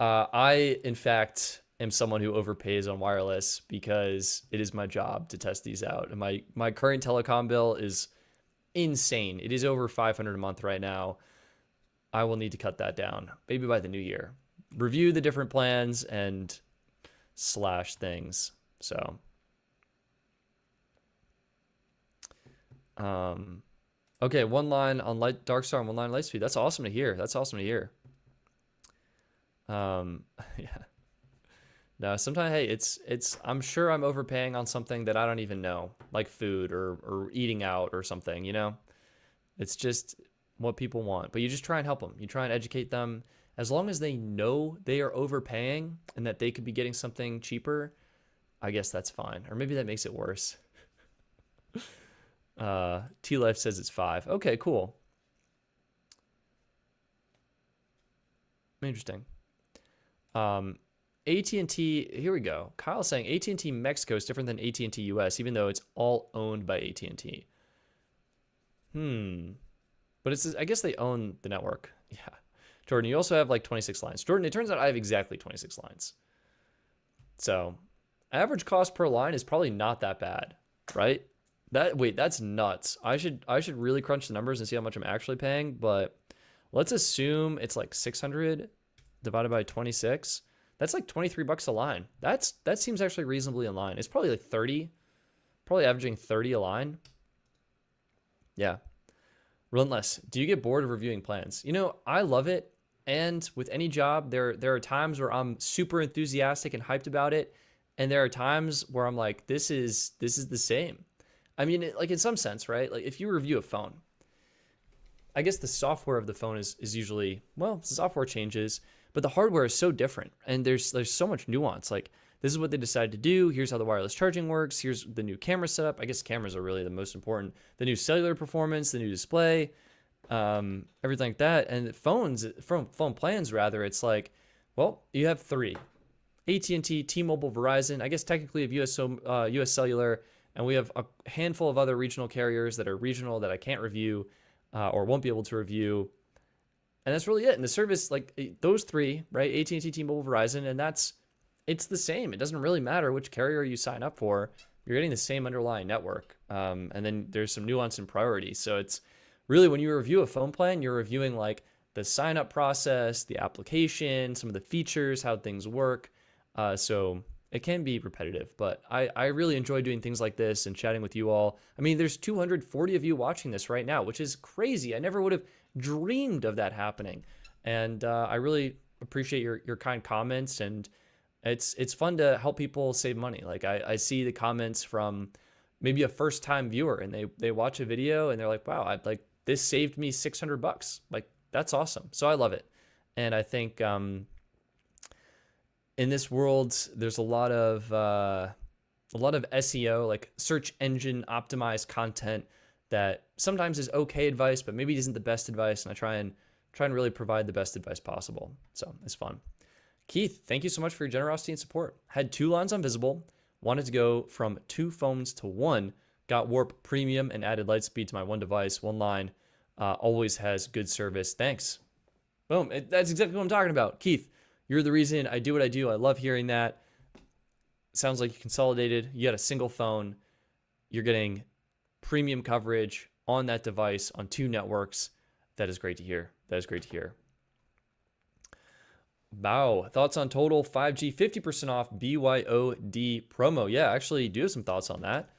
I, in fact, am someone who overpays on wireless because it is my job to test these out. And my current telecom bill is insane. It is over $500 a month right now. I will need to cut that down, maybe by the new year. Review the different plans and slash things. So, okay, 1 line on Darkstar and 1 line on Lightspeed. That's awesome to hear. Yeah. No, sometimes, hey, it's. I'm sure I'm overpaying on something that I don't even know, like food or eating out or something. You know, it's just what people want, but you just try and help them. You try and educate them. As long as they know they are overpaying and that they could be getting something cheaper, I guess that's fine. Or maybe that makes it worse. T-Life says it's 5. Okay, cool. Interesting. AT&T, here we go. Kyle's saying AT&T Mexico is different than AT&T US, even though it's all owned by AT&T. But it's, I guess they own the network. Yeah. Jordan, you also have like 26 lines. Jordan, it turns out I have exactly 26 lines. So average cost per line is probably not that bad, right? Wait, that's nuts. I should really crunch the numbers and see how much I'm actually paying, but let's assume it's like 600 divided by 26. That's like 23 bucks a line. That seems actually reasonably in line. It's probably like 30, probably averaging 30 a line. Yeah. Relentless. Do you get bored of reviewing plans? You know, I love it. And with any job, there are times where I'm super enthusiastic and hyped about it. And there are times where I'm like, this is the same. I mean, like in some sense, right? Like if you review a phone, I guess the software of the phone is usually, well, the software changes, but the hardware is so different. And there's so much nuance. Like this is what they decided to do. Here's how the wireless charging works. Here's the new camera setup. I guess cameras are really the most important. The new cellular performance, the new display, everything like that. And phone plans rather, it's like, well, you have 3. AT&T, T-Mobile, Verizon, I guess technically of US Cellular, and we have a handful of other regional carriers that are regional that I can't review or won't be able to review. And that's really it. And the service, like those 3, right? AT&T, T-Mobile, Verizon, and it's the same. It doesn't really matter which carrier you sign up for. You're getting the same underlying network. And then there's some nuance and priority. So it's really, when you review a phone plan, you're reviewing like the sign up process, the application, some of the features, how things work. So it can be repetitive, but I really enjoy doing things like this and chatting with you all. I mean, there's 240 of you watching this right now, which is crazy. I never would have dreamed of that happening. And I really appreciate your kind comments, and it's fun to help people save money. Like I see the comments from maybe a first time viewer, and they watch a video and they're like, wow, this saved me $600. Like that's awesome. So I love it. And I think, in this world, there's a lot of SEO, like search engine optimized content that sometimes is okay advice, but maybe isn't the best advice. And I try and really provide the best advice possible. So it's fun. Keith, thank you so much for your generosity and support. Had 2 lines on Visible, wanted to go from 2 phones to 1, got Warp Premium and added light speed to my 1 device. 1 line, always has good service. Thanks. Boom. That's exactly what I'm talking about. Keith, you're the reason I do what I do. I love hearing that. Sounds like you consolidated. You got a single phone. You're getting premium coverage on that device on 2 networks. That is great to hear. That is great to hear. Wow. Thoughts on total 5G 50% off BYOD promo? Yeah, I actually do have some thoughts on that.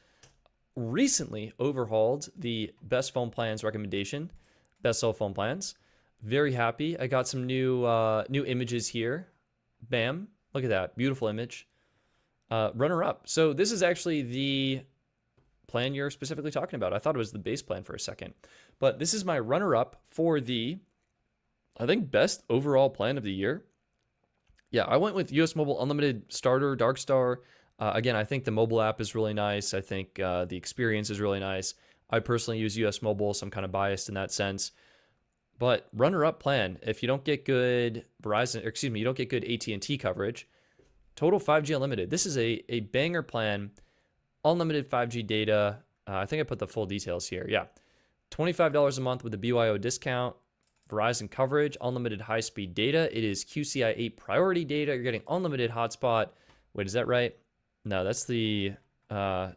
Recently overhauled the best phone plans recommendation, best cell phone plans. Very happy. I got some new images here. Bam. Look at that. Beautiful image. Runner up. So this is actually the plan you're specifically talking about. I thought it was the base plan for a second. But this is my runner up for the, I think, best overall plan of the year. Yeah, I went with US Mobile Unlimited Starter, Dark Star. Again, I think the mobile app is really nice. I think the experience is really nice. I personally use US Mobile, so I'm kind of biased in that sense. But runner-up plan, if you don't get good you don't get good AT&T coverage, total 5G unlimited. This is a banger plan, unlimited 5G data. I think I put the full details here. Yeah, $25 a month with the BYO discount, Verizon coverage, unlimited high-speed data. It is QCI 8 priority data. You're getting unlimited hotspot. Wait, is that right? No, that's that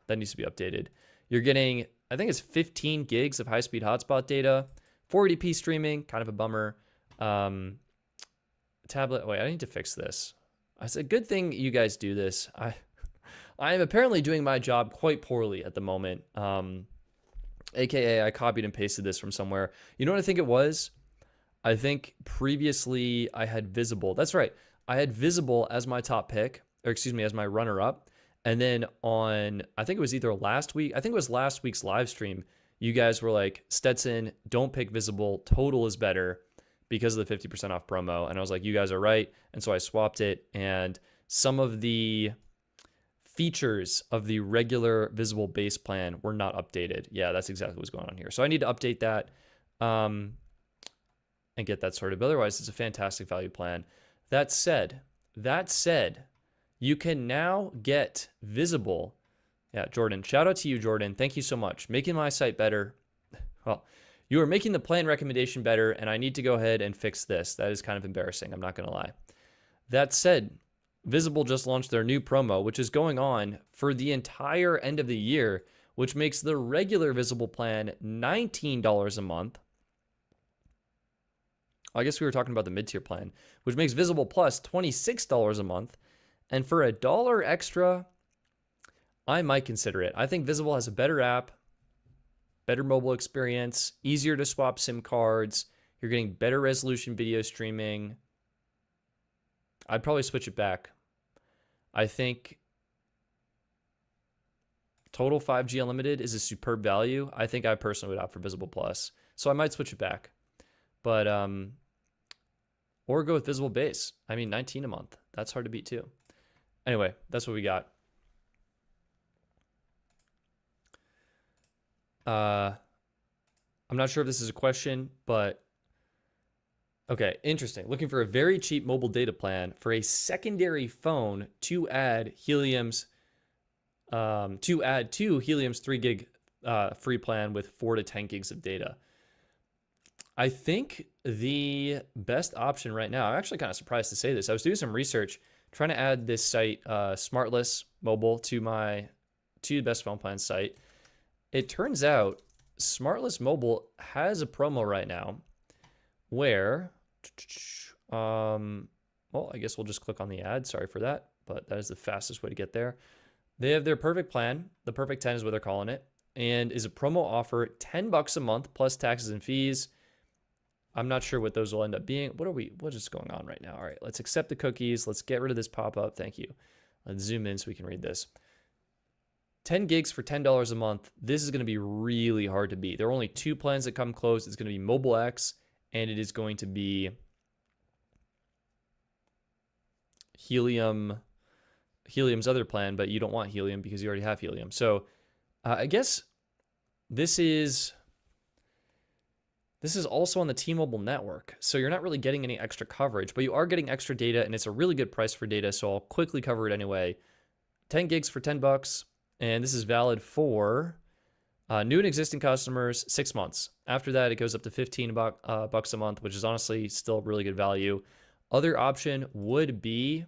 needs to be updated. You're getting, I think it's 15 gigs of high-speed hotspot data. 480p streaming, kind of a bummer. Tablet, wait, I need to fix this. It's a good thing you guys do this. I am apparently doing my job quite poorly at the moment. AKA I copied and pasted this from somewhere. You know what I think it was? I think previously I had Visible. That's right. I had Visible as my top pick, or excuse me, as my runner up. And then on, I think it was either last week, I think it was last week's live stream, you guys were like, Stetson, don't pick Visible. Total is better because of the 50% off promo. And I was like, you guys are right. And so I swapped it. And some of the features of the regular Visible base plan were not updated. Yeah, that's exactly what's going on here. So I need to update that and get that sorted. But otherwise, it's a fantastic value plan. That said, you can now get Visible. Yeah, Jordan, shout out to you, Jordan. Thank you so much. Making my site better. Well, you are making the plan recommendation better, and I need to go ahead and fix this. That is kind of embarrassing. I'm not going to lie. That said, Visible just launched their new promo, which is going on for the entire end of the year, which makes the regular Visible plan $19 a month. I guess we were talking about the mid-tier plan, which makes Visible Plus $26 a month. And for $1 extra, I might consider it. I think Visible has a better app, better mobile experience, easier to swap SIM cards. You're getting better resolution video streaming. I'd probably switch it back. I think total 5G unlimited is a superb value. I think I personally would opt for Visible Plus. So I might switch it back. But, or go with Visible base. I mean, 19 a month. That's hard to beat too. Anyway, that's what we got. I'm not sure if this is a question, but okay, interesting. Looking for a very cheap mobile data plan for a secondary phone to add Helium's to Helium's 3 gig free plan with 4 to 10 gigs of data. I think the best option right now, I'm actually kind of surprised to say this. I was doing some research trying to add this site, Smartless Mobile, to the best phone plan site. It turns out Smartless Mobile has a promo right now where, well, I guess we'll just click on the ad. Sorry for that, but that is the fastest way to get there. They have their perfect plan. The perfect 10 is what they're calling it, and is a promo offer, $10 a month plus taxes and fees. I'm not sure what those will end up being. What is going on right now? All right, let's accept the cookies. Let's get rid of this pop-up. Thank you. Let's zoom in so we can read this. 10 gigs for $10 a month. This is going to be really hard to beat. There are only 2 plans that come close. It's going to be MobileX, and it is going to be Helium's other plan, but you don't want Helium because you already have Helium. So I guess this is also on the T-Mobile network. So you're not really getting any extra coverage, but you are getting extra data, and it's a really good price for data. So I'll quickly cover it anyway. 10 gigs for $10. And this is valid for new and existing customers, 6 months. After that, it goes up to $15 a month, which is honestly still really good value. Other option would be,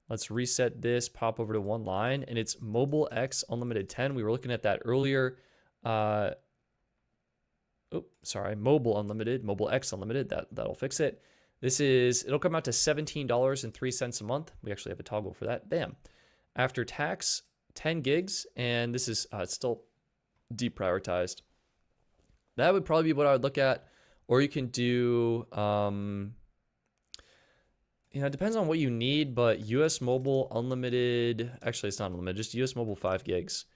let's reset this, pop over to one line, and it's MobileX Unlimited 10. We were looking at that earlier. Mobile Unlimited, MobileX Unlimited, that'll fix it. It'll come out to $17.03 a month. We actually have a toggle for that. Bam. After tax, 10 gigs, and this is it's still deprioritized. That would probably be what I would look at. Or you can do, it depends on what you need, but US Mobile Unlimited, actually it's not unlimited, just US Mobile 5 gigs.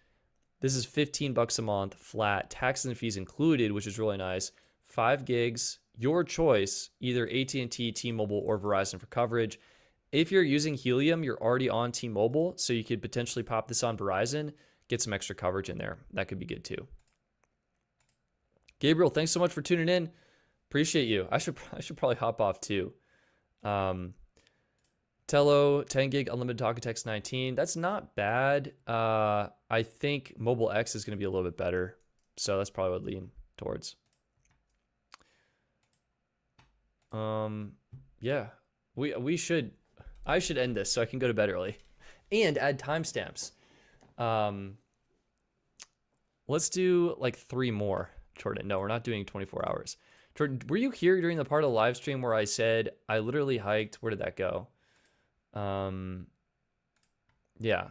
This is $15 a month, flat, taxes and fees included, which is really nice. 5 gigs, your choice, either AT&T, T-Mobile, or Verizon for coverage. If you're using Helium, you're already on T-Mobile, so you could potentially pop this on Verizon, get some extra coverage in there. That could be good too. Gabriel, thanks so much for tuning in. Appreciate you. I should probably hop off too. Tello, 10 gig unlimited talk and text 19. That's not bad. I think MobileX is going to be a little bit better, so that's probably what I'd lean towards. Yeah, I should end this so I can go to bed early and add timestamps. Let's do like 3 more, Jordan. No, we're not doing 24 hours. Jordan, were you here during the part of the live stream where I said I literally hiked? Where did that go? Yeah.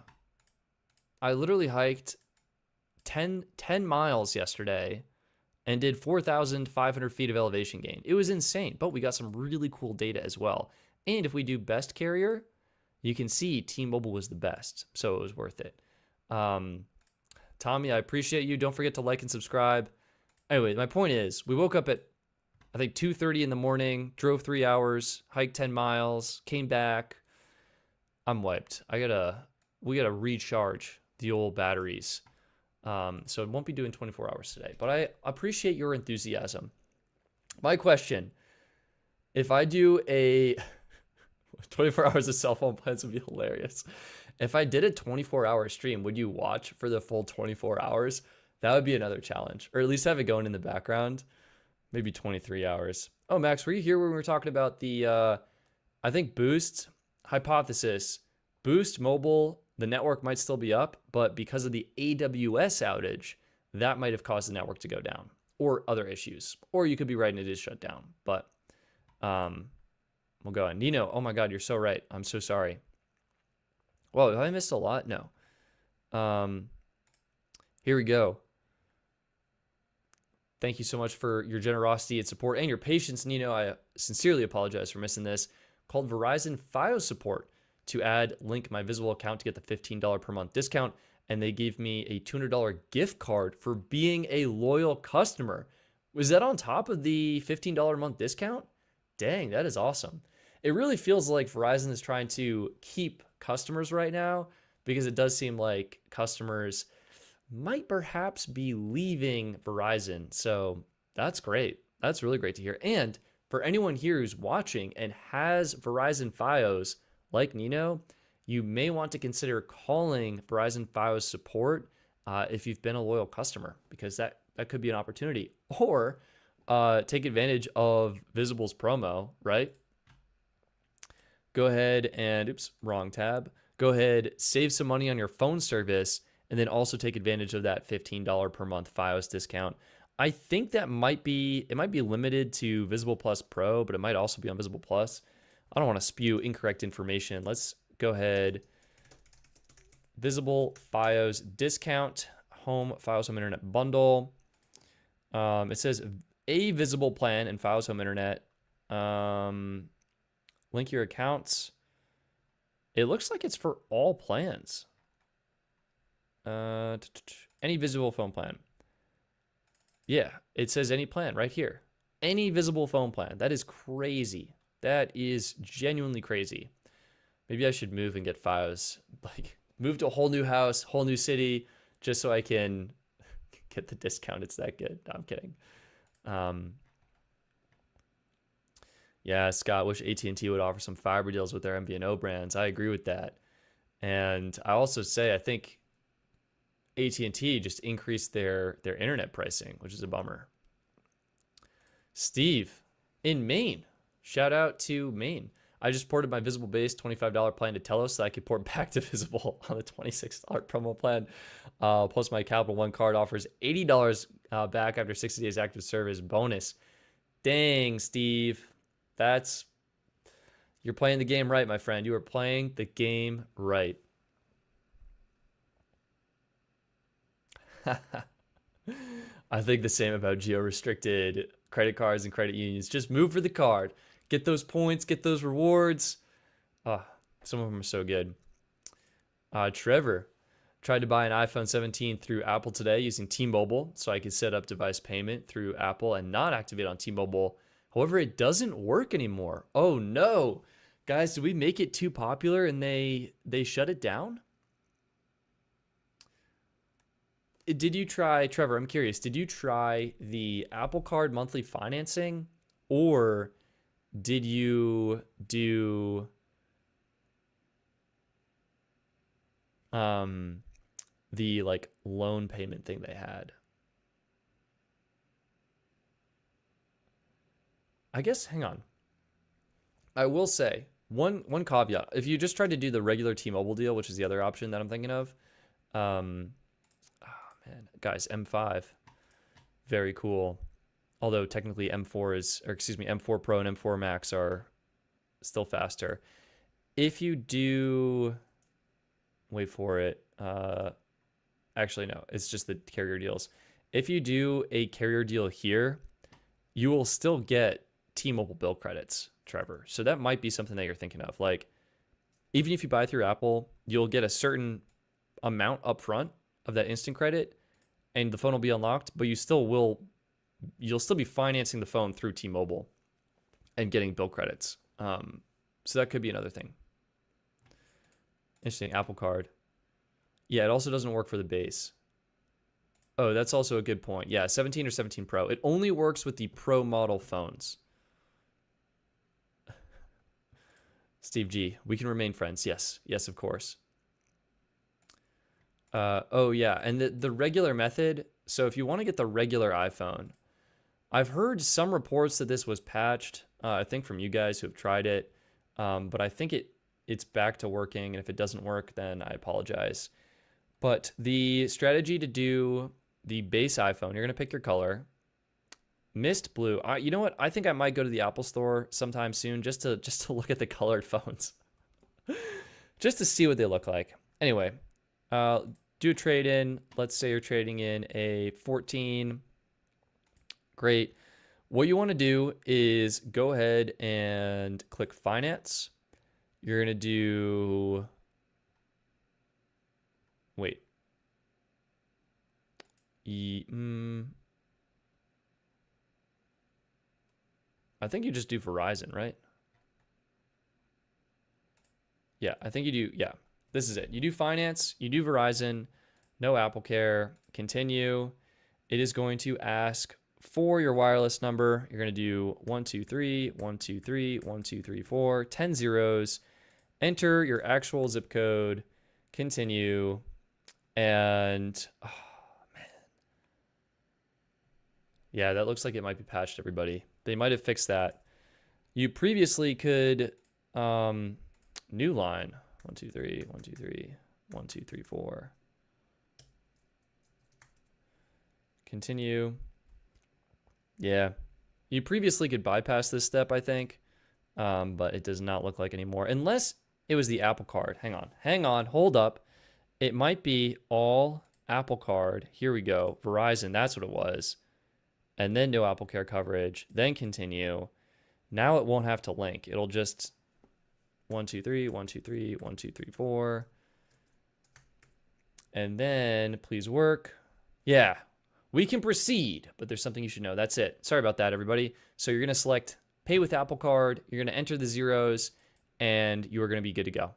I literally hiked 10 miles yesterday and did 4,500 feet of elevation gain. It was insane, but we got some really cool data as well. And if we do best carrier, you can see T-Mobile was the best, so it was worth it. Tommy, I appreciate you. Don't forget to like and subscribe. Anyway, my point is, we woke up at, I think, 2:30 in the morning, drove 3 hours, hiked 10 miles, came back. I'm wiped. We gotta recharge the old batteries. So it won't be doing 24 hours today, but I appreciate your enthusiasm. My question, if I do a 24 hours of cell phone plans would be hilarious. If I did a 24-hour stream, would you watch for the full 24 hours? That would be another challenge, or at least have it going in the background. Maybe 23 hours. Oh, Max, were you here when we were talking about the, I think Boost hypothesis? Boost Mobile, the network might still be up, but because of the AWS outage, that might have caused the network to go down, or other issues. Or you could be right and it is shut down. But we'll go on. Nino, oh my God, you're so right. I'm so sorry. Whoa, have I missed a lot? No. Here we go. Thank you so much for your generosity and support and your patience. Nino, I sincerely apologize for missing this. Called Verizon FiOS support to link my Visible account to get the $15 per month discount. And they gave me a $200 gift card for being a loyal customer. Was that on top of the $15 a month discount? Dang, that is awesome. It really feels like Verizon is trying to keep customers right now, because it does seem like customers might perhaps be leaving Verizon. So that's great. That's really great to hear. And for anyone here who's watching and has Verizon FiOS, like Nino, you may want to consider calling Verizon FiOS support if you've been a loyal customer, because that could be an opportunity. Or take advantage of Visible's promo, right? Go ahead and, oops, wrong tab. Go ahead, save some money on your phone service, and then also take advantage of that $15 per month FiOS discount. I think that might be limited to Visible Plus Pro, but it might also be on Visible Plus. I don't want to spew incorrect information. Let's go ahead. Visible FiOS discount, home FiOS home internet bundle. It says a Visible plan and FiOS home internet. Link your accounts. It looks like it's for all plans. Any Visible phone plan. Yeah, it says any plan right here. Any Visible phone plan. That is crazy. That is genuinely crazy. Maybe I should move and get FiOS. Like, move to a whole new house, whole new city, just so I can get the discount. It's that good. No, I'm kidding. Yeah, Scott, wish AT&T would offer some fiber deals with their MVNO brands. I agree with that. And I also say I think AT&T just increased their internet pricing, which is a bummer. Steve in Maine. Shout out to Maine. I just ported my Visible base $25 plan to Telos so I could port back to Visible on the $26 promo plan. Plus my Capital One card offers $80 back after 60 days active service bonus. Dang, Steve. You're playing the game right, my friend. You are playing the game right. I think the same about geo-restricted credit cards and credit unions. Just move for the card. Get those points, get those rewards. Some of them are so good. Trevor tried to buy an iPhone 17 through Apple today using T-Mobile so I could set up device payment through Apple and not activate on T-Mobile. However, it doesn't work anymore. Oh no. Guys, did we make it too popular and they shut it down? Did you try, Trevor, I'm curious, did you try the Apple Card monthly financing, or did you do the like loan payment thing they had? I guess, hang on. I will say one caveat. If you just tried to do the regular T-Mobile deal, which is the other option that I'm thinking of, man, guys, M5, very cool. Although technically M4 Pro and M4 Max are still faster. If you do, wait for it. Actually, no, it's just the carrier deals. If you do a carrier deal here, you will still get T-Mobile bill credits, Trevor. So that might be something that you're thinking of. Like, even if you buy through Apple, you'll get a certain amount up front, of that instant credit, and the phone will be unlocked, but you'll still be financing the phone through T-Mobile and getting bill credits. So that could be another thing. Interesting. Apple Card. Yeah, it also doesn't work for the base. Oh, that's also a good point. Yeah, 17 or 17 Pro. It only works with the Pro model phones. Steve G, we can remain friends. Yes, yes, of course. Oh yeah, and the regular method. So if you want to get the regular iPhone, I've heard some reports that this was patched. I think from you guys who have tried it, but I think it's back to working. And if it doesn't work, then I apologize. But the strategy to do the base iPhone, you're gonna pick your color. Mist blue. You know what? I think I might go to the Apple Store sometime soon just to look at the colored phones, just to see what they look like. Anyway, do a trade in. Let's say you're trading in a 14. Great. What you want to do is go ahead and click finance. You're gonna do. Wait. I think you just do Verizon, right? Yeah, I think you do. Yeah, this is it. You do finance, you do Verizon, no Apple Care, continue. It is going to ask for your wireless number. You're going to do 123, 123, 1234, 10 zeros, enter your actual zip code, continue, and oh, man. Yeah, that looks like it might be patched, everybody. They might have fixed that. You previously could new line 123 123 1234 continue. Yeah, you previously could bypass this step, I think, but it does not look like anymore unless it was the Apple Card. Hang on, hold up. It might be all Apple Card. Here we go. Verizon, that's what it was. And then no Apple Care coverage, then continue. Now it won't have to link. It'll just 123 123 1234, and then please work. Yeah, we can proceed, but there's something you should know. That's it. Sorry about that, everybody. So you're gonna select pay with Apple Card. You're gonna enter the zeros, and you are gonna be good to go.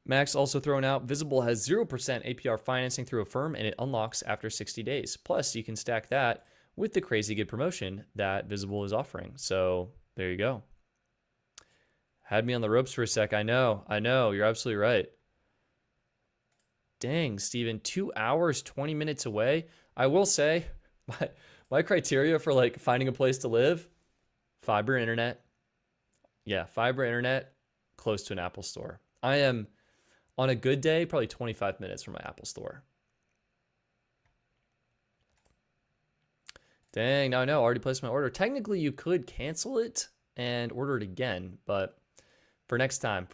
Max also thrown out, Visible has 0% APR financing through Affirm, and it unlocks after 60 days. Plus, you can stack that with the crazy good promotion that Visible is offering. So there you go. Had me on the ropes for a sec. I know. You're absolutely right. Dang, Steven, 2 hours, 20 minutes away. I will say, my criteria for like finding a place to live, fiber internet. Yeah, fiber internet, close to an Apple store. I am, on a good day, probably 25 minutes from my Apple store. Dang, now I know, already placed my order. Technically, you could cancel it and order it again, but for next time.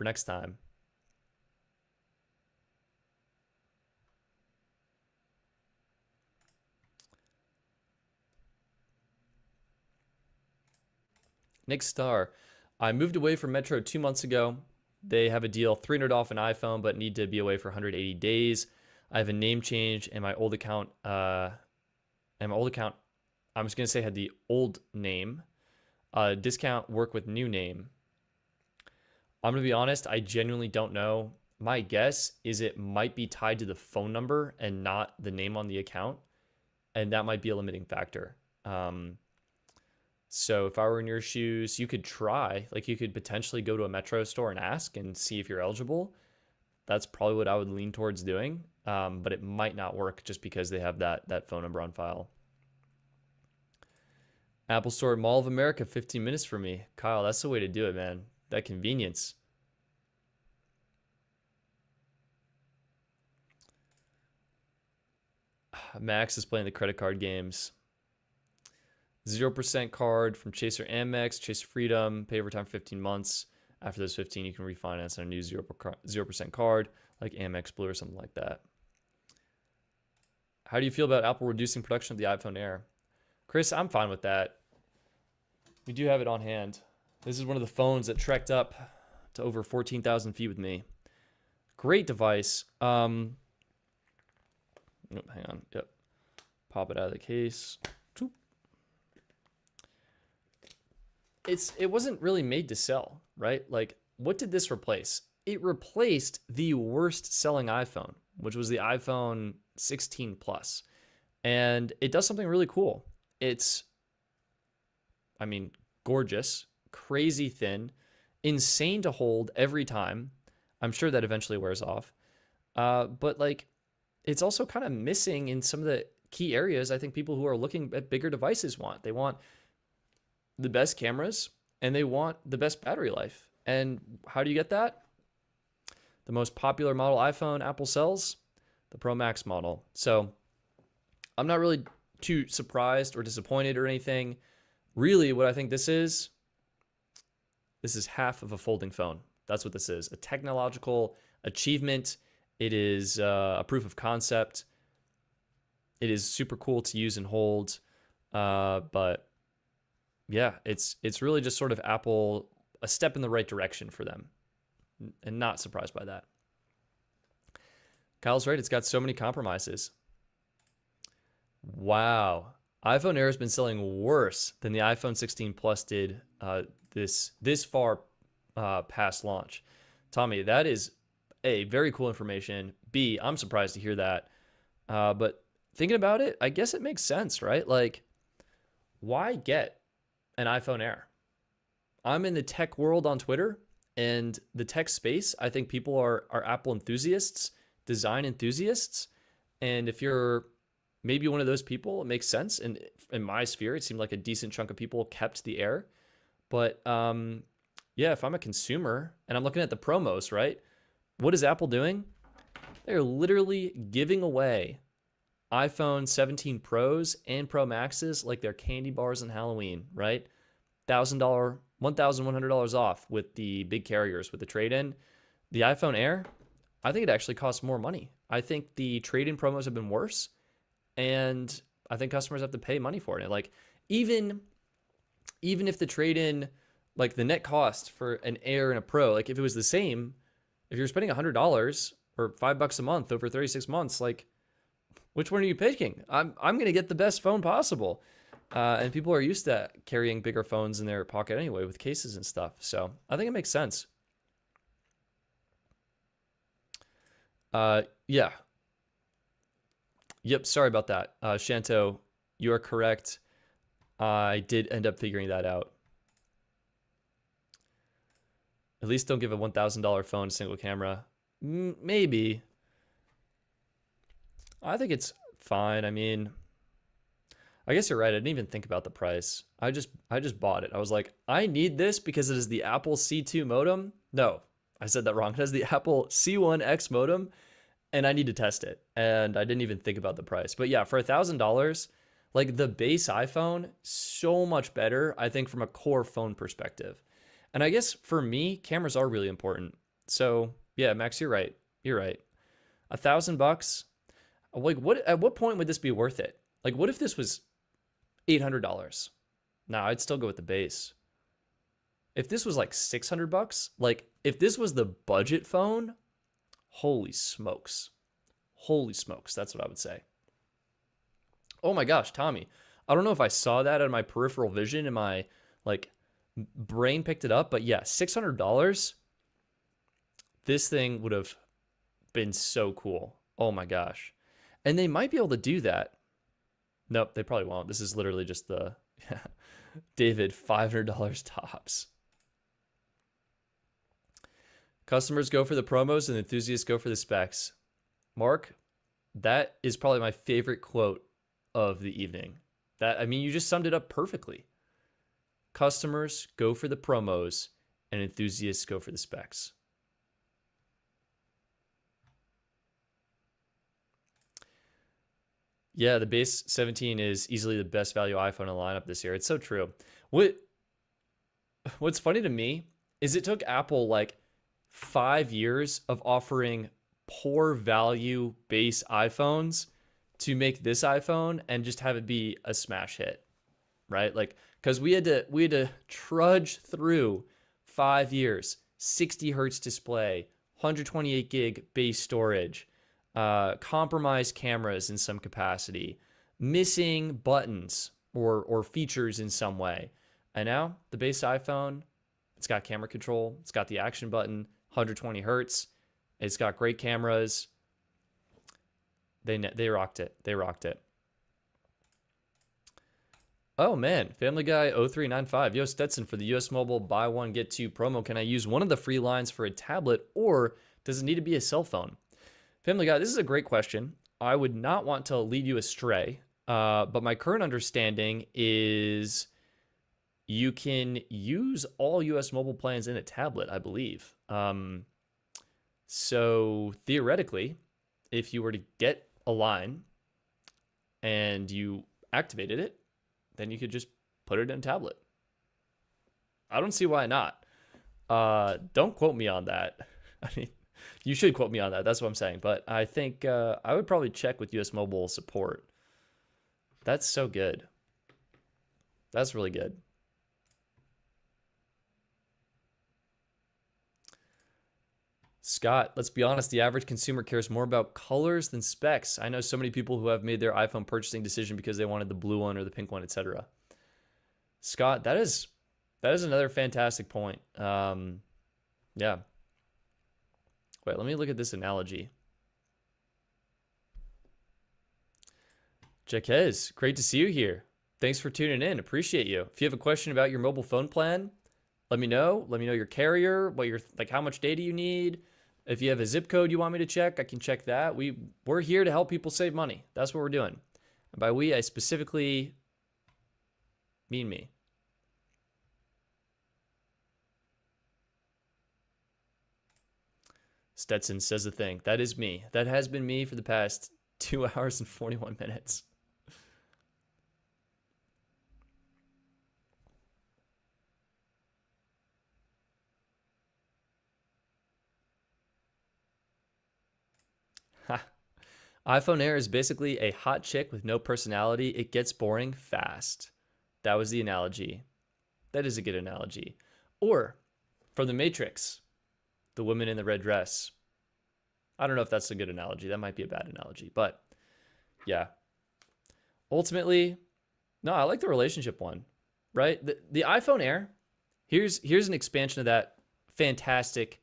Nick Star, I moved away from Metro 2 months ago. They have a deal, $300 off an iPhone, but need to be away for 180 days. I have a name change, and my old account, I'm just going to say had the old name. Discount work with new name. I'm going to be honest, I genuinely don't know. My guess is it might be tied to the phone number and not the name on the account, and that might be a limiting factor. So if I were in your shoes, you could try, like you could potentially go to a Metro store and ask and see if you're eligible. That's probably what I would lean towards doing, but it might not work just because they have that phone number on file. Apple Store, Mall of America, 15 minutes for me. Kyle, that's the way to do it, man. That convenience. Max is playing the credit card games. 0% card from Chase or Amex, Chase Freedom, pay over time for 15 months. After those 15, you can refinance on a new 0% card, like Amex Blue or something like that. How do you feel about Apple reducing production of the iPhone Air? Chris, I'm fine with that. We do have it on hand. This is one of the phones that trekked up to over 14,000 feet with me. Great device. Hang on. Yep. Pop it out of the case. It wasn't really made to sell, right? Like, what did this replace? It replaced the worst selling iPhone, which was the iPhone 16 Plus. And it does something really cool. It's, I mean, gorgeous, crazy thin, insane to hold every time. I'm sure that eventually wears off. But like, it's also kind of missing in some of the key areas I think people who are looking at bigger devices want. They want the best cameras and they want the best battery life. And how do you get that? The most popular model iPhone Apple sells, the Pro Max model. So I'm not really too surprised or disappointed or anything. Really, what I think this is half of a folding phone. That's what this is, a technological achievement. It is a proof of concept. It is super cool to use and hold. But yeah, it's really just sort of Apple, a step in the right direction for them. And not surprised by that. Kyle's right. It's got so many compromises. Wow. iPhone Air has been selling worse than the iPhone 16 Plus did this far past launch. Tommy, that is A, very cool information. B, I'm surprised to hear that. But thinking about it, I guess it makes sense, right? Like, why get an iPhone Air? I'm in the tech world on Twitter, and the tech space, I think people are Apple enthusiasts, design enthusiasts. And if you're maybe one of those people, it makes sense. And in my sphere, it seemed like a decent chunk of people kept the Air. But yeah, if I'm a consumer and I'm looking at the promos, right? What is Apple doing? They're literally giving away iPhone 17 Pros and Pro Maxes like they're candy bars on Halloween, right? $1,100 off with the big carriers with the trade-in. The iPhone Air, I think it actually costs more money. I think the trade-in promos have been worse, and I think customers have to pay money for it. And like, even if the trade-in, like the net cost for an Air and a Pro, like if it was the same, if you're spending $100 or $5 a month over 36 months, like which one are you picking? I'm going to get the best phone possible. And people are used to carrying bigger phones in their pocket anyway with cases and stuff. So I think it makes sense. Yeah. Yep. Sorry about that. Shanto, you are correct. I did end up figuring that out. At least don't give a $1,000 phone single camera. Maybe. I think it's fine. I mean, I guess you're right. I didn't even think about the price. I just bought it. I was like, I need this because it is the Apple C2 modem. No, I said that wrong. It has the Apple C1X modem, and I need to test it. And I didn't even think about the price. But yeah, for $1,000, like the base iPhone, so much better, I think, from a core phone perspective. And I guess for me, cameras are really important. So yeah, Max, you're right. You're right. $1,000. Like, at what point would this be worth it? Like, what if this was $800? Nah, I'd still go with the base. If this was like $600, like if this was the budget phone, holy smokes. Holy smokes, that's what I would say. Oh my gosh, Tommy. I don't know if I saw that on my peripheral vision and my like brain picked it up, but yeah, $600. This thing would have been so cool. Oh my gosh. And they might be able to do that. Nope, they probably won't. This is literally just the David $500 tops. Customers go for the promos and enthusiasts go for the specs. Mark, that is probably my favorite quote of the evening. I mean, you just summed it up perfectly. Customers go for the promos and enthusiasts go for the specs. Yeah, the base 17 is easily the best value iPhone in the lineup this year. It's so true. What's funny to me is it took Apple like 5 years of offering poor value base iPhones to make this iPhone and just have it be a smash hit, right? Like, because we had to trudge through 5 years, 60 hertz display, 128 gig base storage, compromised cameras in some capacity, missing buttons or features in some way. And now the base iPhone, it's got camera control, it's got the action button, 120 hertz, it's got great cameras. They rocked it. They rocked it. Oh man, Family Guy 0395. Yo, Stetson, for the US Mobile buy one get two promo, can I use one of the free lines for a tablet, or does it need to be a cell phone? Family Guy, this is a great question. I would not want to lead you astray, but my current understanding is you can use all US Mobile plans in a tablet, I believe. So theoretically, if you were to get a line and you activated it, then you could just put it in a tablet. I don't see why not. Don't quote me on that. I mean, you should quote me on that. That's what I'm saying. But I think I would probably check with US Mobile support. That's so good. That's really good. Scott, let's be honest, the average consumer cares more about colors than specs. I know so many people who have made their iPhone purchasing decision because they wanted the blue one or the pink one, etc. Scott, that is another fantastic point. Yeah. Wait, let me look at this analogy. Jaquez, great to see you here. Thanks for tuning in. Appreciate you. If you have a question about your mobile phone plan, let me know. Let me know your carrier, what your how much data you need. If you have a zip code you want me to check, I can check that. We're here to help people save money. That's what we're doing. And by we, I specifically mean me. Stetson says the thing. That is me. That has been me for the past 2 hours and 41 minutes. iPhone Air is basically a hot chick with no personality. It gets boring fast. That was the analogy. That is a good analogy. Or, from The Matrix, the woman in the red dress. I don't know if that's a good analogy. That might be a bad analogy. But, yeah. Ultimately, no, I like the relationship one. Right? The iPhone Air, here's an expansion of that fantastic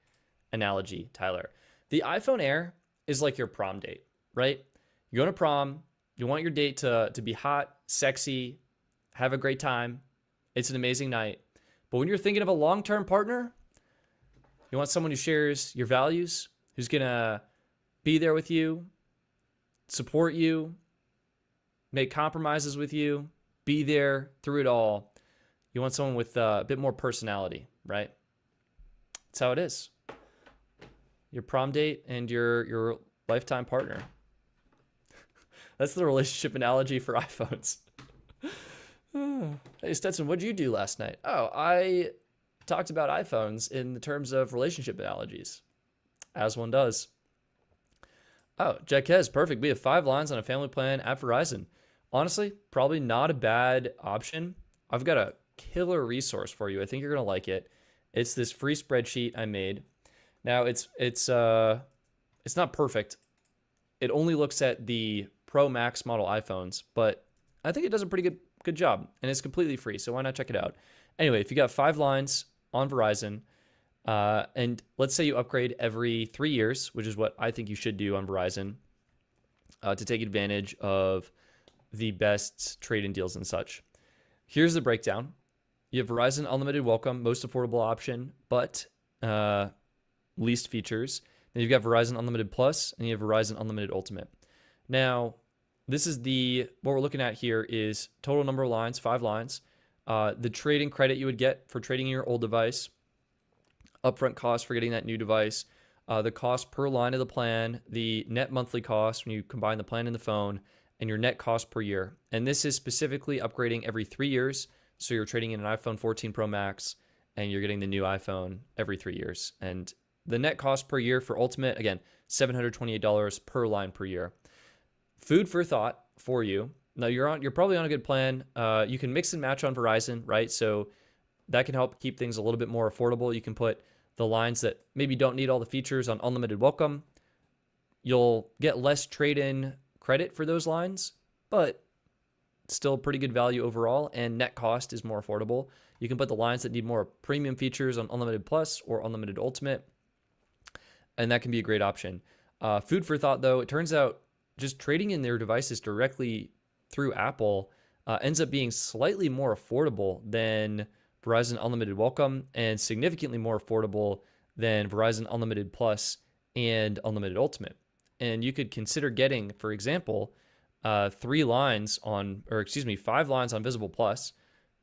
analogy, Tyler. The iPhone Air is like your prom date. Right? You go to prom, you want your date to be hot, sexy, have a great time. It's an amazing night. But when you're thinking of a long-term partner, you want someone who shares your values, who's going to be there with you, support you, make compromises with you, be there through it all. You want someone with a bit more personality, right? That's how it is. Your prom date and your lifetime partner. That's the relationship analogy for iPhones. Hey, Stetson, what did you do last night? Oh, I talked about iPhones in the terms of relationship analogies, as one does. Oh, Jaquez, perfect. We have 5 lines on a family plan at Verizon. Honestly, probably not a bad option. I've got a killer resource for you. I think you're going to like it. It's this free spreadsheet I made. Now, it's not perfect. It only looks at the Pro Max model iPhones, but I think it does a pretty good job, and it's completely free, so why not check it out? Anyway, if you got 5 lines on Verizon, and let's say you upgrade every 3 years, which is what I think you should do on Verizon, to take advantage of the best trade-in deals and such. Here's the breakdown. You have Verizon Unlimited Welcome, most affordable option, but least features. Then you've got Verizon Unlimited Plus, and you have Verizon Unlimited Ultimate. Now, this is what we're looking at here is total number of lines, 5 lines, the trading credit you would get for trading in your old device, upfront cost for getting that new device, the cost per line of the plan, the net monthly cost when you combine the plan and the phone, and your net cost per year. And this is specifically upgrading every 3 years. So you're trading in an iPhone 14 Pro Max, and you're getting the new iPhone every 3 years. And the net cost per year for Ultimate, again, $728 per line per year. Food for thought for you. Now you're probably on a good plan. You can mix and match on Verizon, right? So that can help keep things a little bit more affordable. You can put the lines that maybe don't need all the features on unlimited welcome. You'll get less trade-in credit for those lines, but still pretty good value overall, and net cost is more affordable. You can put the lines that need more premium features on Unlimited Plus or Unlimited Ultimate, and that can be a great option. Food for thought, though, it turns out just trading in their devices directly through Apple ends up being slightly more affordable than Verizon Unlimited Welcome and significantly more affordable than Verizon Unlimited Plus and Unlimited Ultimate. And you could consider getting, for example, 5 lines on Visible Plus.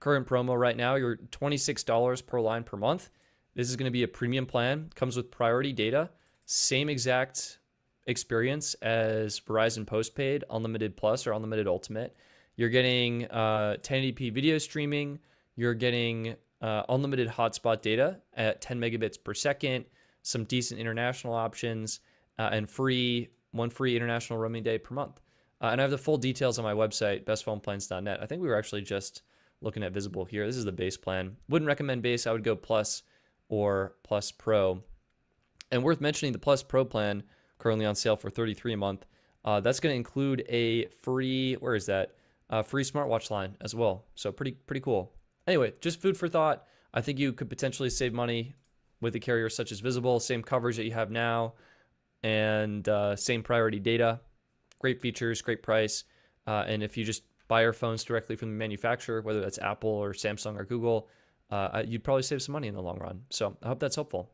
Current promo right now, you're $26 per line per month. This is going to be a premium plan. Comes with priority data. Same exact experience as Verizon Postpaid, Unlimited Plus, or Unlimited Ultimate. You're getting 1080p video streaming. You're getting unlimited hotspot data at 10 megabits per second, some decent international options, and one free international roaming day per month. And I have the full details on my website, bestphoneplans.net. I think we were actually just looking at Visible here. This is the base plan. Wouldn't recommend base. I would go Plus or Plus Pro. And worth mentioning, the Plus Pro plan currently on sale for $33 a month. That's going to include a free, free smartwatch line as well. So pretty cool. Anyway, just food for thought. I think you could potentially save money with a carrier such as Visible, same coverage that you have now, and same priority data. Great features, great price. And if you just buy your phones directly from the manufacturer, whether that's Apple or Samsung or Google, you'd probably save some money in the long run. So I hope that's helpful.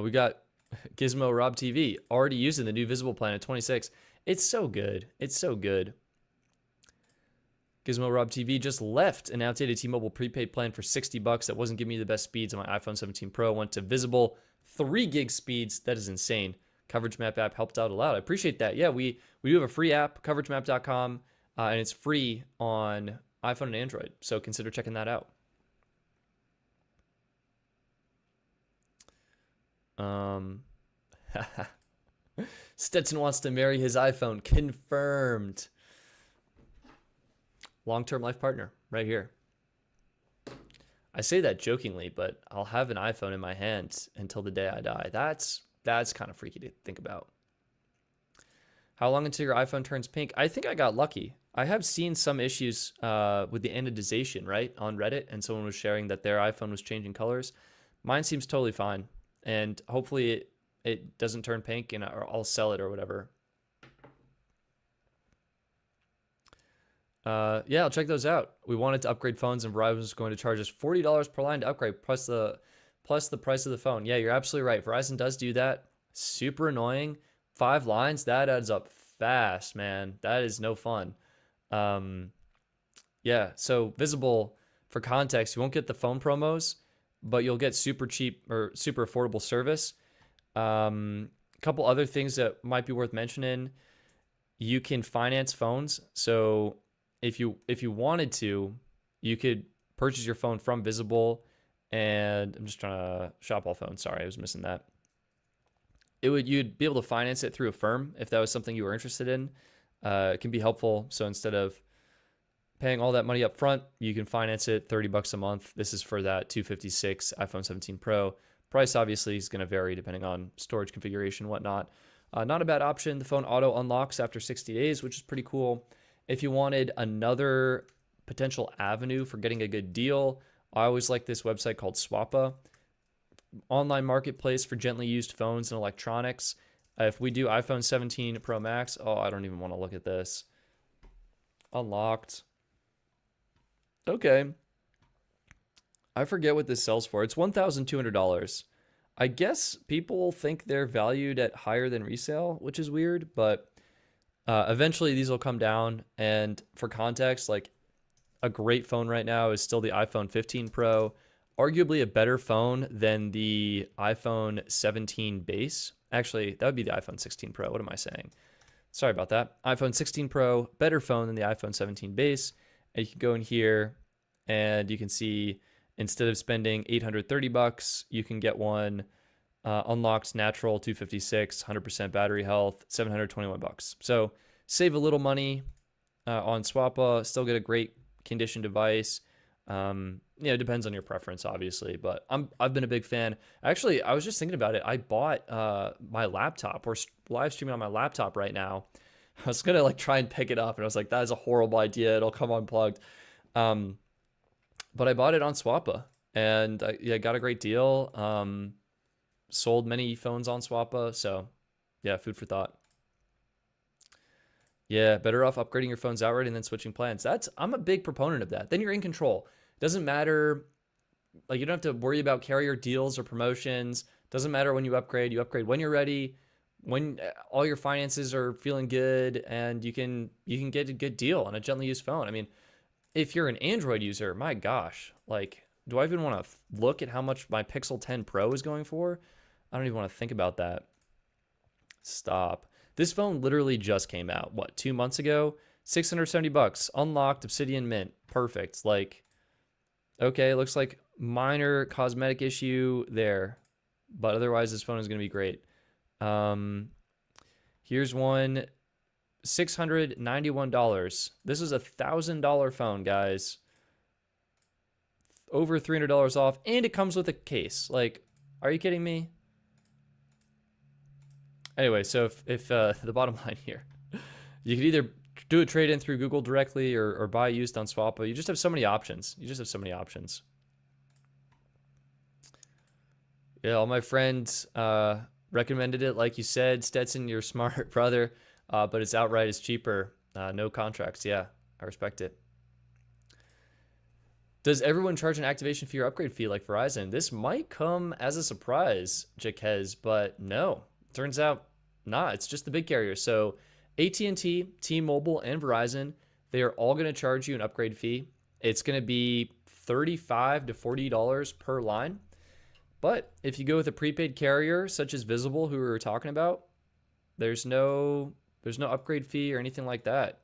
We got Gizmo Rob TV already using the new Visible plan at 26. It's so good. It's so good. Gizmo Rob TV just left an outdated T-Mobile prepaid plan for $60 that wasn't giving me the best speeds on my iPhone 17 Pro. Went to Visible 3 gig speeds. That is insane. Coverage Map app helped out a lot. I appreciate that. Yeah, we do have a free app, coveragemap.com, and it's free on iPhone and Android. So consider checking that out. Stetson wants to marry his iPhone. Confirmed. Long-term life partner right here. I say that jokingly, but I'll have an iPhone in my hand until the day I die. That's kind of freaky to think about. How long until your iPhone turns pink? I think I got lucky. I have seen some issues with the anodization, right, on Reddit, and someone was sharing that their iPhone was changing colors. Mine seems totally fine, and hopefully it doesn't turn pink, and I'll sell it or whatever. Yeah, I'll check those out. We wanted to upgrade phones, and Verizon was going to charge us $40 per line to upgrade, plus the price of the phone. Yeah, you're absolutely right. Verizon does do that. Super annoying. 5 lines, that adds up fast, man. That is no fun. Yeah, so Visible, for context, you won't get the phone promos, but you'll get super cheap or super affordable service. A couple other things that might be worth mentioning. You can finance phones. So if you wanted to, you could purchase your phone from Visible, and I'm just trying to shop all phones. Sorry, I was missing that. You'd be able to finance it through a firm if that was something you were interested in. It can be helpful. So instead of paying all that money up front, you can finance it $30 a month. This is for that 256 iPhone 17 Pro. Price obviously is going to vary depending on storage configuration and whatnot. Not a bad option. The phone auto unlocks after 60 days, which is pretty cool. If you wanted another potential avenue for getting a good deal, I always like this website called Swappa. Online marketplace for gently used phones and electronics. If we do iPhone 17 Pro Max, oh, I don't even want to look at this. Unlocked. Okay. I forget what this sells for. It's $1,200. I guess people think they're valued at higher than resale, which is weird, but eventually these will come down. And for context, like a great phone right now is still the iPhone 15 Pro, arguably a better phone than the iPhone 17 base. Actually, that would be the iPhone 16 Pro. What am I saying? Sorry about that. iPhone 16 Pro, better phone than the iPhone 17 base. And you can go in here and you can see instead of spending $830, you can get one unlocked natural 256, 100% battery health, $721. So save a little money on Swappa, still get a great condition device. It depends on your preference, obviously, but I've been a big fan. Actually, I was just thinking about it. I bought my laptop. We're live streaming on my laptop right now. I was gonna like try and pick it up, and I was like, that is a horrible idea. It'll come unplugged. But I bought it on Swappa, and I got a great deal. Sold many phones on Swappa, so yeah, food for thought. Yeah, better off upgrading your phones outright and then switching plans. I'm a big proponent of that. Then you're in control. Doesn't matter, like you don't have to worry about carrier deals or promotions. Doesn't matter when you upgrade. You upgrade when you're ready, when all your finances are feeling good, and you can get a good deal on a gently used phone. I mean, if you're an Android user, my gosh, like, do I even want to look at how much my Pixel 10 Pro is going for? I don't even want to think about that. Stop. This phone literally just came out, what, 2 months ago? $670, unlocked, Obsidian Mint, perfect. Like, okay, looks like minor cosmetic issue there, but otherwise this phone is going to be great. Here's one, $691. This is $1,000 phone, guys. Over $300 off, and it comes with a case. Like, are you kidding me? Anyway, so if the bottom line here, you could either do a trade-in through Google directly or buy used on Swappa. You just have so many options. Yeah, all my friends recommended it. Like you said, Stetson, you're smart, brother. But it's outright, it's cheaper. No contracts. Yeah, I respect it. Does everyone charge an activation fee or upgrade fee like Verizon? This might come as a surprise, Jaquez, but no. Turns out not. It's just the big carriers. So AT&T, T-Mobile, and Verizon, they are all going to charge you an upgrade fee. It's going to be $35 to $40 per line. But if you go with a prepaid carrier such as Visible, who we were talking about, there's no upgrade fee or anything like that.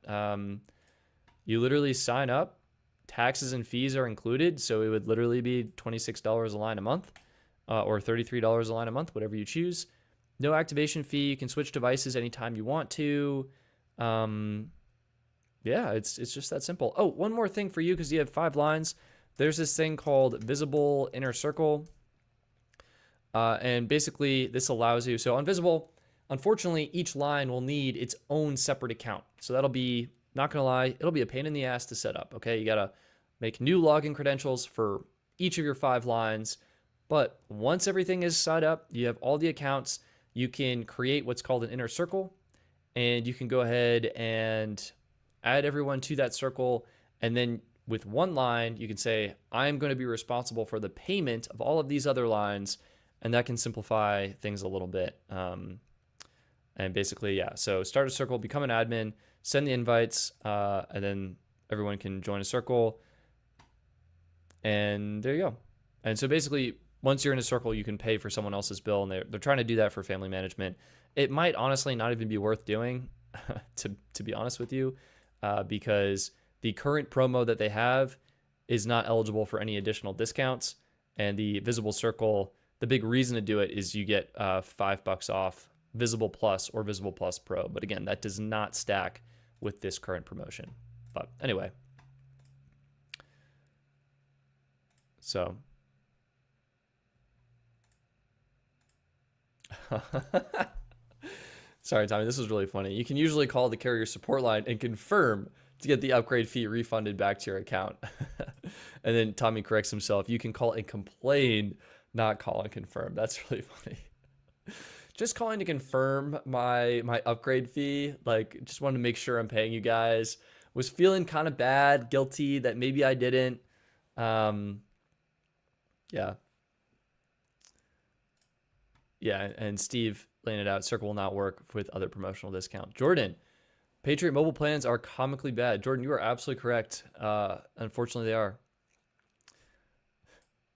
You literally sign up. Taxes and fees are included, so it would literally be $26 a line a month or $33 a line a month, whatever you choose. No activation fee. You can switch devices anytime you want to. Yeah, it's just that simple. Oh, one more thing for you, because you have 5 lines. There's this thing called Visible Inner Circle. And basically, this allows you. So on Visible, unfortunately, each line will need its own separate account. So that'll be, not going to lie, it'll be a pain in the ass to set up. Okay, you got to make new login credentials for each of your 5 lines. But once everything is set up, you have all the accounts, you can create what's called an inner circle, and you can go ahead and add everyone to that circle. And then with one line, you can say, I'm going to be responsible for the payment of all of these other lines. And that can simplify things a little bit. And basically, yeah, so start a circle, become an admin, send the invites, and then everyone can join a circle. And there you go. And so basically, once you're in a circle, you can pay for someone else's bill, and they're trying to do that for family management. It might honestly not even be worth doing, to be honest with you, because the current promo that they have is not eligible for any additional discounts. And the Visible Circle, the big reason to do it is you get $5 off Visible Plus or Visible Plus Pro. But again, that does not stack with this current promotion. But anyway. So. Sorry, Tommy, this was really funny. You can usually call the carrier support line and confirm to get the upgrade fee refunded back to your account. And then Tommy corrects himself. You can call and complain, not call and confirm. That's really funny. Just calling to confirm my upgrade fee. Like, just wanted to make sure I'm paying you guys. Was feeling kind of bad, guilty that maybe I didn't. Yeah. Yeah, and Steve laying it out. Circle will not work with other promotional discount. Jordan, Patriot mobile plans are comically bad. Jordan, you are absolutely correct. Unfortunately, they are.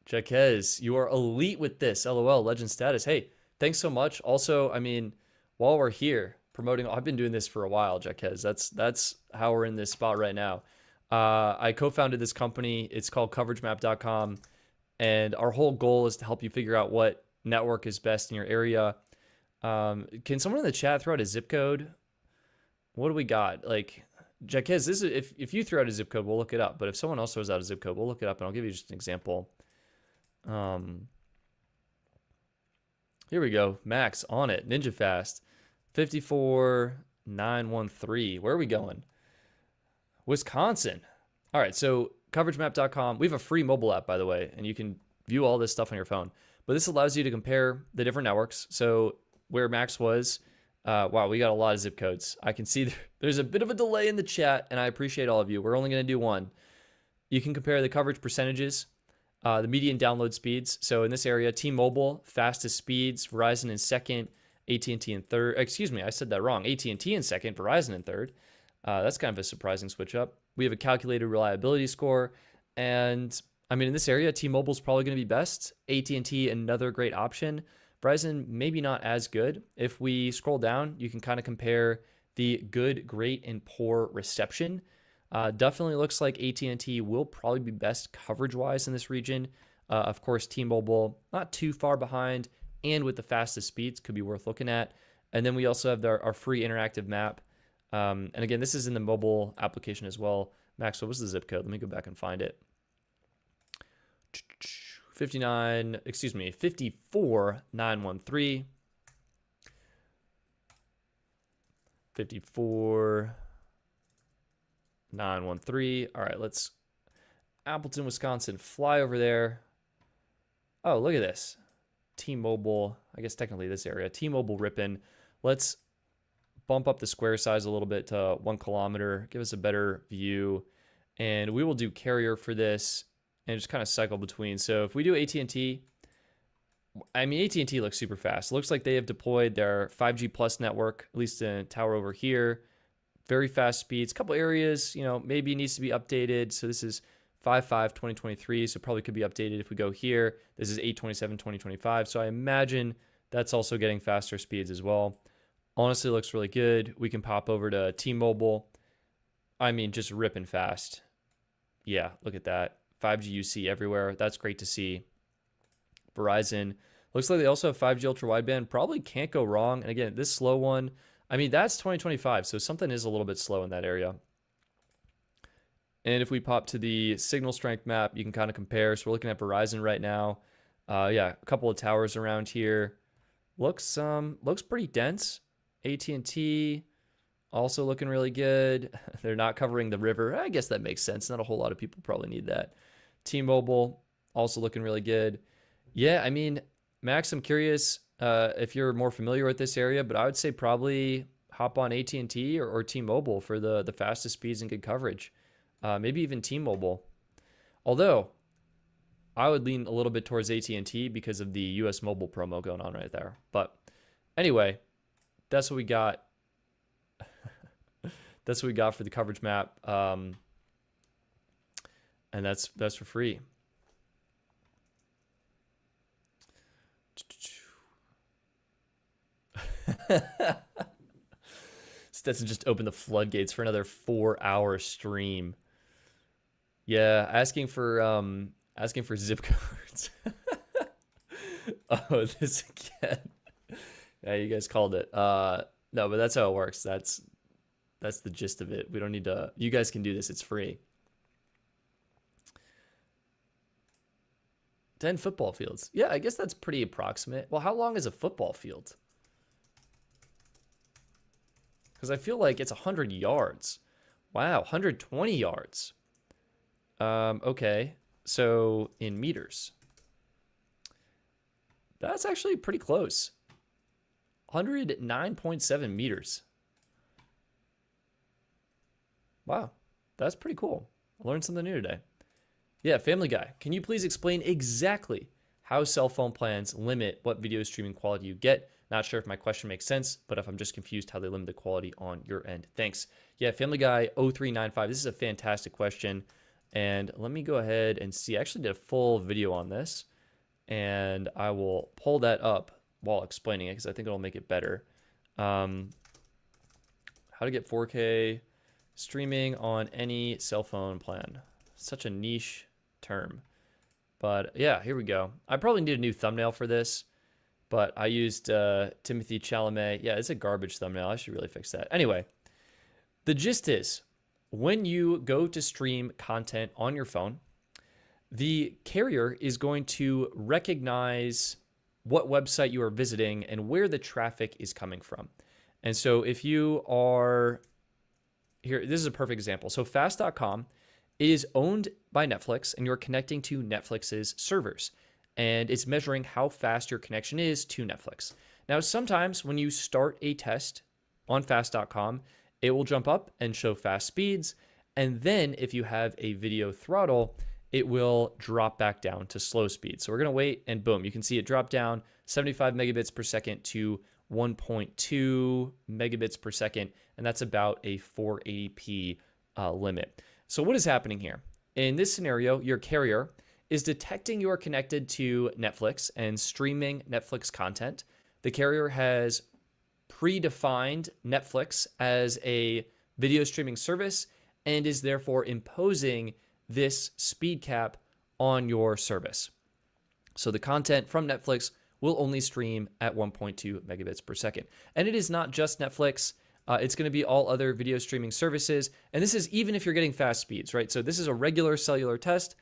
Jaquez, you are elite with this. LOL, legend status. Hey, thanks so much. Also, I mean, while we're here promoting, I've been doing this for a while, Jaquez. That's how we're in this spot right now. I co-founded this company. It's called CoverageMap.com, and our whole goal is to help you figure out what network is best in your area. Can someone in the chat throw out a zip code? What do we got? Like, Jaquez, this is if you throw out a zip code, we'll look it up. But if someone else throws out a zip code, we'll look it up, and I'll give you just an example. Here we go. Max on it. Ninja Fast. 54913. Where are we going? Wisconsin. All right, so coveragemap.com. We have a free mobile app, by the way, and you can view all this stuff on your phone. But this allows you to compare the different networks. So where Max was, wow, we got a lot of zip codes. I can see there's a bit of a delay in the chat, and I appreciate all of you. We're only going to do one. You can compare the coverage percentages, the median download speeds. So in this area, T-Mobile, fastest speeds, Verizon in second, AT&T in third. Excuse me, I said that wrong. AT&T in second, Verizon in third. That's kind of a surprising switch up. We have a calculated reliability score. And I mean, in this area, T-Mobile is probably going to be best. AT&T, another great option. Verizon, maybe not as good. If we scroll down, you can kind of compare the good, great, and poor reception. Definitely looks like AT&T will probably be best coverage-wise in this region. Of course, T-Mobile, not too far behind, and with the fastest speeds, could be worth looking at. And then we also have our free interactive map. And again, this is in the mobile application as well. Max, what was the zip code? Let me go back and find it. 54913. 54913. All right, let's Appleton, Wisconsin. Fly over there. Oh, look at this. T-Mobile, I guess technically this area. T-Mobile Ripon. Let's bump up the square size a little bit to 1 kilometer. Give us a better view. And we will do carrier for this and just kind of cycle between. So if we do AT&T, I mean, AT&T looks super fast. It looks like they have deployed their 5G plus network, at least in a tower over here. Very fast speeds. A couple areas, you know, maybe needs to be updated. So this is 5/5/2023, so probably could be updated if we go here. This is 8/27/2025, so I imagine that's also getting faster speeds as well. Honestly, looks really good. We can pop over to T-Mobile. I mean, just ripping fast. Yeah, look at that. 5G UC everywhere. That's great to see. Verizon. Looks like they also have 5G ultra wideband. Probably can't go wrong. And again, this slow one, I mean, that's 2025, so something is a little bit slow in that area. And if we pop to the signal strength map, you can kind of compare. So we're looking at Verizon right now. Yeah, a couple of towers around here. Looks pretty dense. AT&T also looking really good. They're not covering the river. I guess that makes sense. Not a whole lot of people probably need that. T-Mobile also looking really good. Yeah, I mean, Max, I'm curious if you're more familiar with this area, but I would say probably hop on AT&T or T-Mobile for the fastest speeds and good coverage. Maybe even T-Mobile. Although, I would lean a little bit towards AT&T because of the US Mobile promo going on right there. But anyway, that's what we got. That's what we got for the coverage map. And that's for free. Stetson just opened the floodgates for another 4-hour stream. Yeah, asking for zip codes. Oh, this again. Yeah, you guys called it. No, but that's how it works. That's the gist of it. We don't need to. You guys can do this. It's free. 10 football fields. Yeah, I guess that's pretty approximate. Well, how long is a football field? Because I feel like it's 100 yards. Wow, 120 yards. Okay, so in meters. That's actually pretty close. 109.7 meters. Wow, that's pretty cool. I learned something new today. Yeah, Family Guy, can you please explain exactly how cell phone plans limit what video streaming quality you get? Not sure if my question makes sense, but if I'm just confused how they limit the quality on your end. Thanks. Yeah, Family Guy 0395. This is a fantastic question. And let me go ahead and see. I actually did a full video on this. And I will pull that up while explaining it because I think it'll make it better. How to get 4K streaming on any cell phone plan. Such a niche term. But yeah, here we go. I probably need a new thumbnail for this. But I used Timothy Chalamet. Yeah, it's a garbage thumbnail. I should really fix that. Anyway, the gist is when you go to stream content on your phone, the carrier is going to recognize what website you are visiting and where the traffic is coming from. And so if you are here, this is a perfect example. So fast.com is owned by Netflix, and you're connecting to Netflix's servers, and it's measuring how fast your connection is to Netflix. Now, sometimes when you start a test on fast.com, it will jump up and show fast speeds. And then if you have a video throttle, it will drop back down to slow speed. So we're going to wait, and boom, you can see it drop down 75 megabits per second to 1.2 megabits per second. And that's about a 480p limit. So what is happening here? In this scenario, your carrier is detecting you are connected to Netflix and streaming Netflix content. The carrier has predefined Netflix as a video streaming service and is therefore imposing this speed cap on your service. So the content from Netflix will only stream at 1.2 megabits per second. And it is not just Netflix. It's going to be all other video streaming services. And this is even if you're getting fast speeds, right? So this is a regular cellular test,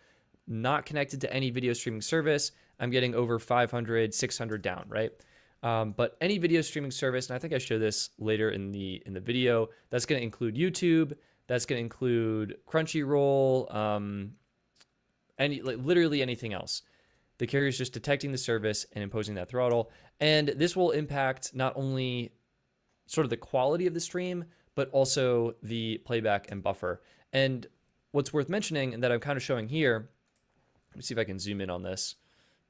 not connected to any video streaming service. I'm getting over 500, 600 down, right? But any video streaming service, and I think I show this later in the video, that's going to include YouTube, that's going to include Crunchyroll, literally anything else. The carrier is just detecting the service and imposing that throttle. And this will impact not only sort of the quality of the stream, but also the playback and buffer. And what's worth mentioning, and that I'm kind of showing here, let me see if I can zoom in on this.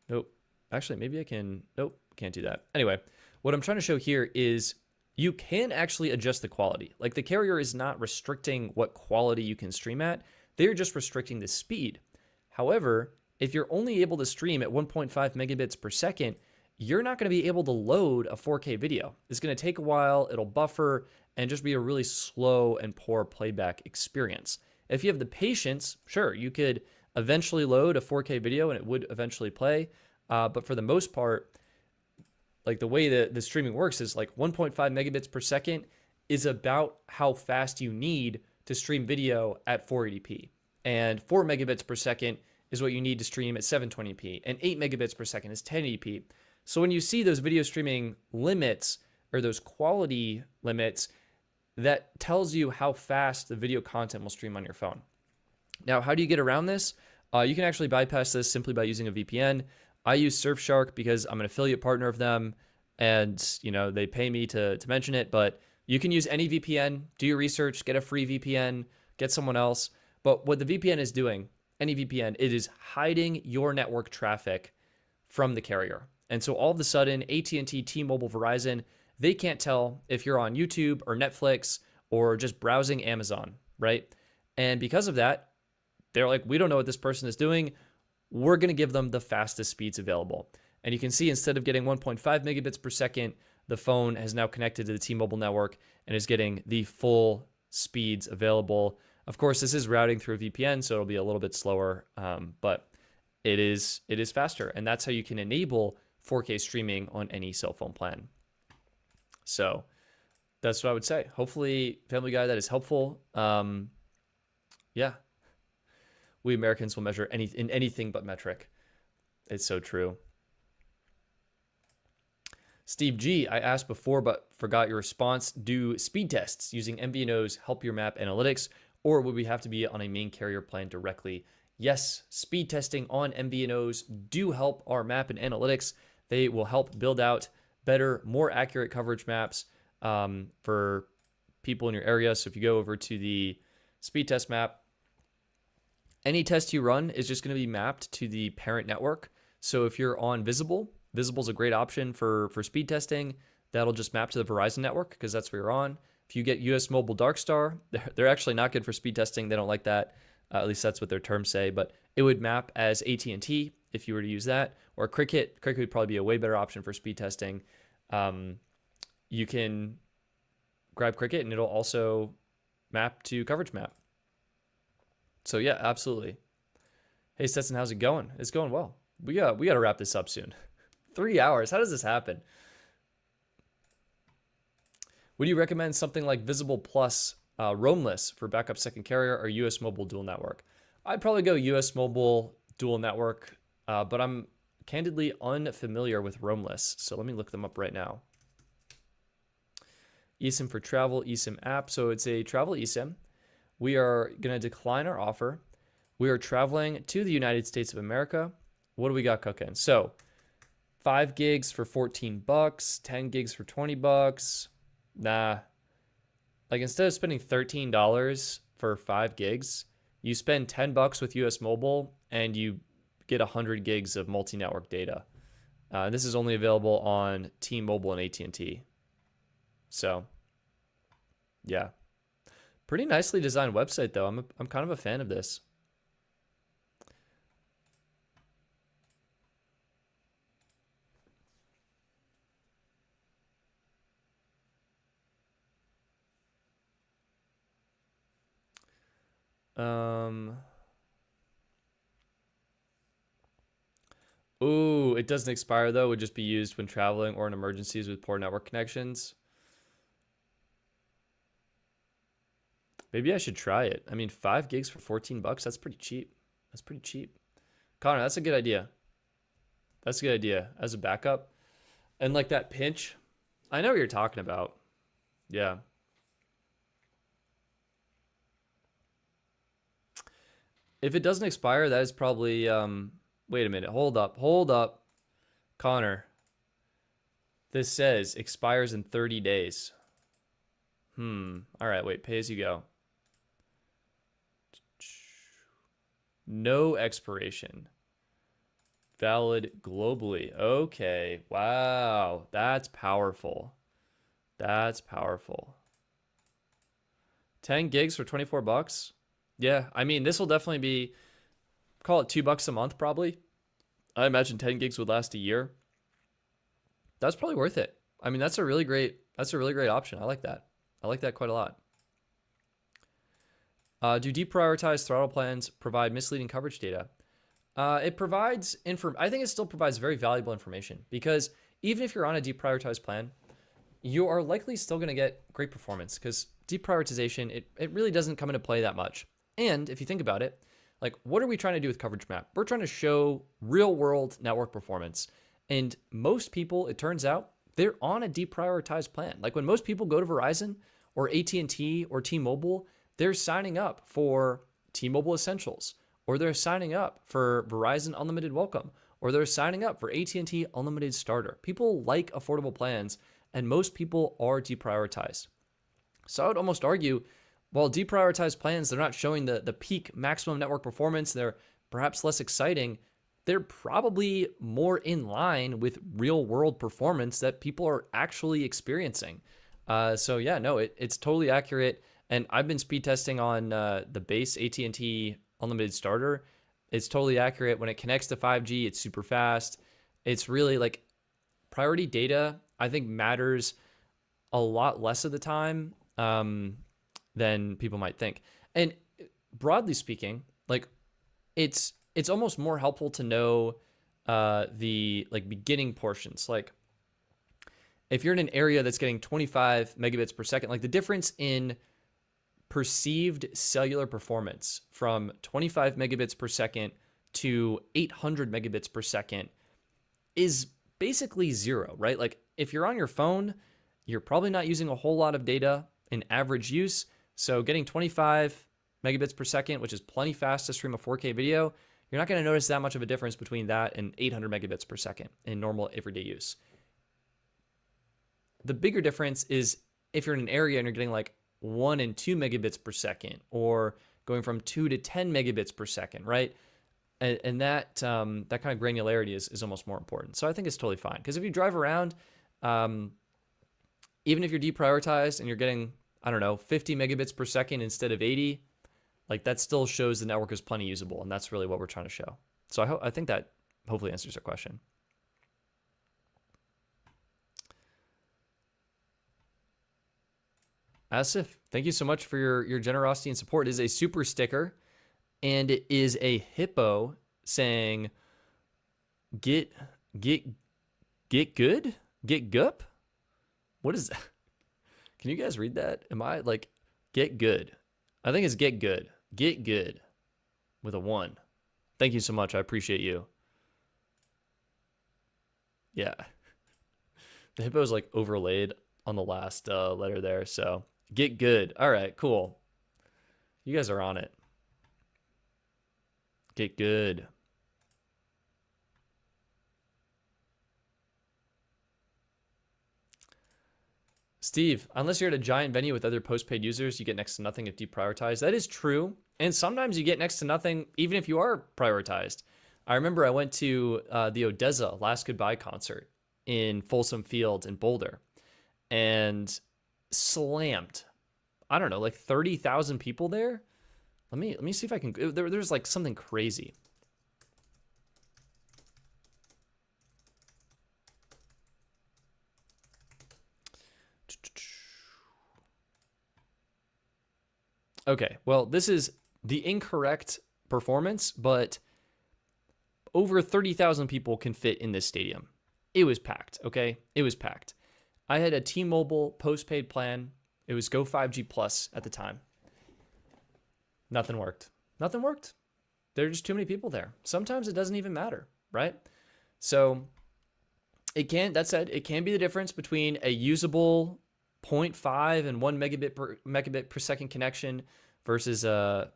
Nope. Actually, maybe I can. Nope, can't do that. Anyway, what I'm trying to show here is you can actually adjust the quality. Like the carrier is not restricting what quality you can stream at. They're just restricting the speed. However, if you're only able to stream at 1.5 megabits per second, you're not going to be able to load a 4K video. It's going to take a while, it'll buffer, and just be a really slow and poor playback experience. If you have the patience, sure, you could eventually load a 4K video and it would eventually play. But for the most part, like the way that the streaming works is like 1.5 megabits per second is about how fast you need to stream video at 480p. And 4 megabits per second is what you need to stream at 720p. And 8 megabits per second is 1080p. So when you see those video streaming limits or those quality limits, that tells you how fast the video content will stream on your phone. Now, how do you get around this? You can actually bypass this simply by using a VPN. I use Surfshark because I'm an affiliate partner of them, and they pay me to mention it. But you can use any VPN. Do your research, get a free VPN, get someone else. But what the VPN is doing, any VPN, it is hiding your network traffic from the carrier. And so all of a sudden, AT&T, T-Mobile, Verizon, they can't tell if you're on YouTube or Netflix or just browsing Amazon, right? And because of that, they're like, we don't know what this person is doing. We're going to give them the fastest speeds available. And you can see instead of getting 1.5 megabits per second, the phone has now connected to the T-Mobile network and is getting the full speeds available. Of course, this is routing through a VPN, so it'll be a little bit slower, but it is faster. And that's how you can enable 4K streaming on any cell phone plan. So that's what I would say. Hopefully, Family Guy, that is helpful. Yeah. We Americans will measure in anything but metric. It's so true. Steve G, I asked before but forgot your response. Do speed tests using MVNOs help your map analytics, or would we have to be on a main carrier plan directly? Yes, speed testing on MVNOs do help our map and analytics. They will help build out better, more accurate coverage maps for people in your area. So if you go over to the speed test map, any test you run is just going to be mapped to the parent network. So if you're on Visible, Visible is a great option for speed testing. That'll just map to the Verizon network because that's where you're on. If you get US Mobile Darkstar, they're actually not good for speed testing. They don't like that. At least that's what their terms say. But it would map as AT&T if you were to use that. Or Cricket. Cricket would probably be a way better option for speed testing. You can grab Cricket and it'll also map to coverage map. So yeah, absolutely. Hey Stetson, how's it going? It's going well. We got to wrap this up soon. 3 hours. How does this happen? Would you recommend something like Visible Plus Roamless for backup second carrier, or US Mobile dual network. I'd probably go US Mobile dual network, but I'm candidly unfamiliar with Roamless, so let me look them up right now. eSIM for travel, eSIM app. So it's a travel eSIM. We are going to decline our offer. We are traveling to the United States of America. What do we got cooking? So 5 gigs for 14 bucks, 10 gigs for 20 bucks. Nah. Like instead of spending $13 for 5 gigs, you spend 10 bucks with US Mobile and you get 100 gigs of multi-network data. This is only available on T-Mobile and AT&T. So, yeah. Pretty nicely designed website though. I'm kind of a fan of this. Ooh, it doesn't expire though. It would just be used when traveling or in emergencies with poor network connections. Maybe I should try it. I mean, 5 gigs for 14 bucks, that's pretty cheap. That's pretty cheap. Connor, that's a good idea. That's a good idea as a backup. And like that pinch, I know what you're talking about. Yeah. If it doesn't expire, that is probably, wait a minute, hold up. Connor, this says expires in 30 days. All right, wait, pay as you go. No expiration. Valid globally. Okay, wow, that's powerful. That's powerful. 10 gigs for 24 bucks. Yeah, I mean, this will definitely be, call it $2 a month probably. I imagine 10 gigs would last a year. That's probably worth it. I mean, that's a really great option. I like that. I like that quite a lot. Do deprioritized throttle plans provide misleading coverage data? It provides I think it still provides very valuable information, because even if you're on a deprioritized plan, you are likely still going to get great performance, because deprioritization, it really doesn't come into play that much. And if you think about it, like, what are we trying to do with coverage map? We're trying to show real world network performance. And most people, it turns out, they're on a deprioritized plan. Like when most people go to Verizon or AT&T or T-Mobile, they're signing up for T-Mobile Essentials, or they're signing up for Verizon Unlimited Welcome, or they're signing up for AT&T Unlimited Starter. People like affordable plans, and most people are deprioritized. So I would almost argue, while deprioritized plans, they're not showing the peak maximum network performance, they're perhaps less exciting, they're probably more in line with real world performance that people are actually experiencing. So yeah, no, it's totally accurate. And I've been speed testing on the base AT&T Unlimited Starter. It's totally accurate. When it connects to 5G, it's super fast. It's really like priority data, I think, matters a lot less of the time than people might think. And broadly speaking, like it's almost more helpful to know the like beginning portions. Like if you're in an area that's getting 25 megabits per second, like the difference in perceived cellular performance from 25 megabits per second to 800 megabits per second is basically zero, right? Like if you're on your phone, you're probably not using a whole lot of data in average use. So getting 25 megabits per second, which is plenty fast to stream a 4K video, you're not going to notice that much of a difference between that and 800 megabits per second in normal everyday use. The bigger difference is if you're in an area and you're getting like 1 and 2 megabits per second, or going from 2 to 10 megabits per second, right? And that kind of granularity is almost more important. So I think it's totally fine, because if you drive around, even if you're deprioritized and you're getting, I don't know, 50 megabits per second instead of 80, like that still shows the network is plenty usable, and that's really what we're trying to show. So I think that hopefully answers your question. Asif, thank you so much for your generosity and support. It is a super sticker, and it is a hippo saying, get good? Get gup? What is that? Can you guys read that? Am I like, Get good. I think it's get good. Get good with a 1. Thank you so much. I appreciate you. Yeah. The hippo is like overlaid on the last letter there. So get good. All right, cool. You guys are on it. Get good. Steve, unless you're at a giant venue with other postpaid users, you get next to nothing if deprioritized. That is true. And sometimes you get next to nothing even if you are prioritized. I remember I went to the Odessa Last Goodbye concert in Folsom Field in Boulder and slammed, I don't know, like 30,000 people there. Let me see if I can, there's like something crazy. Okay, well, this is the incorrect performance, but over 30,000 people can fit in this stadium. It was packed, okay? It was packed. I had a T-Mobile postpaid plan. It was Go 5G Plus at the time. Nothing worked. Nothing worked. There are just too many people there. Sometimes it doesn't even matter, right? So that said, it can be the difference between a usable 0.5 and 1 megabit per second connection versus a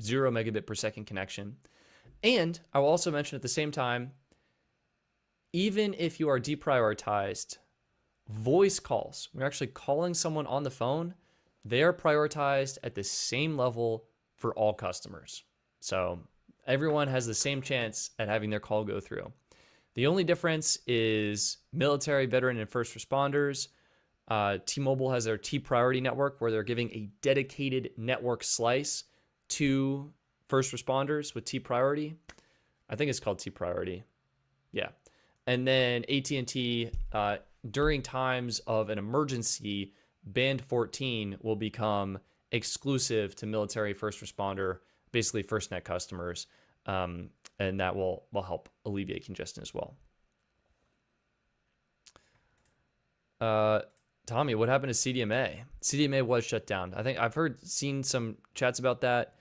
0 megabit per second connection. And I will also mention at the same time, even if you are deprioritized, voice calls, we're actually calling someone on the phone, they are prioritized at the same level for all customers. So everyone has the same chance at having their call go through. The only difference is military, veteran, and first responders. T-Mobile has their T-Priority network where they're giving a dedicated network slice to first responders with T-Priority. I think it's called T-Priority. Yeah. And then AT&T, during times of an emergency, Band 14 will become exclusive to military first responder, basically FirstNet customers. And that will help alleviate congestion as well. Tommy, what happened to CDMA? CDMA was shut down. I think I've seen some chats about that.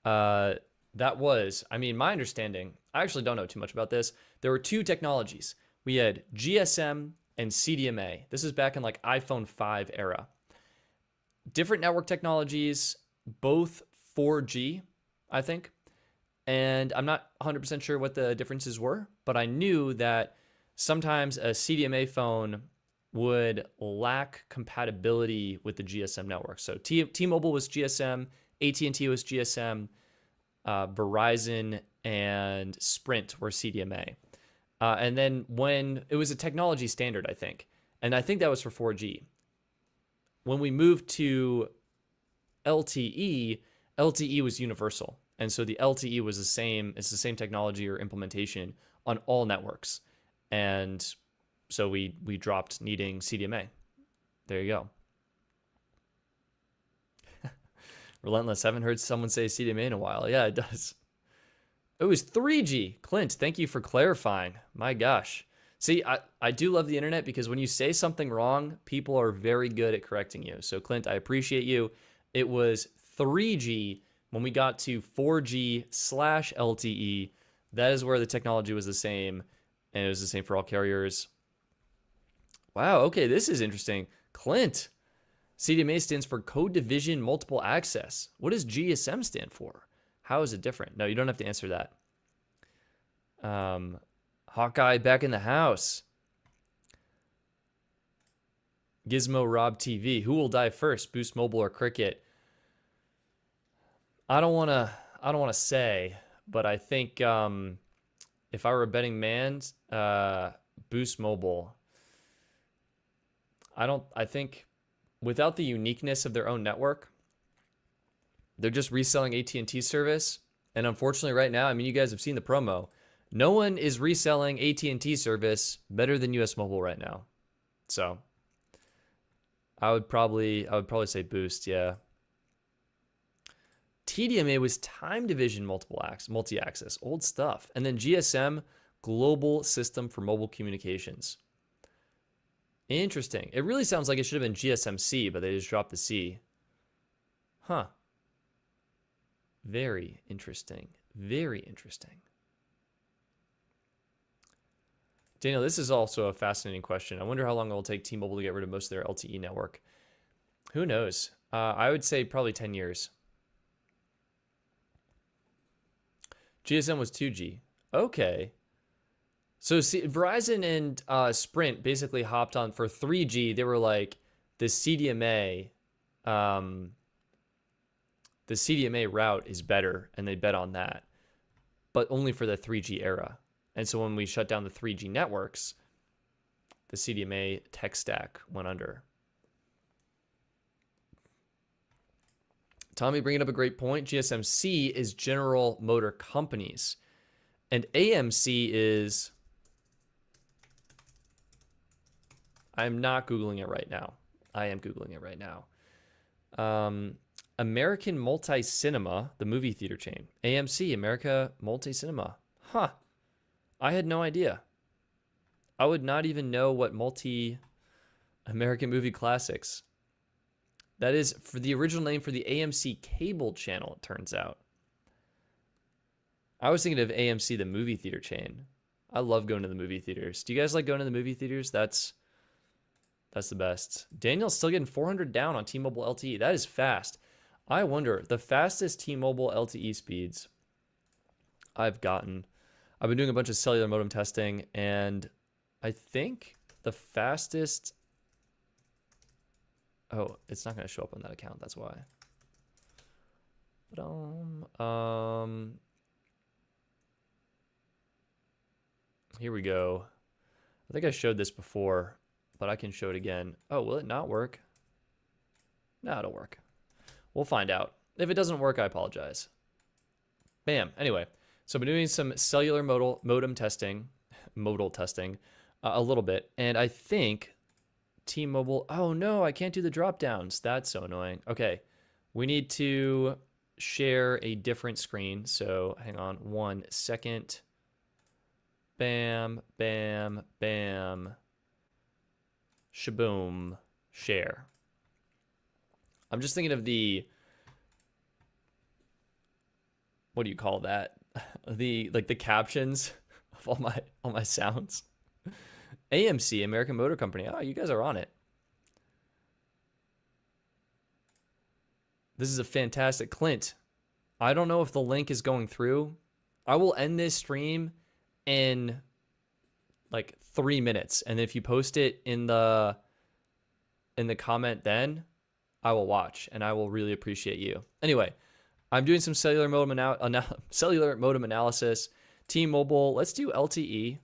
That was, I mean, my understanding, I actually don't know too much about this. There were 2 technologies. We had GSM and CDMA. This is back in like iPhone 5 era. Different network technologies, both 4G, I think. And I'm not 100% sure what the differences were, but I knew that sometimes a CDMA phone would lack compatibility with the GSM network. So T-Mobile was GSM, AT&T was GSM, Verizon and Sprint were CDMA. And then when it was a technology standard, I think, and I think that was for 4G. When we moved to LTE, LTE was universal. And so the LTE was it's the same technology or implementation on all networks. And so we dropped needing CDMA. There you go. Relentless. Haven't heard someone say CDMA in a while. Yeah, it does. It was 3G. Clint, thank you for clarifying. My gosh. See, I do love the internet because when you say something wrong, people are very good at correcting you. So Clint, I appreciate you. It was 3G when we got to 4G/LTE. That is where the technology was the same, and it was the same for all carriers. Wow, okay, this is interesting. Clint, CDMA stands for Code Division Multiple Access. What does GSM stand for? How is it different? No, you don't have to answer that. Hawkeye back in the house. Gizmo Rob TV. Who will die first, Boost Mobile or Cricket? I don't want to say, but I think if I were a betting man, Boost Mobile. I think without the uniqueness of their own network, they're just reselling AT&T service. And unfortunately right now, I mean, you guys have seen the promo. No one is reselling AT&T service better than US Mobile right now. So I would probably say Boost, yeah. TDMA was time division multi-access, old stuff. And then GSM, global system for mobile communications. Interesting. It really sounds like it should have been GSMC, but they just dropped the C. Huh. Very interesting. Very interesting. Daniel, this is also a fascinating question. I wonder how long it will take T-Mobile to get rid of most of their LTE network. Who knows? I would say probably 10 years. GSM was 2G. Okay. So see, Verizon and Sprint basically hopped on for 3G. They were like, the CDMA route is better, and they bet on that, but only for the 3G era. And so when we shut down the 3G networks, the CDMA tech stack went under. Tommy bringing up a great point. GSMC is General Motor Companies, and AMC is... I'm not Googling it right now. I am Googling it right now. American Multi-Cinema, the movie theater chain. AMC, America Multi-Cinema. Huh. I had no idea. I would not even know what American Movie Classics. That is for the original name for the AMC cable channel, it turns out. I was thinking of AMC, the movie theater chain. I love going to the movie theaters. Do you guys like going to the movie theaters? That's the best. Daniel's still getting 400 down on T-Mobile LTE. That is fast. I wonder, the fastest T-Mobile LTE speeds I've gotten. I've been doing a bunch of cellular modem testing, and I think the fastest... Oh, it's not going to show up on that account. That's why. Here we go. I think I showed this before, but I can show it again. Oh, will it not work? No, it'll work. We'll find out. If it doesn't work, I apologize. Bam. Anyway, so I've been doing some cellular modem testing, modal testing, a little bit, and I think T-Mobile... Oh no, I can't do the drop downs. That's so annoying. Okay, we need to share a different screen. So hang on 1 second. Bam, bam, bam. Shaboom. Share. I'm just thinking of the... What do you call that? The captions of all my sounds. AMC, American Motor Company. Oh, you guys are on it. This is a fantastic... Clint, I don't know if the link is going through. I will end this stream in like 3 minutes, and if you post it in the comment, then I will watch, and I will really appreciate you. Anyway, I'm doing some cellular modem analysis. T-Mobile, let's do LTE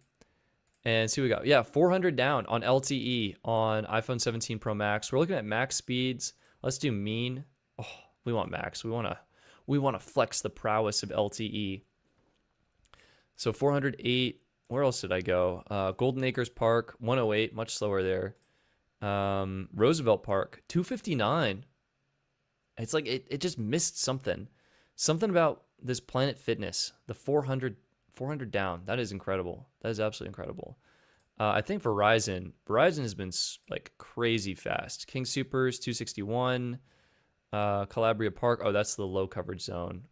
and see what we got. Yeah, 400 down on LTE on iPhone 17 Pro Max. We're looking at max speeds. Let's do mean. Oh, we want max. We want to flex the prowess of LTE. So 408. Where else did I go? Golden Acres Park, 108, much slower there. Roosevelt Park, 259. It's like it just missed something. Something about this Planet Fitness, the 400 down. That is incredible. That is absolutely incredible. I think Verizon has been like crazy fast. King Supers, 261. Calabria Park. Oh, that's the low coverage zone.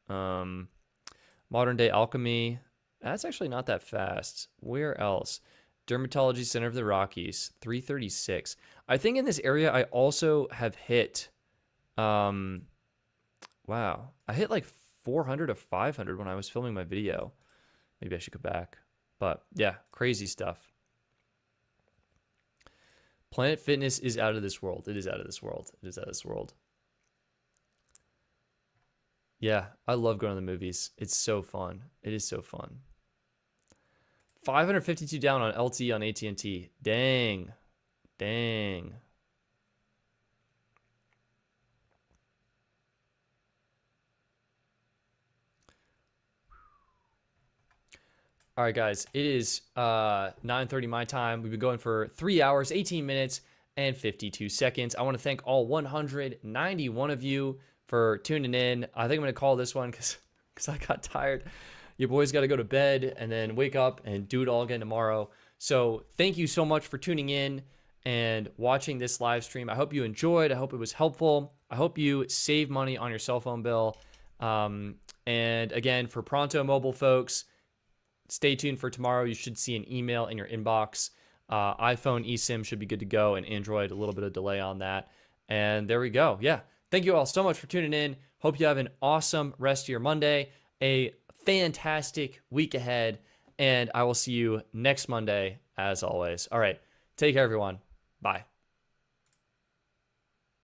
Modern Day Alchemy. That's actually not that fast. Where else? Dermatology Center of the Rockies, 336. I think in this area I also have hit... wow. I hit like 400 or 500 when I was filming my video. Maybe I should go back. But yeah, crazy stuff. Planet Fitness is out of this world. It is out of this world. It is out of this world. Yeah, I love going to the movies. It's so fun. It is so fun. 552 down on LTE on AT&T. Dang. Dang. All right, guys, it is 9:30 my time. We've been going for 3 hours, 18 minutes, and 52 seconds. I want to thank all 191 of you for tuning in. I think I'm going to call this one because I got tired. Your boys got to go to bed and then wake up and do it all again tomorrow. So thank you so much for tuning in. and watching this live stream. I hope you enjoyed. I hope it was helpful. I hope you save money on your cell phone bill. And again, for Pronto Mobile folks, stay tuned for tomorrow. You should see an email in your inbox. iPhone eSIM should be good to go, and Android, a little bit of delay on that. And there we go. Yeah. Thank you all so much for tuning in. Hope you have an awesome rest of your Monday, a fantastic week ahead, and I will see you next Monday as always. All right. Take care, everyone. Bye.